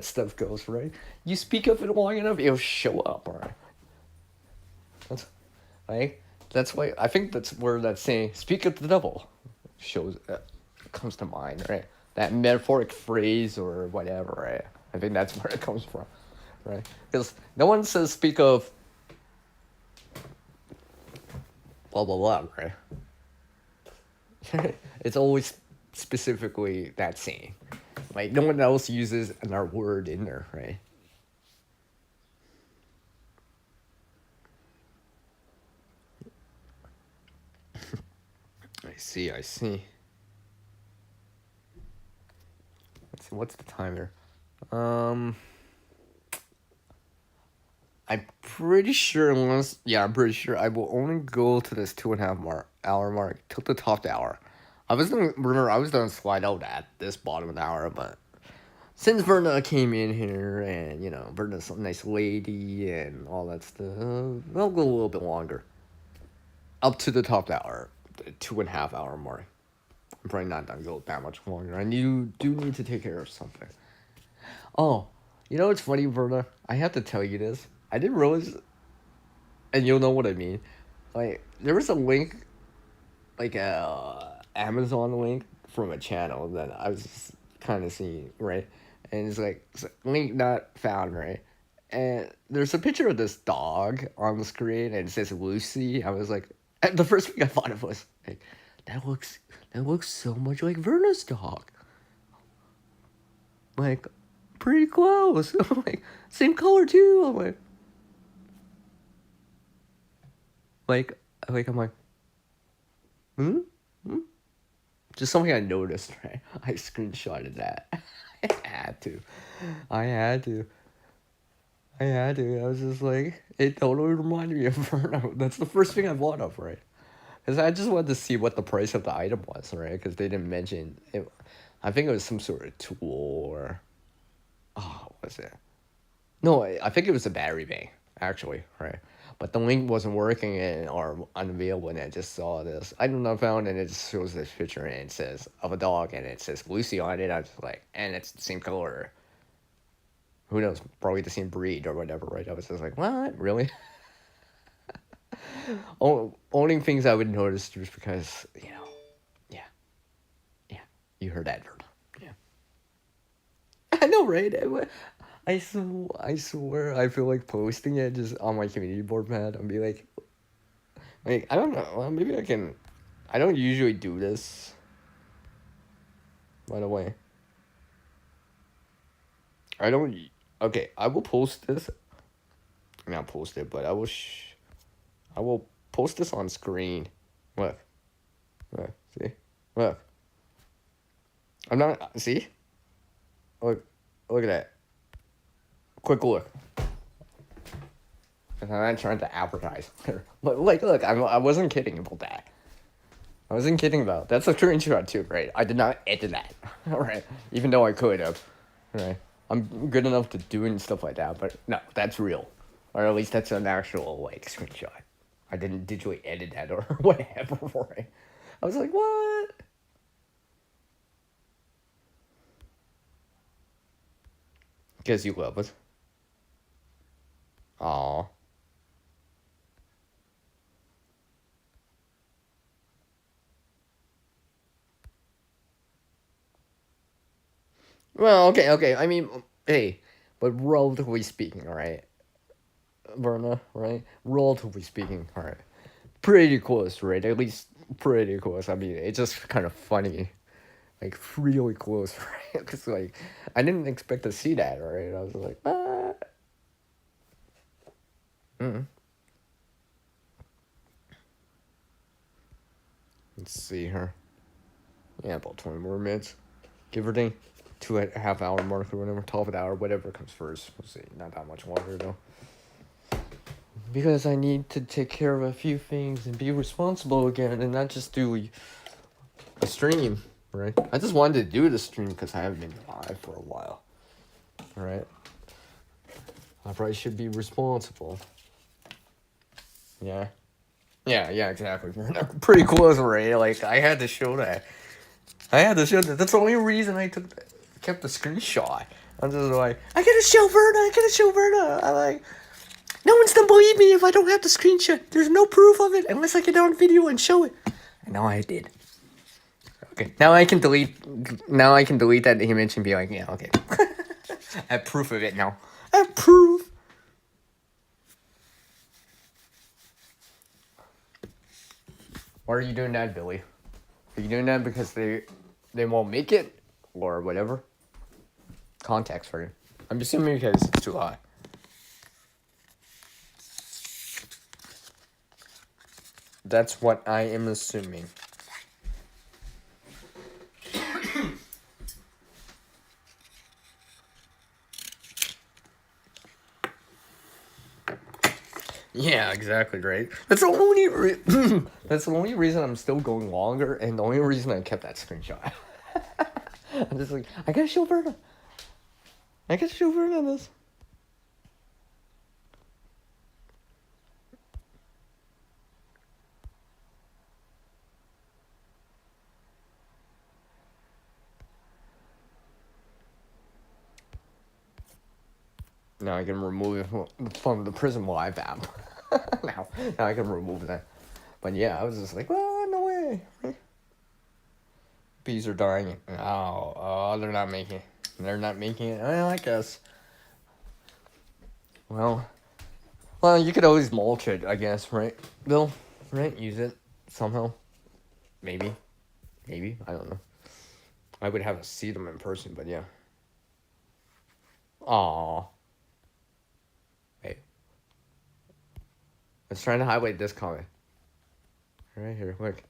stuff goes, right? You speak of it long enough, it'll show up, right? That's right. That's why I think that's where that saying "speak of the devil" shows comes to mind, right? That metaphoric phrase or whatever, right? I think that's where it comes from, right? Because no one says "speak of blah blah blah," right? It's always specifically that saying. Like no one else uses another word in there, right? I see. Let's see, what's the timer? I'm pretty sure I'm pretty sure I will only go to this 2.5 hour mark till the top hour. I was gonna slide out at this bottom of the hour, but since Verna came in here and Verna's a nice lady and all that stuff, I'll go a little bit longer. Up to the top hour, the 2.5 hour mark. I'm probably not gonna go that much longer. And you do need to take care of something. Oh, you know what's funny, Verna? I have to tell you this. I didn't realize, and you'll know what I mean. Like, there was a link, like a Amazon link from a channel that I was kind of seeing, right? And it's like, link not found, right? And there's a picture of this dog on the screen, and it says Lucy. I was like, and the first thing I thought of was like, that looks that looks so much like Verna's dog. Like, pretty close. I'm like, same color too. Like, I'm like, hmm? Hmm? Just something I noticed, right? I screenshotted that. I had to. I had to. I had to. I was just like, it totally reminded me of Verno. That's the first thing I thought of, right? Because I just wanted to see what the price of the item was, right? Because they didn't mention it. I think it was some sort of tool or. Oh, what was it? No, I think it was a battery bank, actually, right? But the link wasn't working and or unavailable, and I just saw this. I don't know, found and it just shows this picture and it says of a dog and it says Lucy on it. I was like, and it's the same color. Who knows? Probably the same breed or whatever, right? I was just like, what? Really? Only things I would notice just because, yeah, yeah. You heard that, Verna. Yeah. I know, right? I swear, I feel like posting it just on my community board, man. I'll be like, I don't know. Well, maybe I can. I don't usually do this, by the way. I don't. Okay, I will post this. Not post it, but I will post this on screen. Look, look, see, look. I'm not. See, look, look at that. Quick look. And I'm not trying to advertise, but like, look, I wasn't kidding about that. I wasn't kidding about it. That's a screenshot too, right? I did not edit that, right? Even though I could have, right? I'm good enough to doing stuff like that, but no, that's real, or at least that's an actual like screenshot. I didn't digitally edit that or whatever, right? I was like, what? Because you love it. Aw. Well, okay, okay. I mean, hey, but relatively speaking, all right, Verna, right? Relatively speaking, all right, pretty close, right? At least pretty close. I mean, it's just kind of funny, like really close, right? Because like I didn't expect to see that, right? I was like, ah. Mm. Let's see her. Yeah, about 20 more minutes, give or take. 2.5 hour mark or whatever, 12th hour, whatever comes first. We'll see. Not that much longer though. Because I need to take care of a few things and be responsible again and not just do a stream, right? I just wanted to do the stream because I haven't been live for a while, right? I probably should be responsible. Yeah. Yeah, exactly. We're pretty close, right? Like, I had to show that. That's the only reason kept the screenshot. I'm just like, I gotta show Verna. I'm like, no one's gonna believe me if I don't have the screenshot. There's no proof of it unless I get on video and show it. And now I did. Okay, now I can delete. Now I can delete that image and be like, yeah, okay. I have proof of it now. I have proof. Why are you doing that, Billy? Are you doing that because they won't make it or whatever? Context for you. I'm assuming because it's too high. That's what I am assuming. Yeah, exactly, right? That's the only that's the only reason I'm still going longer, and the only reason I kept that screenshot. I'm just like, I gotta show Verna. I gotta show Verna this. Now I can remove it from the Prism Live app. now I can remove that. But yeah, I was just like, well, no way. Bees are dying. Oh, they're not making it. They're not making it. Well, I guess. Well, you could always mulch it, I guess, right, Bill? Right? Use it somehow. Maybe. I don't know. I would have to see them in person, but yeah. Aw. Hey. Let's try to highlight this comment. Right here, look.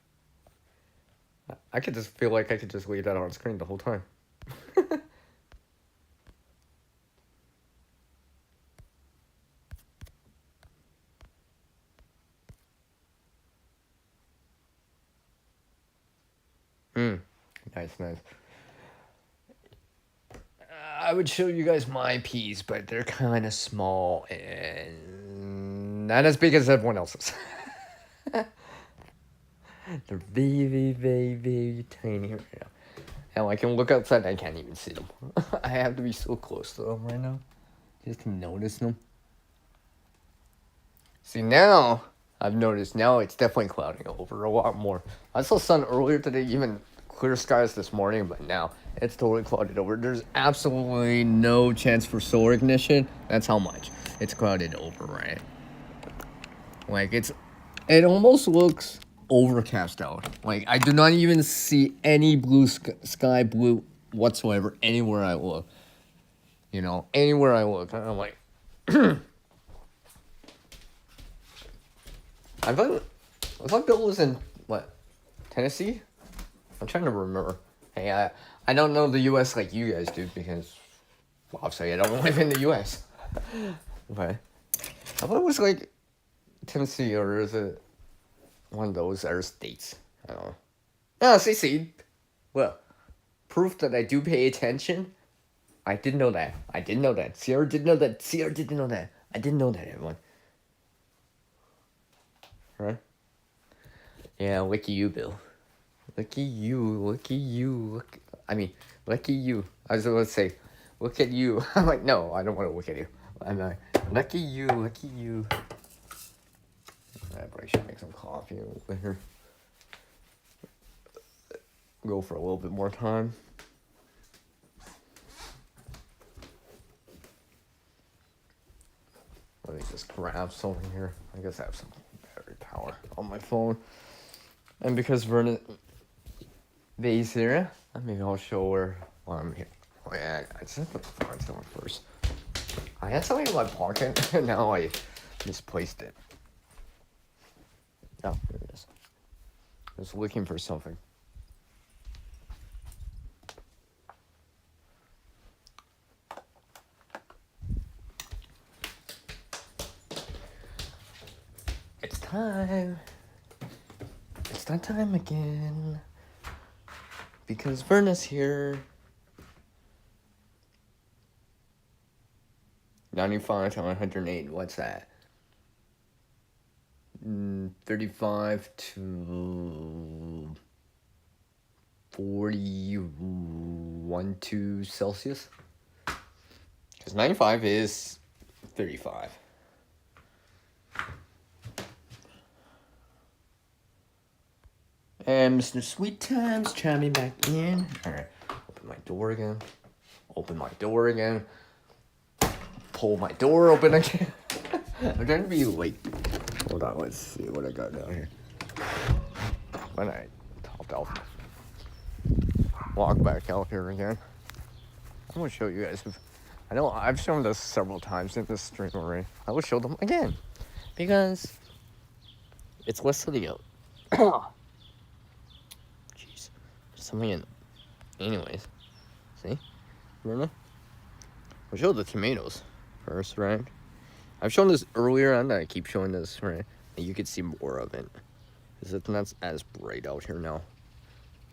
I could just feel like I could just leave that on screen the whole time. Nice. I would show you guys my peas, but they're kind of small and not as big as everyone else's. They're very tiny right now. And I can look outside, I can't even see them. I have to be so close to them right now just to notice them. See, now I've noticed, now it's definitely clouding over a lot more. I saw sun earlier today, even clear skies this morning, but now it's totally clouded over. There's absolutely no chance for solar ignition. That's how much it's clouded over, right? Like, it almost looks overcast out. Like, I do not even see any blue sky blue whatsoever anywhere I look. You know, anywhere I look, I'm like, I thought Bill was in, what, Tennessee? I'm trying to remember. Hey, I don't know the U.S. like you guys do because, well, obviously I don't live in the U.S. But I thought it was like Tennessee, or is it one of those other states? I don't know. Oh, see. Well, proof that I do pay attention. I didn't know that. Sierra didn't know that. I didn't know that, everyone. Right? Yeah, lucky you, Bill. Lucky you. Lucky you. I was going to say, look at you. I'm like, no, I don't want to look at you. I'm like, lucky you. I probably should make some coffee over here. Go for a little bit more time. Let me just grab something here. I guess I have some battery power on my phone. And because Vernon Bay's here, maybe I'll show her while I'm here. Oh yeah, I just have to find someone first. I had something in my pocket, and now I misplaced it. Oh, there it is. I was looking for something. It's time. It's that time again. Because Verna's here. 95 to 108, what's that? 35 to 41 to Celsius. Because 95 is 35. And Mr. Sweet Time's chiming back in. Alright, open my door again. Pull my door open again. I'm trying to be late. Hold on, let's see what I got down here. When I topped off, walk back out here again. I'm gonna show you guys. I know I've shown this several times in this stream already. I will show them again because it's less video. Jeez, there's something in. Anyways, see, remember? We'll show the tomatoes first, right? I've shown this earlier, and I keep showing this, right? And you can see more of it. Because it's not as bright out here now.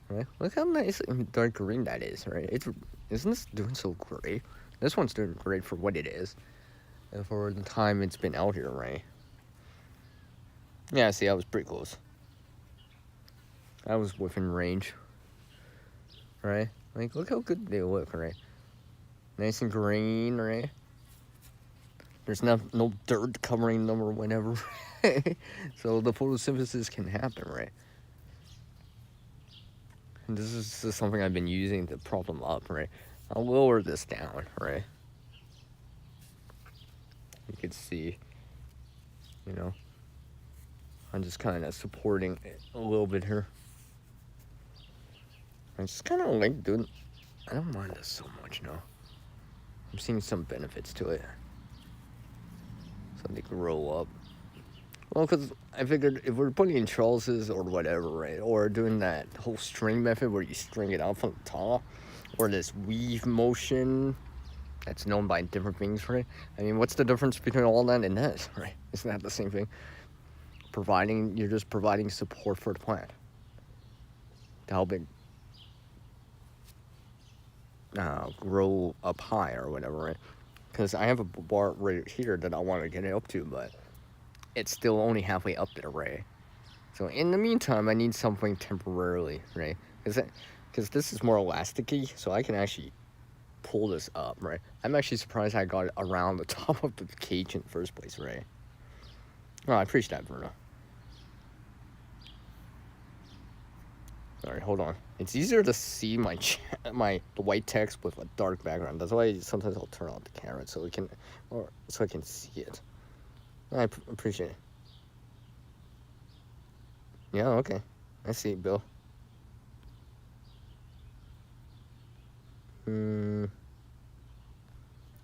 Right? Look how nice and dark green that is, right? Isn't this doing so great? This one's doing great for what it is. And for the time it's been out here, right? Yeah, see, I was pretty close. I was within range. Right? Like, look how good they look, right? Nice and green, right? There's no dirt covering them or whatever. So the photosynthesis can happen, right? And this is just something I've been using to prop them up, right? I'll lower this down, right? You can see, you know, I'm just kind of supporting it a little bit here. I just kind of like doing, I don't mind this so much, no. I'm seeing some benefits to it. So they grow up. Well, because I figured if we're putting in trellises or whatever, right, or doing that whole string method where you string it out from the top, or this weave motion that's known by different things, right? I mean, what's the difference between all that and this, right? Isn't that the same thing? You're just providing support for the plant to help it grow up high or whatever, right? Because I have a bar right here that I want to get it up to, but it's still only halfway up there, right? So in the meantime, I need something temporarily, right? Because this is more elasticy, so I can actually pull this up, right? I'm actually surprised I got it around the top of the cage in the first place, right? Oh, I appreciate that, Bruno. Alright, hold on. It's easier to see the white text with a dark background. That's why sometimes I'll turn on the camera so I can see it. I appreciate it. Yeah, okay. I see it, Bill.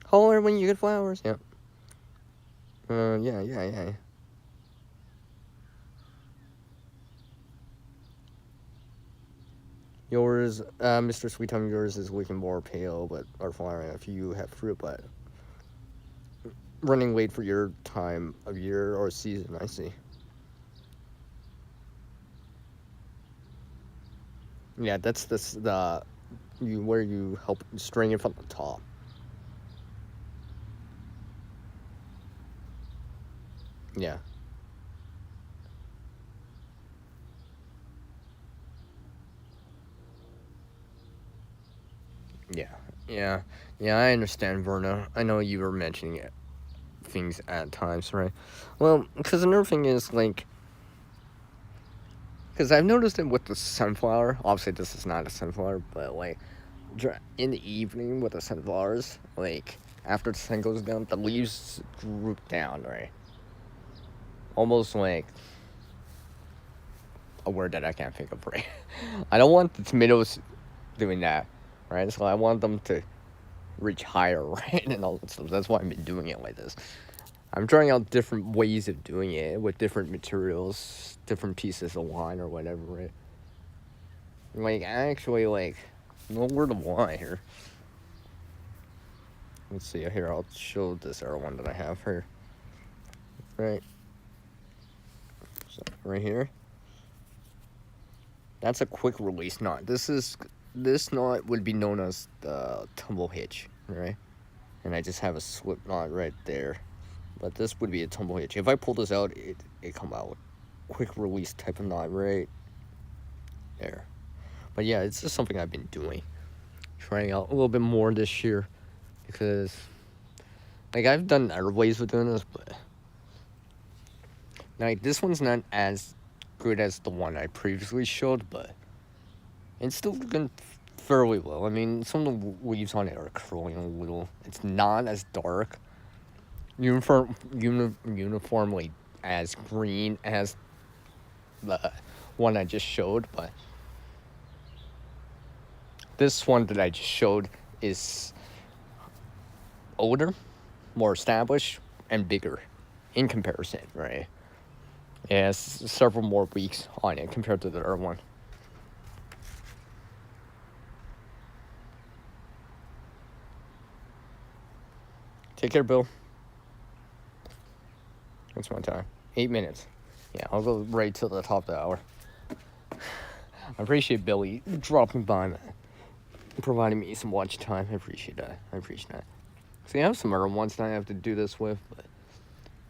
Holler when you get flowers. Yeah. Yeah. Yours, Mr. Sweet Tongue, yours is looking more pale, but are flowering if you have fruit, but running late for your time of year or season, I see. Yeah, that's where you help string it from the top. Yeah. Yeah, I understand, Verna. I know you were mentioning it, things at times, right? Well, because another thing is, like, because I've noticed it with the sunflower. Obviously, this is not a sunflower, but, like, in the evening with the sunflowers, like, after the sun goes down, the leaves droop down, right? Almost like a word that I can't think of, right? I don't want the tomatoes doing that, right? So I want them to reach higher, right? And all that stuff. That's why I've been doing it like this. I'm trying out different ways of doing it with different materials, different pieces of line or whatever, right? Like, actually, like, no word of lie here. Let's see, here, I'll show this other one that I have here. Right. So, right here. That's a quick release knot. This knot would be known as the tumble hitch, right? And I just have a slip knot right there. But this would be a tumble hitch. If I pull this out, it come out. Quick release type of knot right there. But yeah, it's just something I've been doing. Trying out a little bit more this year. Because, like, I've done other ways of doing this, but like, this one's not as good as the one I previously showed, but it's still looking fairly well. I mean, some of the leaves on it are curling a little. It's not as dark, uniformly as green as the one I just showed, but this one that I just showed is older, more established, and bigger in comparison, right? It has several more weeks on it compared to the other one. Take care, Bill. What's my time? 8 minutes. Yeah, I'll go right to the top of the hour. I appreciate Billy dropping by, man. Providing me some watch time. I appreciate that. See, I have some other ones that I have to do this with, but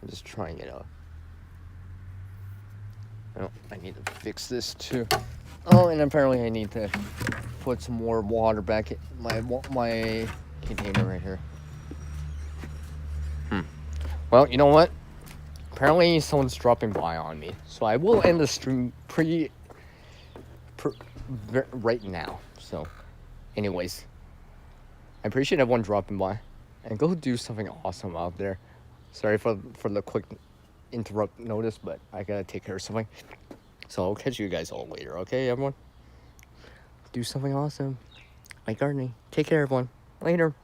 I'm just trying it out. Oh, I need to fix this too. Oh, and apparently I need to put some more water back in my container right here. Well, you know what? Apparently someone's dropping by on me, so I will end the stream right now. So, anyways, I appreciate everyone dropping by, and go do something awesome out there. Sorry for the quick interrupt notice, but I gotta take care of something. So I'll catch you guys all later, okay, everyone? Do something awesome, like gardening. Take care, everyone. Later.